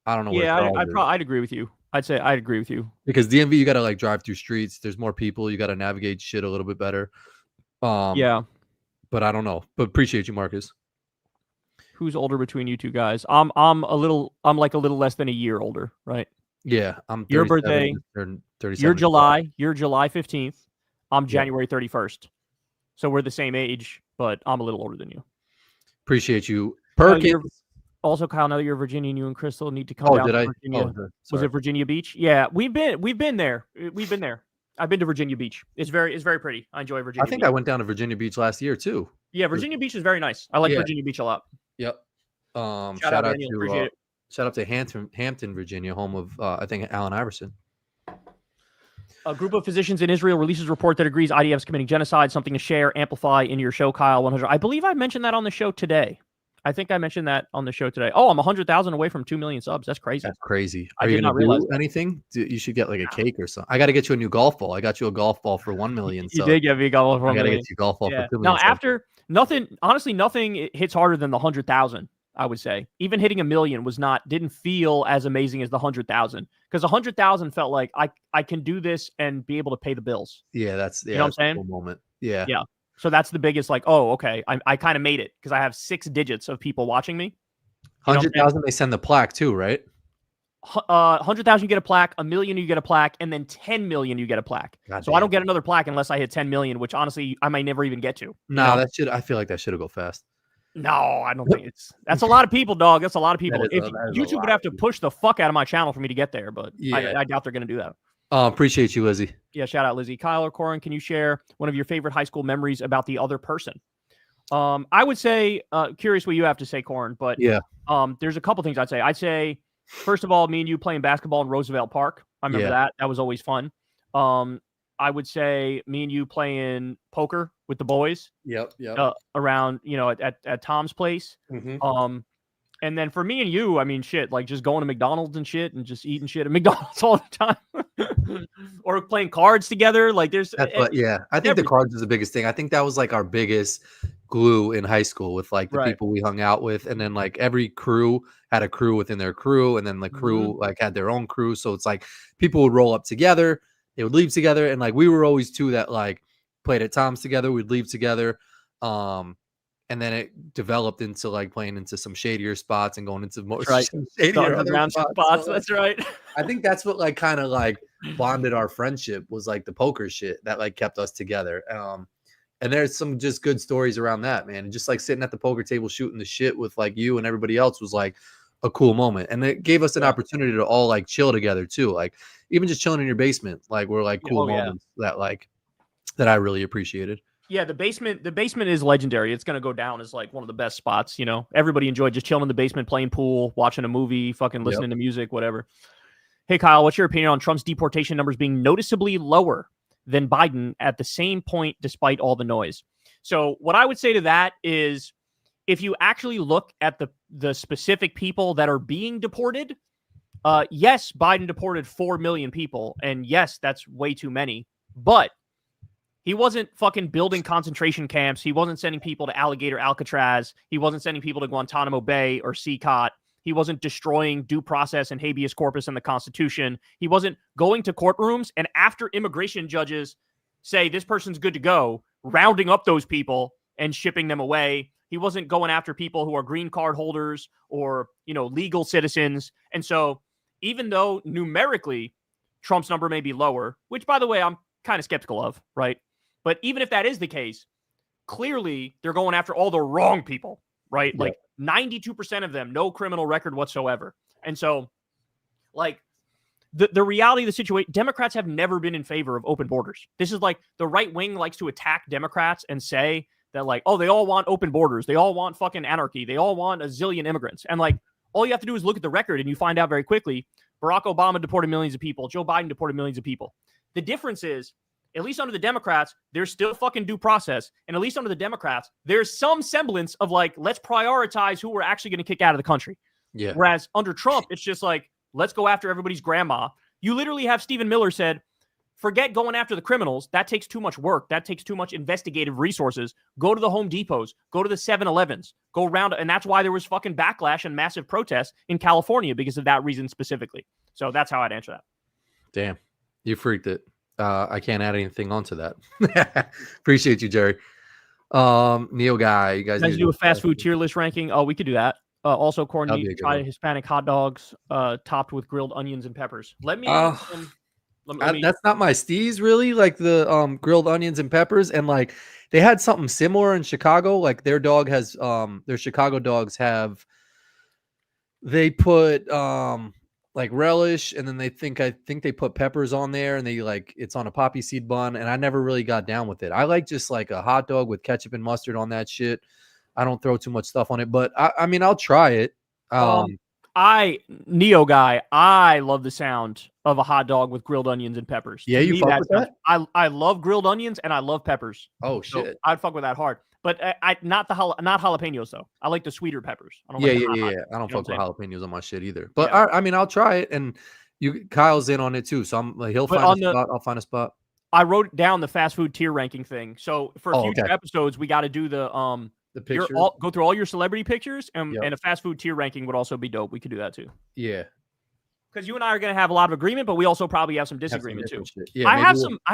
I don't know. Yeah, I'd agree with you. I'd agree with you. Because DMV, you got to like drive through streets. There's more people. You got to navigate shit a little bit better. Yeah. But I don't know. But appreciate you, Marcus. Who's older between you two guys? I'm like a little less than a year older, right? Yeah, I'm. Your birthday. 37. You're July 15th. I'm January 31st. So we're the same age, but I'm a little older than you. Appreciate you, Perkins. Also, Kyle, now that you're Virginian, you and Crystal need to come down to Virginia. Was it Virginia Beach? Yeah, we've been there. We've been there. I've been to Virginia Beach. It's very pretty. I enjoy Virginia. I think I went down to Virginia Beach last year too. Yeah, Virginia Beach is very nice. I like Virginia Beach a lot. Yep. Shout out to Hampton, Virginia, home of I think Allen Iverson. A group of physicians in Israel releases a report that agrees IDF is committing genocide. Something to share, amplify in your show, Kyle 100. I believe I mentioned that on the show today. I think I mentioned that on the show today. Oh, I'm 100,000 away from 2 million subs. That's crazy. That's crazy. Are you going to do anything? You should get like a cake or something. I got to get you a new golf ball. I got you a golf ball for 1 million. You did get me a golf ball for 1 million. I got to get you a golf ball for 2 million. Now, after nothing hits harder than the 100,000. I would say even hitting 1 million didn't feel as amazing as the 100,000 because 100,000 felt like I can do this and be able to pay the bills. Yeah, that's you know what I'm saying. Cool moment. Yeah. So that's the biggest like, oh, okay, I kind of made it because I have 6 digits of people watching me. 100,000 they send the plaque too, right? 100,000 you get a plaque, 1 million you get a plaque, and then 10 million you get a plaque. So I don't get another plaque unless I hit 10 million, which honestly I might never even get to. No, I feel like that should go fast. No, I don't think that's a lot of people, dog. That's a lot of people. If YouTube would have to push the fuck out of my channel for me to get there, but I doubt they're going to do that. Appreciate you, Lizzie. Yeah, shout out Lizzie. Kyle or Corin, can you share one of your favorite high school memories about the other person? I would say, curious what you have to say, Corin, but Yeah. there's a couple things I'd say. I'd say, first of all, me and you playing basketball in Roosevelt Park. I remember Yeah. that. That was always fun. I would say me and you playing poker with the boys. Yep. Around, at Tom's place. Mm-hmm. And then for me and you, I mean, shit, like just going to McDonald's and shit and just eating shit at McDonald's all the time. Or playing cards together. Like there's I think the cards is the biggest thing. I think that was like our biggest glue in high school with like the people we hung out with. And then like every crew had a crew within their crew. And then the crew like had their own crew. So it's like people would roll up together, they would leave together. And like we were always two that like played at Tom's together, we'd leave together. And then it developed into like playing into some shadier spots and going into more shadier spots. So, that's right. I think that's what like kind of like bonded our friendship was like the poker shit that like kept us together. And there's some just good stories around that, man. And just like sitting at the poker table shooting the shit with like you and everybody else was like a cool moment. And it gave us an opportunity to all like chill together too. Like even just chilling in your basement, like were like cool moments that I really appreciated. Yeah, the basement is legendary. It's going to go down as like one of the best spots, Everybody enjoyed just chilling in the basement, playing pool, watching a movie, fucking listening to music, whatever. Hey, Kyle, what's your opinion on Trump's deportation numbers being noticeably lower than Biden at the same point despite all the noise? So what I would say to that is if you actually look at the specific people that are being deported, yes, Biden deported 4 million people, and yes, that's way too many, but he wasn't fucking building concentration camps. He wasn't sending people to Alligator Alcatraz. He wasn't sending people to Guantanamo Bay or CCOT. He wasn't destroying due process and habeas corpus in the Constitution. He wasn't going to courtrooms and after immigration judges say this person's good to go, rounding up those people and shipping them away. He wasn't going after people who are green card holders or, legal citizens. And so even though numerically Trump's number may be lower, which by the way, I'm kind of skeptical of, right? But even if that is the case, clearly they're going after all the wrong people, right? Like 92% of them, no criminal record whatsoever. And so, like, the reality of the situation, Democrats have never been in favor of open borders. This is like the right wing likes to attack Democrats and say that, like, oh, they all want open borders. They all want fucking anarchy. They all want a zillion immigrants. And, like, all you have to do is look at the record and you find out very quickly Barack Obama deported millions of people. Joe Biden deported millions of people. The difference is, at least under the Democrats, there's still fucking due process. And at least under the Democrats, there's some semblance of like, let's prioritize who we're actually going to kick out of the country. Yeah. Whereas under Trump, it's just like, let's go after everybody's grandma. You literally have Stephen Miller said, forget going after the criminals. That takes too much work. That takes too much investigative resources. Go to the Home Depots. Go to the 7-Elevens. Go around. And that's why there was fucking backlash and massive protests in California because of that reason specifically. So that's how I'd answer that. Damn. You freaked it. I can't add anything onto that. Appreciate you, Jerry. Neil guy, you guys do a fast food tier list ranking. Oh, we could do that. Also, Corin, you try Hispanic hot dogs topped with grilled onions and peppers. Let me. That's not my steez, really. Like the grilled onions and peppers, and like they had something similar in Chicago. Like their dog has their Chicago dogs have. They put like relish, and then I think they put peppers on there, and they like it's on a poppy seed bun, and I never really got down with it. I like just like a hot dog with ketchup and mustard on that shit. I don't throw too much stuff on it, but I mean I'll try it. Neo guy, I love the sound of a hot dog with grilled onions and peppers. Yeah, you fuck with that? I love grilled onions and I love peppers. Oh shit, so I'd fuck with that hard. But not jalapenos though. I like the sweeter peppers. I don't I don't fuck with jalapenos on my shit either. But I mean, I'll try it, and Kyle's in on it too. So he'll find a spot. I'll find a spot. I wrote down the fast food tier ranking thing. So for future episodes, we got to do the picture. Go through all your celebrity pictures, and a fast food tier ranking would also be dope. We could do that too. Yeah. Because you and I are going to have a lot of agreement, but we also probably have some disagreement too. Yeah, I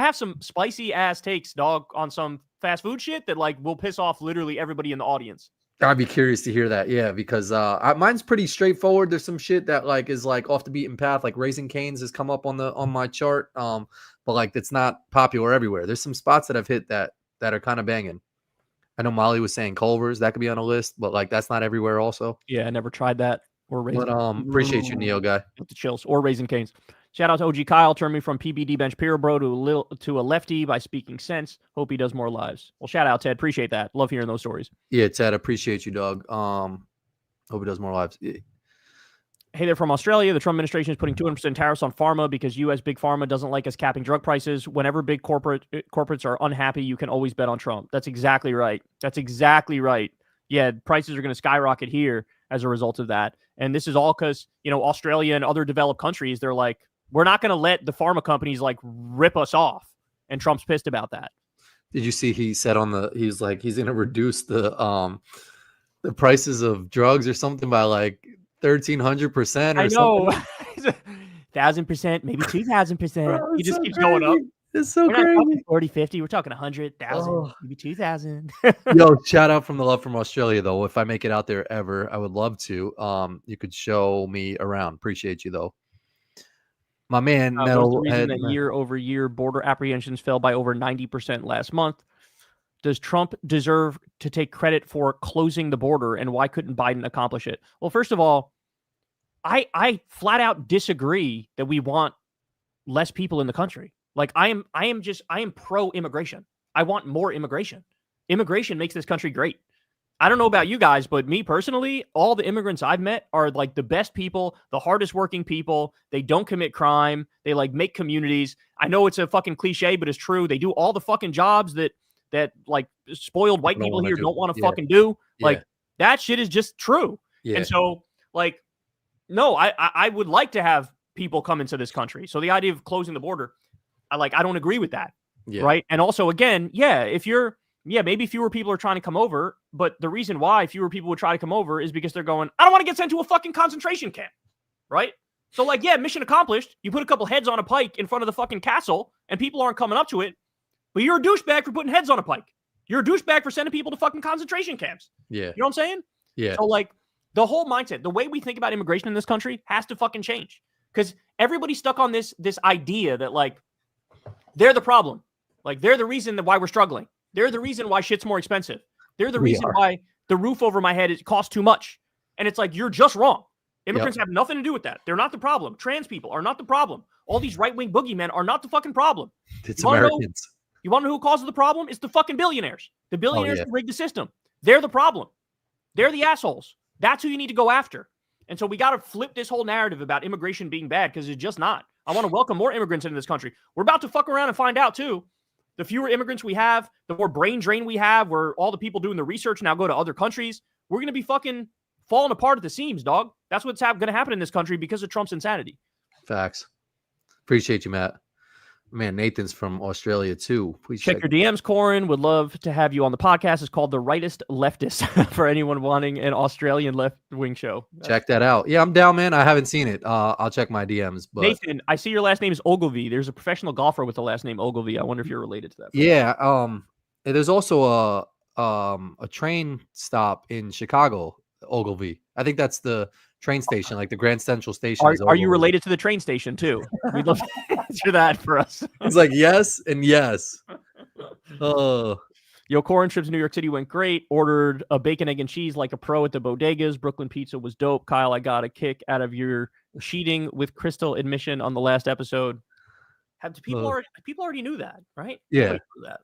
have some spicy ass takes, dog, on some fast food shit that like will piss off literally everybody in the audience. I'd be curious to hear that. Yeah, because mine's pretty straightforward. There's some shit that like is like off the beaten path, like Raising Cane's has come up on my chart. But like it's not popular everywhere. There's some spots that I've hit that are kind of banging. I know Molly was saying Culver's, that could be on a list, but like that's not everywhere also. Yeah, I never tried that. Or Raising. But appreciate you, Neil guy. With the chills or Raising Cane's. Shout out to OG Kyle, turned me from PBD bench hero bro to a lefty by speaking sense. Hope he does more lives. Well, shout out, Ted. Appreciate that. Love hearing those stories. Yeah, Ted, appreciate you, dog. Hope he does more lives. Hey there from Australia. The Trump administration is putting 200% tariffs on pharma because U.S. big pharma doesn't like us capping drug prices. Whenever big corporates are unhappy, you can always bet on Trump. That's exactly right. That's exactly right. Yeah, prices are going to skyrocket here as a result of that. And this is all because, Australia and other developed countries, they're like, we're not going to let the pharma companies like rip us off. And Trump's pissed about that. Did you see he said he's going to reduce the prices of drugs or something by like 1,300% or something? 1,000%, maybe 2,000%. He just keeps going up. It's so we're crazy. Not talking 40, 50. We're talking 100,000, maybe 2,000. Yo, shout out from the love from Australia, though. If I make it out there ever, I would love to. You could show me around. Appreciate you, though. My man, Metal. The reason that year-over-year border apprehensions fell by over 90% last month. Does Trump deserve to take credit for closing the border, and why couldn't Biden accomplish it? Well, first of all, I flat out disagree that we want less people in the country. Like I am pro-immigration. I want more immigration. Immigration makes this country great. I don't know about you guys, but me personally, all the immigrants I've met are like the best people, the hardest working people. They don't commit crime. They like make communities. I know it's a fucking cliche, but it's true. They do all the fucking jobs that like spoiled white people here don't want to fucking do. Like that shit is just true. Yeah. And so like, no, I would like to have people come into this country. So the idea of closing the border, I don't agree with that. Yeah. Right. And also again, maybe fewer people are trying to come over, but the reason why fewer people would try to come over is because they're going, I don't want to get sent to a fucking concentration camp. Right. So like, yeah, mission accomplished. You put a couple heads on a pike in front of the fucking castle and people aren't coming up to it. But you're a douchebag for putting heads on a pike. You're a douchebag for sending people to fucking concentration camps. Yeah. You know what I'm saying? Yeah. So like the whole mindset, the way we think about immigration in this country has to fucking change. Because everybody's stuck on this idea that like they're the problem. Like they're the reason that why we're struggling. They're the reason why shit's more expensive. They're the reason why the roof over my head costs too much. And it's like, you're just wrong. Immigrants have nothing to do with that. They're not the problem. Trans people are not the problem. All these right-wing boogeymen are not the fucking problem. It's Americans. You want to know who causes the problem? It's the fucking billionaires. The billionaires who rigged the system. They're the problem. They're the assholes. That's who you need to go after. And so we got to flip this whole narrative about immigration being bad because it's just not. I want to welcome more immigrants into this country. We're about to fuck around and find out too. The fewer immigrants we have, the more brain drain we have, where all the people doing the research now go to other countries. We're going to be fucking falling apart at the seams, dog. That's what's going to happen in this country because of Trump's insanity. Facts. Appreciate you, Matt. Man, Nathan's from Australia too. Please check your DMs, Corin. Would love to have you on the podcast. It's called The Rightist Leftist for anyone wanting an Australian left-wing show. Check that out. Yeah, I'm down, man. I haven't seen it. I'll check my DMs. But Nathan, I see your last name is Ogilvy. There's a professional golfer with the last name Ogilvy. I wonder if you're related to that. Yeah. There's also a train stop in Chicago, Ogilvy. I think that's the train station, like the Grand Central Station. Are you related to the train station too? We'd love to answer that for us. He's like, yes and yes. Yo, Corin trips to New York City went great. Ordered a bacon, egg, and cheese like a pro at the bodegas. Brooklyn pizza was dope. Kyle, I got a kick out of your cheating with Crystal admission on the last episode. People already knew that, right? Yeah. Knew that.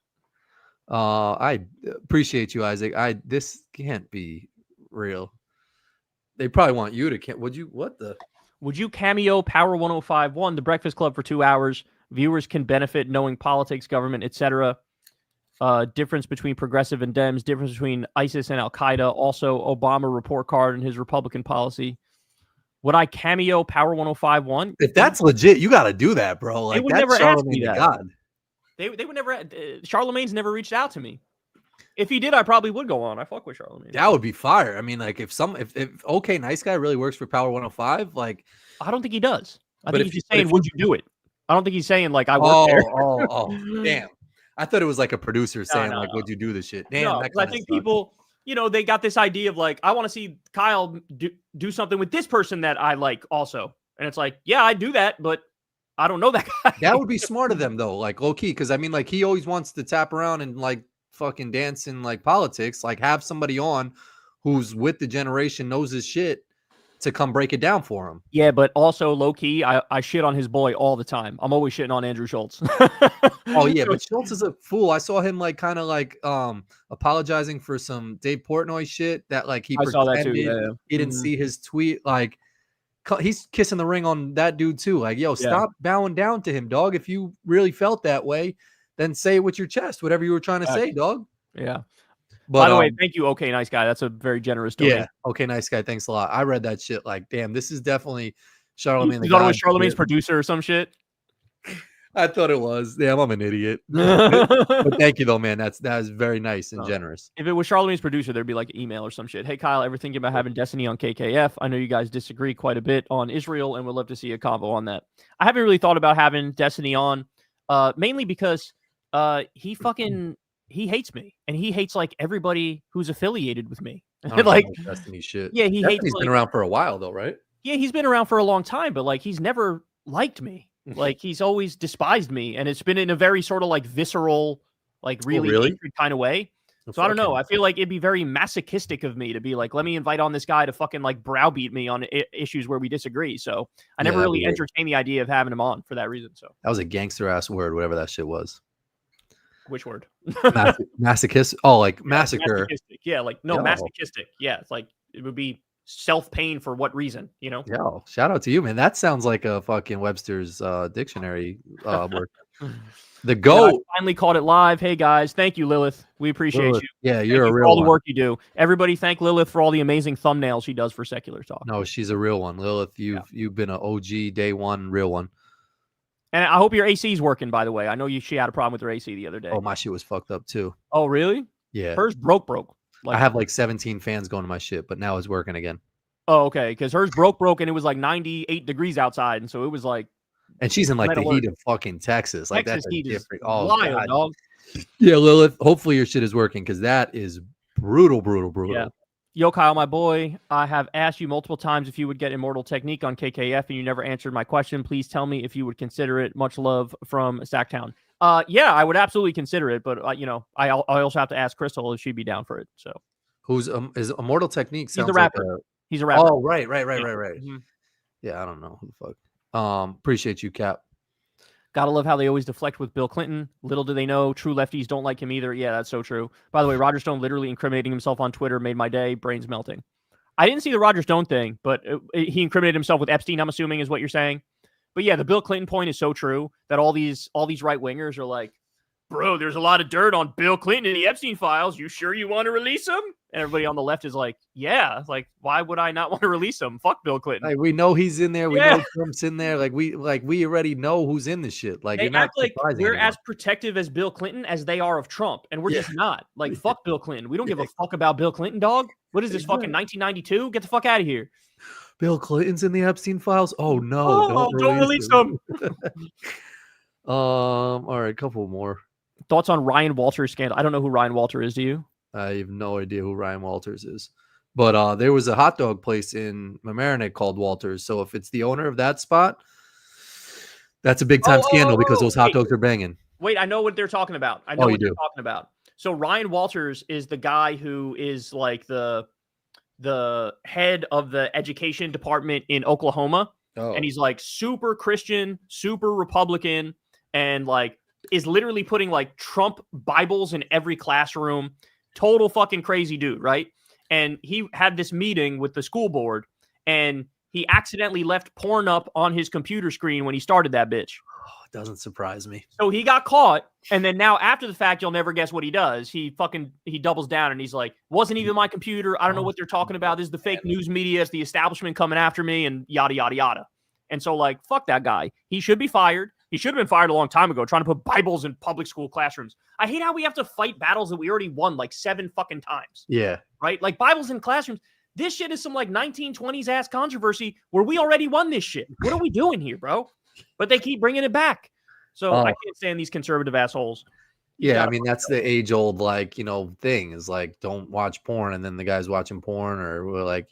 I appreciate you, Isaac. This can't be real. They probably want you to. Would you cameo Power 105.1, the Breakfast Club, for 2 hours? Viewers can benefit knowing politics, government, etc. Difference between progressive and Dems. Difference between ISIS and Al Qaeda. Also, Obama report card and his Republican policy. Would I cameo Power 105.1? If that's legit, you got to do that, bro. Like, they would never ask me that. God. They would never. Charlemagne's never reached out to me. If he did, I probably would go on. I fuck with Charlemagne. That would be fire. I mean, like if OK Nice Guy really works for Power 105, like I don't think he does. I think he's just saying, would you do it? I don't think he's saying like I work there. Damn. I thought it was like a producer saying like, would you do this shit? Damn. No, I think people, they got this idea of like, I want to see Kyle do something with this person that I like also. And it's like, yeah, I do that, but I don't know that guy. That would be smart of them though, like low key. Cause I mean, like he always wants to tap around and like fucking dance in like politics, like have somebody on who's with the generation, knows his shit, to come break it down for him. Yeah, but also low key, I shit on his boy all the time. I'm always shitting on Andrew Schultz. Oh yeah, but Schultz is a fool. I saw him like kind of like apologizing for some Dave Portnoy shit that like he I saw that too. pretended Yeah. he didn't see his tweet. Like he's kissing the ring on that dude too. Like, yo, stop bowing down to him, dog. If you really felt that way, then say it with your chest, whatever you were trying to say, dog. Yeah. But, by the way, thank you, okay, nice guy. That's a very generous donation. Yeah, okay, nice guy. Thanks a lot. I read that shit. Like, damn, this is definitely Charlemagne. You thought it was Charlemagne's producer or some shit? I thought it was. Damn, I'm an idiot. But thank you though, man. That is very nice and generous. If it was Charlemagne's producer, there'd be like an email or some shit. Hey Kyle, ever thinking about having Destiny on KKF? I know you guys disagree quite a bit on Israel, and would love to see a convo on that. I haven't really thought about having Destiny on, mainly because he hates me, and he hates like everybody who's affiliated with me. Like Destiny shit. Yeah, Destiny's been around for a while though, right? Yeah, he's been around for a long time, but like he's never liked me. Like he's always despised me, and it's been in a very sort of like visceral, like really hatred kind of way. So I don't know. I feel like it'd be very masochistic of me to be like, let me invite on this guy to fucking like browbeat me on issues where we disagree. So I never really entertained the idea of having him on for that reason. So that was a gangster ass word, whatever that shit was. Which word? Masochist? Oh, like massacre. Masochistic. Yeah, like no, masochistic. Yeah, it's like it would be self-pain for what reason, you know? Yo, shout out to you, man. That sounds like a fucking Webster's dictionary word. The GOAT. I finally caught it live. Hey guys, thank you, Lilith. We appreciate you. Yeah, you're a real for all one. the work you do. Everybody thank Lilith for all the amazing thumbnails she does for Secular Talk. No, she's a real one. Lilith, you've been an OG day one, real one. And I hope your AC is working, by the way. I know she had a problem with her AC the other day. Oh, my shit was fucked up too. Oh, really? Yeah. Hers broke. Like, I have like 17 fans going to my shit, but now it's working again. Oh, okay. Because hers broke, and it was like 98 degrees outside, and so it was like. And she's in like the heat of fucking Texas. Like that's different. Oh, wild, dog. Yeah, Lilith. Hopefully your shit is working because that is brutal. Yeah. Yo, Kyle, my boy, I have asked you multiple times if you would get Immortal Technique on KKF, and you never answered my question. Please tell me if you would consider it. Much love from Sacktown. Yeah, I would absolutely consider it, but you know, I also have to ask Crystal if she'd be down for it. So, who's is Immortal Technique? He's a rapper. He's a rapper. Oh, right. Mm-hmm. Yeah, I don't know who the fuck. Appreciate you, Cap. Gotta love how they always deflect with Bill Clinton. Little do they know, true lefties don't like him either. Yeah, that's so true. By the way, Roger Stone literally incriminating himself on Twitter made my day. Brains melting. I didn't see the Roger Stone thing, but he incriminated himself with Epstein, I'm assuming, is what you're saying. But yeah, the Bill Clinton point is so true that all these right-wingers are like, bro, there's a lot of dirt on Bill Clinton in the Epstein files. You sure you want to release him? And everybody on the left is like, yeah, like, why would I not want to release him? Fuck Bill Clinton. Like, we know he's in there. We know Trump's in there. Like we already know who's in this shit. Like, they you're not act like we're anyone. as protective as Bill Clinton as they are of Trump. And we're just not. Like, fuck Bill Clinton. We don't give a fuck about Bill Clinton, dog. What is this, fucking 1992? Get the fuck out of here. Bill Clinton's in the Epstein files? Oh, no. Don't release them. All right, couple more. Thoughts on Ryan Walters scandal? I don't know who Ryan Walter is. Do you? I have no idea who Ryan Walters is. But there was a hot dog place in Mamaroneck called Walters. So if it's the owner of that spot, that's a big time scandal because those hot dogs are banging. Wait, I know what they're talking about. I know what they're talking about. So Ryan Walters is the guy who is like the head of the education department in Oklahoma. Oh. And he's like super Christian, super Republican, and like is literally putting like Trump Bibles in every classroom. Total fucking crazy dude, right? And he had this meeting with the school board, and he accidentally left porn up on his computer screen when he started that bitch. Oh, it doesn't surprise me. So he got caught, and then now after the fact, you'll never guess what he does. He doubles down, and he's like, wasn't even my computer. I don't know what they're talking about. This is the fake news media. It's the establishment coming after me, and yada, yada, yada. And so, like, fuck that guy. He should be fired. He should have been fired a long time ago, trying to put Bibles in public school classrooms. I hate how we have to fight battles that we already won like 7 fucking times. Yeah. Right? Like Bibles in classrooms. This shit is some like 1920s ass controversy where we already won this shit. What are we doing here, bro? But they keep bringing it back. So I can't stand these conservative assholes. Yeah, I mean, that's the age old, like, you know, thing is like, don't watch porn. And then the guy's watching porn or we're like,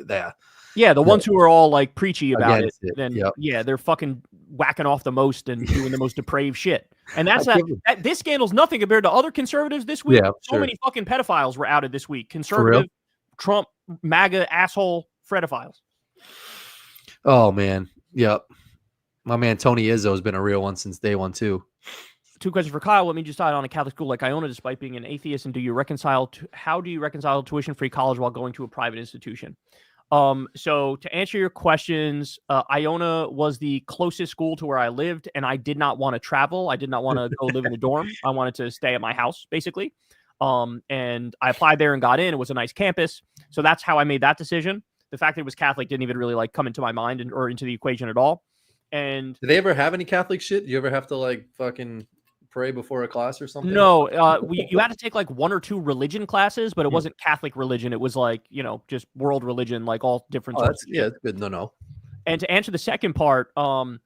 that. Yeah, the ones who are all like preachy about it. And yeah, they're fucking whacking off the most and doing the most depraved shit. And that's this scandal's nothing compared to other conservatives this week. Yeah, so many fucking pedophiles were outed this week. Conservative, Trump, MAGA, asshole pedophiles. Oh man, yep. My man Tony Izzo has been a real one since day one too. 2 questions for Kyle. What made you decide on a Catholic school like Iona despite being an atheist? And how do you reconcile tuition-free college while going to a private institution? So to answer your questions, Iona was the closest school to where I lived, and I did not want to travel. I did not want to go live in a dorm. I wanted to stay at my house, basically. And I applied there and got in. It was a nice campus. So that's how I made that decision. The fact that it was Catholic didn't even really like come into my mind or into the equation at all. And did they ever have any Catholic shit? You ever have to like fucking pray before a class or something? no, you had to take like 1 or 2 religion classes, but it wasn't Catholic religion. It was like, just world religion, like all different sorts. That's good. No. And to answer the second part, so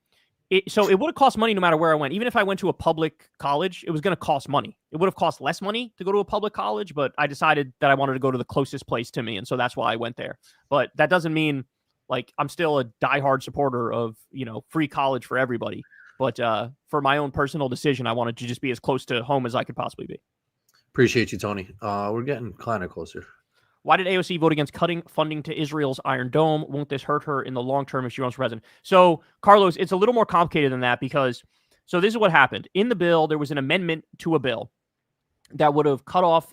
it would have cost money no matter where I went. Even if I went to a public college, it was going to cost money. It would have cost less money to go to a public college, but I decided that I wanted to go to the closest place to me, and so that's why I went there. But that doesn't mean like I'm still a diehard supporter of free college for everybody. But for my own personal decision, I wanted to just be as close to home as I could possibly be. Appreciate you, Tony. We're getting kind of closer. Why did AOC vote against cutting funding to Israel's Iron Dome? Won't this hurt her in the long term if she runs for president? So, Carlos, it's a little more complicated than that because, so this is what happened. In the bill, there was an amendment to a bill that would have cut off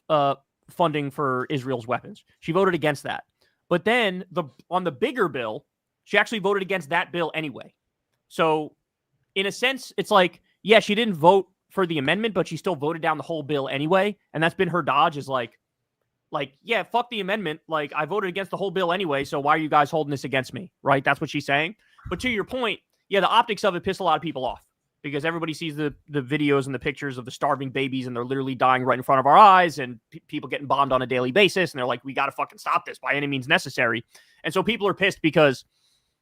funding for Israel's weapons. She voted against that. But then on the bigger bill, she actually voted against that bill anyway. So, in a sense, it's like, yeah, she didn't vote for the amendment, but she still voted down the whole bill anyway. And that's been her dodge is like, yeah, fuck the amendment. Like, I voted against the whole bill anyway, so why are you guys holding this against me, right? That's what she's saying. But to your point, yeah, the optics of it piss a lot of people off because everybody sees the videos and the pictures of the starving babies and they're literally dying right in front of our eyes and people getting bombed on a daily basis. And they're like, we got to fucking stop this by any means necessary. And so people are pissed because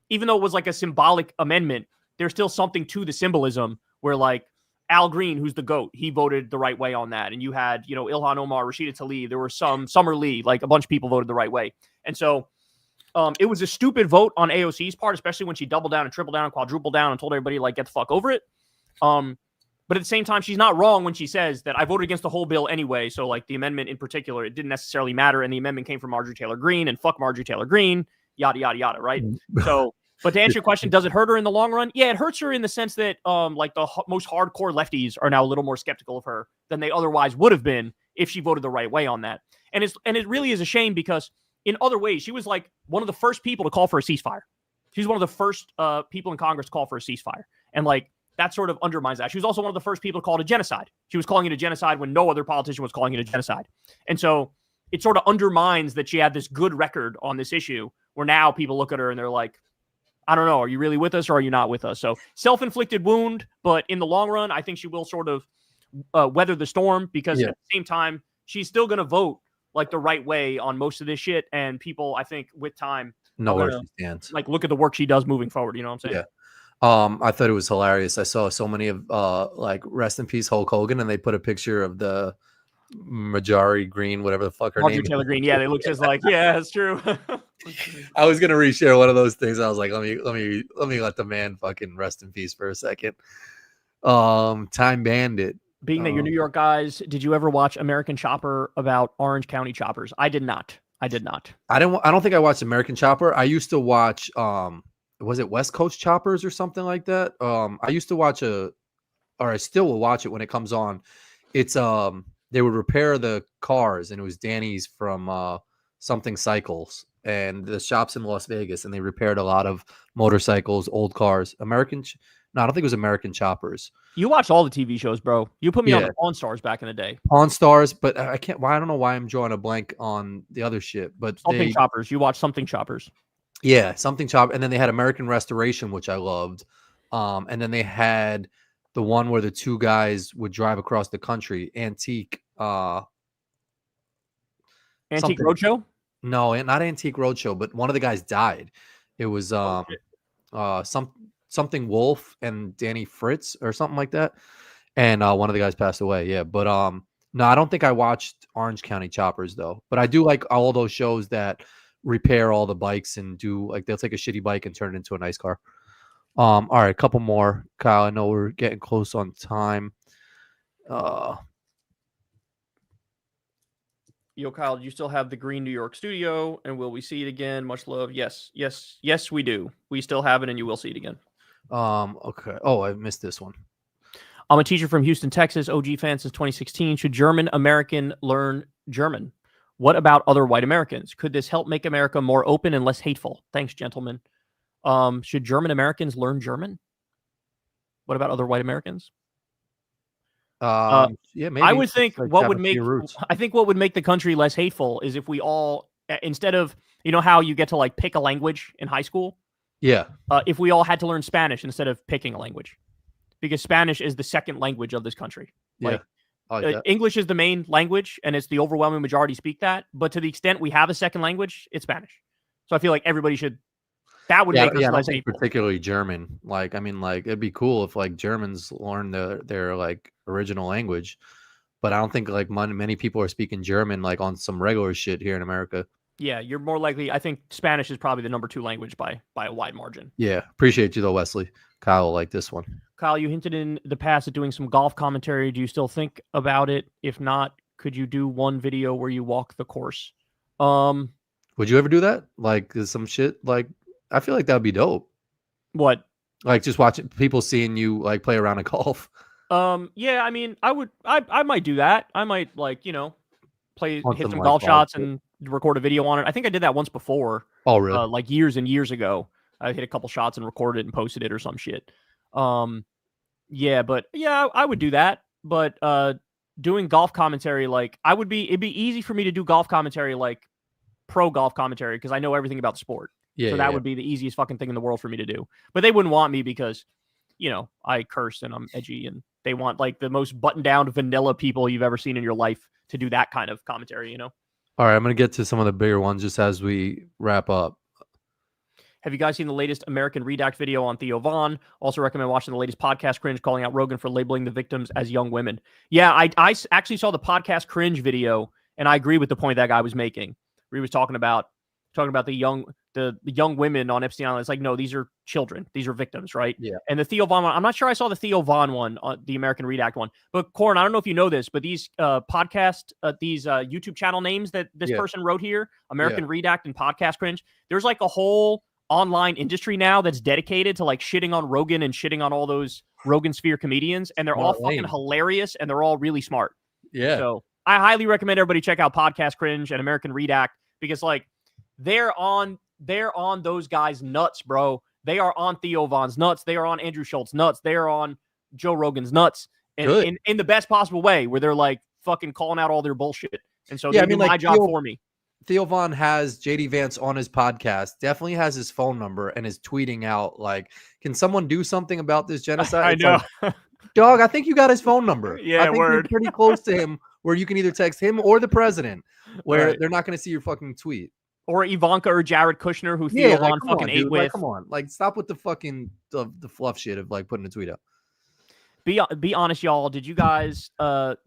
even though it was like a symbolic amendment, there's still something to the symbolism where like, Al Green, who's the GOAT, he voted the right way on that. And you had, Ilhan Omar, Rashida Tlaib, there were some, Summer Lee, like a bunch of people voted the right way. And so it was a stupid vote on AOC's part, especially when she doubled down and tripled down and quadrupled down and told everybody, like, get the fuck over it. But at the same time, she's not wrong when she says that I voted against the whole bill anyway. So, like, the amendment in particular, it didn't necessarily matter. And the amendment came from Marjorie Taylor Greene and fuck Marjorie Taylor Greene, yada, yada, yada, right? So... But to answer your question, does it hurt her in the long run? Yeah, it hurts her in the sense that like the most hardcore lefties are now a little more skeptical of her than they otherwise would have been if she voted the right way on that. And it really is a shame because in other ways, she was like one of the first people to call for a ceasefire. She's one of the first people in Congress to call for a ceasefire. And like that sort of undermines that. She was also one of the first people to call it a genocide. She was calling it a genocide when no other politician was calling it a genocide. And so it sort of undermines that she had this good record on this issue where now people look at her and they're like, I don't know. Are you really with us or are you not with us? So self-inflicted wound, but in the long run, I think she will sort of weather the storm because at the same time, she's still going to vote like the right way on most of this shit. And people, I think with time, know where she stands. Like look at the work she does moving forward. You know what I'm saying? Yeah. I thought it was hilarious. I saw so many of like rest in peace Hulk Hogan, and they put a picture of the Marjorie Green, whatever the fuck her name is. Taylor Greene. Yeah, they look just like, yeah, that's true. I was gonna reshare one of those things. I was like, let me let the man fucking rest in peace for a second. Time Bandit. Being that you're New York guys, did you ever watch American Chopper about Orange County choppers? I did not. I don't think I watched American Chopper. I used to watch was it West Coast Choppers or something like that? I used to watch I still will watch it when it comes on. It's they would repair the cars, and it was Danny's from something cycles, and the shops in Las Vegas, and they repaired a lot of motorcycles, old cars. No, I don't think it was American Choppers. You watched all the TV shows, bro. You put me on the Pawn Stars back in the day. Pawn Stars, but I can't. Why? I don't know why I'm drawing a blank on the other shit. But Something Choppers. You watched Something Choppers. Yeah, Something Chopper, and then they had American Restoration, which I loved. And then they had the one where the two guys would drive across the country. Antique Roadshow? No, not Antique Roadshow, but one of the guys died. It was something Wolf and Danny Fritz or something like that. And one of the guys passed away. Yeah, but no, I don't think I watched Orange County Choppers though. But I do like all those shows that repair all the bikes and do like they'll take a shitty bike and turn it into a nice car. All right, a couple more, Kyle. I know we're getting close on time. Yo, Kyle, do you still have the green New York studio? And will we see it again? Much love. Yes, we do. We still have it, and you will see it again. Okay. Oh, I missed this one. I'm a teacher from Houston, Texas. OG fan since 2016. Should German American learn German? What about other white Americans? Could this help make America more open and less hateful? Thanks, gentlemen. Should German Americans learn German? What about other white Americans? Yeah, maybe. I would think like what would make the country less hateful is if we all, instead of, you know how you get to like pick a language in high school? Yeah. If we all had to learn Spanish instead of picking a language, because Spanish is the second language of this country. Like, English is the main language, and it's the overwhelming majority speak that. But to the extent we have a second language, it's Spanish. So I feel like everybody should. That would make us less hateful. Particularly German. Like, I mean, like it'd be cool if like Germans learn their like original language, but I don't think like many people are speaking German like on some regular shit here in America. Yeah, you're more likely. I think Spanish is probably the number 2 language by a wide margin. Yeah, appreciate you though, Wesley. Kyle will like this one. Kyle, you hinted in the past at doing some golf commentary. Do you still think about it? If not, could you do one video where you walk the course? Would you ever do that? Like some shit? Like I feel like that would be dope. What? Like just watching people seeing you like play around a golf. Yeah, I mean, I might do that. I might like, hit some like golf shots and record a video on it. I think I did that once before. Oh, really? Like years and years ago. I hit a couple shots and recorded it and posted it or some shit. Yeah, but yeah, I would do that. But doing golf commentary, like it'd be easy for me to do golf commentary, like pro golf commentary, because I know everything about the sport. Yeah. So that would be the easiest fucking thing in the world for me to do. But they wouldn't want me because, I curse and I'm edgy, and they want like the most buttoned down vanilla people you've ever seen in your life to do that kind of commentary, All right, I'm gonna get to some of the bigger ones just as we wrap up. Have you guys seen the latest American Redact video on Theo Von? Also recommend watching the latest podcast Cringe calling out Rogan for labeling the victims as young women. Yeah, I actually saw the podcast Cringe video, and I agree with the point that guy was making. Where he was talking about the young women on Epstein Island. It's like, no, these are children. These are victims, right? Yeah. And the Theo Von one, I'm not sure I saw the Theo Von one, the American Redact one. But Corin, I don't know if you know this, but these these YouTube channel names that this person wrote here, American Redact and Podcast Cringe, there's like a whole online industry now that's dedicated to like shitting on Rogan and shitting on all those Rogan Sphere comedians, and they're all fucking hilarious, and they're all really smart. Yeah. So I highly recommend everybody check out Podcast Cringe and American Redact, because like they're on those guys' nuts, bro. They are on Theo Von's nuts. They are on Andrew Schultz's nuts. They are on Joe Rogan's nuts, and in the best possible way, where they're like fucking calling out all their bullshit. And so they do my job for me. Theo Von has JD Vance on his podcast, definitely has his phone number, and is tweeting out like, can someone do something about this genocide? I know. Like, dog, I think you got his phone number. Yeah, I think you're pretty close to him, where you can either text him or the president, where they're not going to see your fucking tweet. Or Ivanka or Jared Kushner, who Theo Von fucking ate with. Like, come on, like stop with the fucking the fluff shit of like putting a tweet up. Be honest, y'all. Did you guys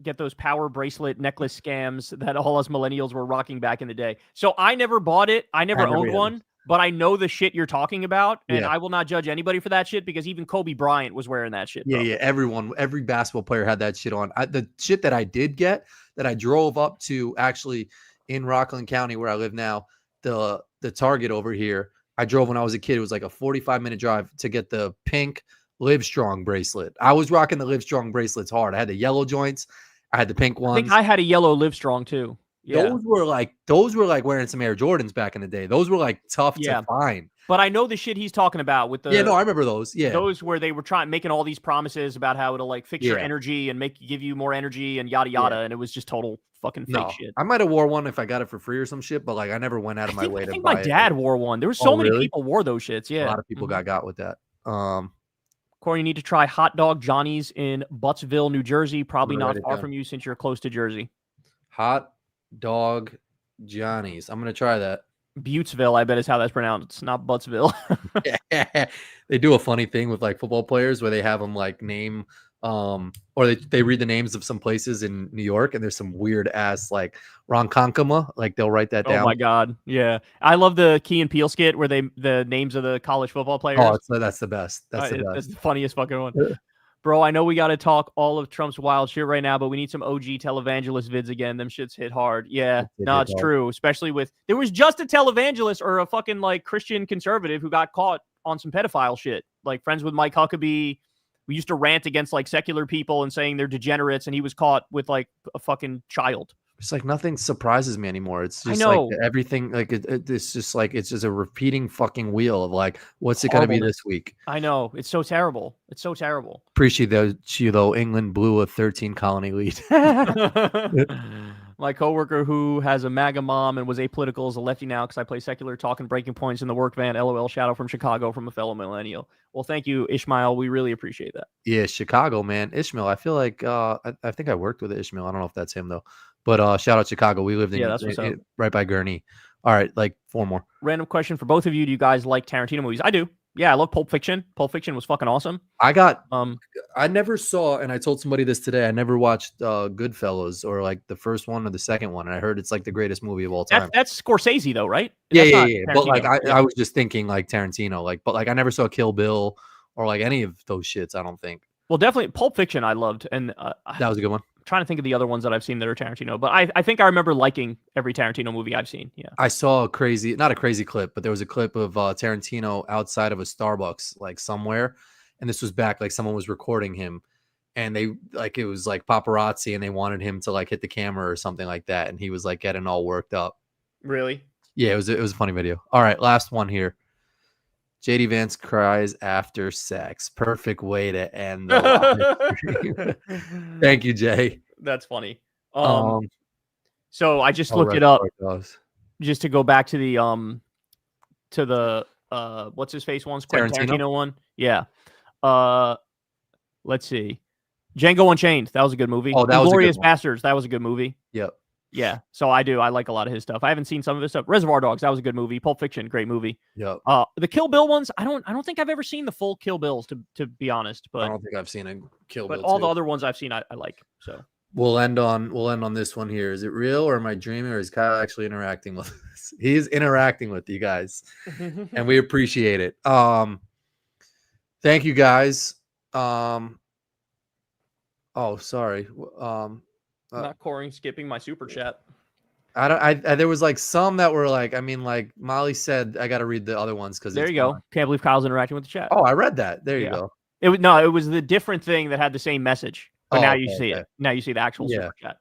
get those power bracelet necklace scams that all us millennials were rocking back in the day? So I never bought it. I never owned one, but I know the shit you're talking about, and I will not judge anybody for that shit, because even Kobe Bryant was wearing that shit. Bro. Yeah. Every basketball player had that shit on. The shit that I did get, that I drove up to actually in Rockland County where I live now, the Target over here, I drove when I was a kid. It was like a 45-minute drive to get the pink Livestrong bracelet. I was rocking the Livestrong bracelets hard. I had the yellow joints. I had the pink ones. I think I had a yellow Livestrong too. Yeah. Those were like wearing some Air Jordans back in the day. Those were like tough to find. But I know the shit he's talking about with the I remember those. Yeah. Those where they were making all these promises about how it'll like fix your energy and give you more energy and yada yada, and it was just total fucking fake shit. I might have wore one if I got it for free or some shit, but like I never went out of my way to buy it. I think my dad wore one. There were so many people wore those shits. Yeah. A lot of people got with that. Corey, you need to try Hot Dog Johnny's in Buttsville, New Jersey. Probably not far from you since you're close to Jersey. Hot Dog Johnny's. I'm going to try that. Buttesville, I bet is how that's pronounced. It's not Buttsville. They do a funny thing with like football players where they have them like name or they read the names of some places in New York, and there's some weird ass like Ronkonkoma, like they'll write that down. Oh my god, yeah! I love the Key and Peele skit where the names of the college football players. Oh, that's the best. That's the best. That's the funniest fucking one. Bro, I know we got to talk all of Trump's wild shit right now, but we need some OG televangelist vids again. Them shits hit hard. Yeah, no, it's true. Especially with there was just a televangelist or a fucking like Christian conservative who got caught on some pedophile shit. Like friends with Mike Huckabee. We used to rant against like secular people and saying they're degenerates, and he was caught with like a fucking child. It's like nothing surprises me anymore. It's just like everything, like it's just like it's just a repeating fucking wheel of like, what's it going to be this week? I know. It's so terrible. It's so terrible. Appreciate you though. England blew a 13 colony lead. My coworker who has a MAGA mom and was apolitical is a lefty now because I play secular talk and breaking points in the work van. LOL, shadow from Chicago from a fellow millennial. Well, thank you, Ishmael. We really appreciate that. Yeah, Chicago, man. Ishmael. I feel like I think I worked with Ishmael. I don't know if that's him though. But shout out Chicago. We lived in right by Gurnee. All right, like 4 more. Random question for both of you. Do you guys like Tarantino movies? I do. Yeah, I love Pulp Fiction. Pulp Fiction was fucking awesome. I never saw, and I told somebody this today, I never watched Goodfellas or like the first one or the second one, and I heard it's like the greatest movie of all time. That's Scorsese though, right? Yeah. But like I was just thinking like Tarantino, but I never saw Kill Bill or like any of those shits, I don't think. Well, definitely Pulp Fiction I loved, and that was a good one. Trying to think of the other ones that I've seen that are Tarantino, but I think I remember liking every Tarantino movie I've seen. Yeah, I saw not a crazy clip, but there was a clip of Tarantino outside of a Starbucks, like somewhere, and this was back like someone was recording him, and they like it was like paparazzi, and they wanted him to like hit the camera or something like that, and he was like getting all worked up. Really? Yeah, it was a funny video. All right, last one here. JD Vance cries after sex. Perfect way to end the live stream. Thank you, Jay. That's funny. So I just looked it up just to go back to the what's his face ones? Tarantino one. Yeah. Let's see. Django Unchained. That was a good movie. Oh, that was Glorious Bastards. That was a good movie. Yep. Yeah, so I like a lot of his stuff. I haven't seen some of his stuff. Reservoir Dogs, that was a good movie. Pulp Fiction, great movie. Yep. The Kill Bill ones, I don't think I've ever seen the full Kill Bills to be honest. But I don't think I've seen a Kill Bill. But all the other ones I've seen, I like. So we'll end on this one here. Is it real or am I dreaming or is Kyle actually interacting with us? He's interacting with you guys, and we appreciate it. Thank you guys. Oh, sorry. Not Corin skipping my super chat. There was like some that were like, I mean, like Molly said, I got to read the other ones because there you go. Can't believe Kyle's interacting with the chat. Oh, I read that. There you go. It was the different thing that had the same message. But now you see it. Now you see the actual super chat.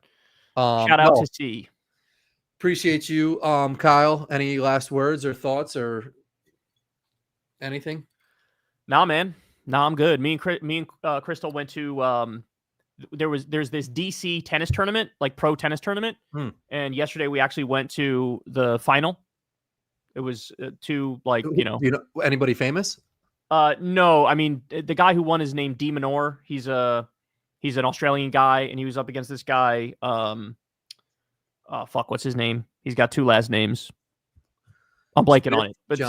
Shout out to C. Appreciate you, Kyle. Any last words or thoughts or anything? Nah, man. Nah, I'm good. Me and Crystal went to there's this DC tennis tournament, like pro tennis tournament. And yesterday we actually went to the final. It was two like, you know anybody famous? No, I mean the guy who won is named D Minor. He's an Australian guy, and he was up against this guy. What's his name? He's got 2 last names. I'm blanking on it, but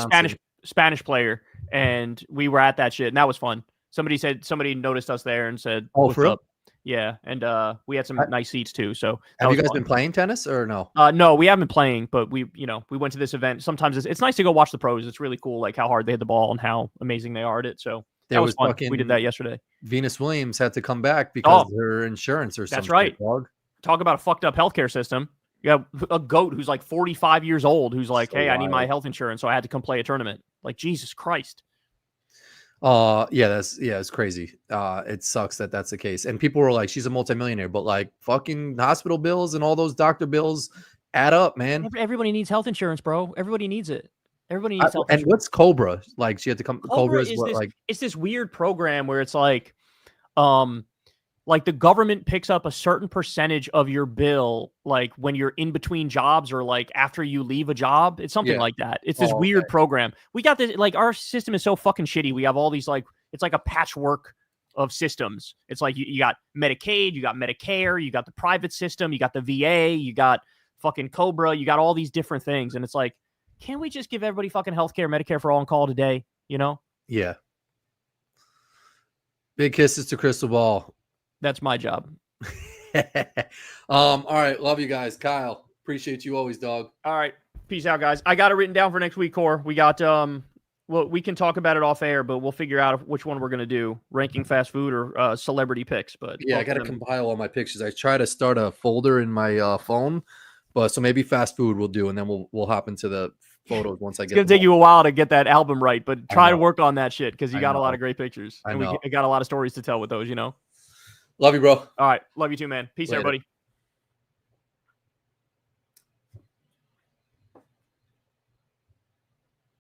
Spanish player. And we were at that shit, and that was fun. Somebody noticed us there and said, "Oh, for real?" Yeah, and we had some nice seats too. So have you guys been playing tennis or no? No, we haven't been playing, but we went to this event. Sometimes it's nice to go watch the pros. It's really cool, like how hard they hit the ball and how amazing they are at it. So that was fun. We did that yesterday. Venus Williams had to come back because of her insurance or something. That's right. Talk about a fucked up healthcare system. You have a goat who's like 45 years old who's like, "Hey, I need my health insurance, so I had to come play a tournament." Like, Jesus Christ. It's crazy. It sucks that that's the case. And people were like, she's a multimillionaire, but like fucking hospital bills and all those doctor bills add up, man. Everybody needs health insurance, bro. Everybody needs it. Everybody needs health insurance. And what's Cobra? Like she had to come. Cobra is what, like it's this weird program where it's like the government picks up a certain percentage of your bill, like when you're in between jobs or like after you leave a job. It's something like that. It's this weird program. We got this, like our system is so fucking shitty. We have all these like, it's like a patchwork of systems. It's like you got Medicaid, you got Medicare, you got the private system, you got the VA, you got fucking Cobra, you got all these different things. And it's like, can't we just give everybody fucking healthcare, Medicare for all and call it a day? You know? Yeah. Big kisses to Crystal Ball. That's my job. All right. Love you guys. Kyle, appreciate you always, dog. All right. Peace out, guys. I got it written down for next week, Cor. We got Well, we can talk about it off air, but we'll figure out which one we're gonna do: ranking fast food or celebrity picks. But Yeah, I got to compile all my pictures. I try to start a folder in my phone, but so maybe fast food will do, and then we'll hop into the photos once I It's get. gonna take you a while to get that album right, but try to know. work on that shit because you I got a lot know. of great pictures, I and know. we got a lot of stories to tell with those. Love you, bro. All right, love you too, man. Peace, Later. everybody.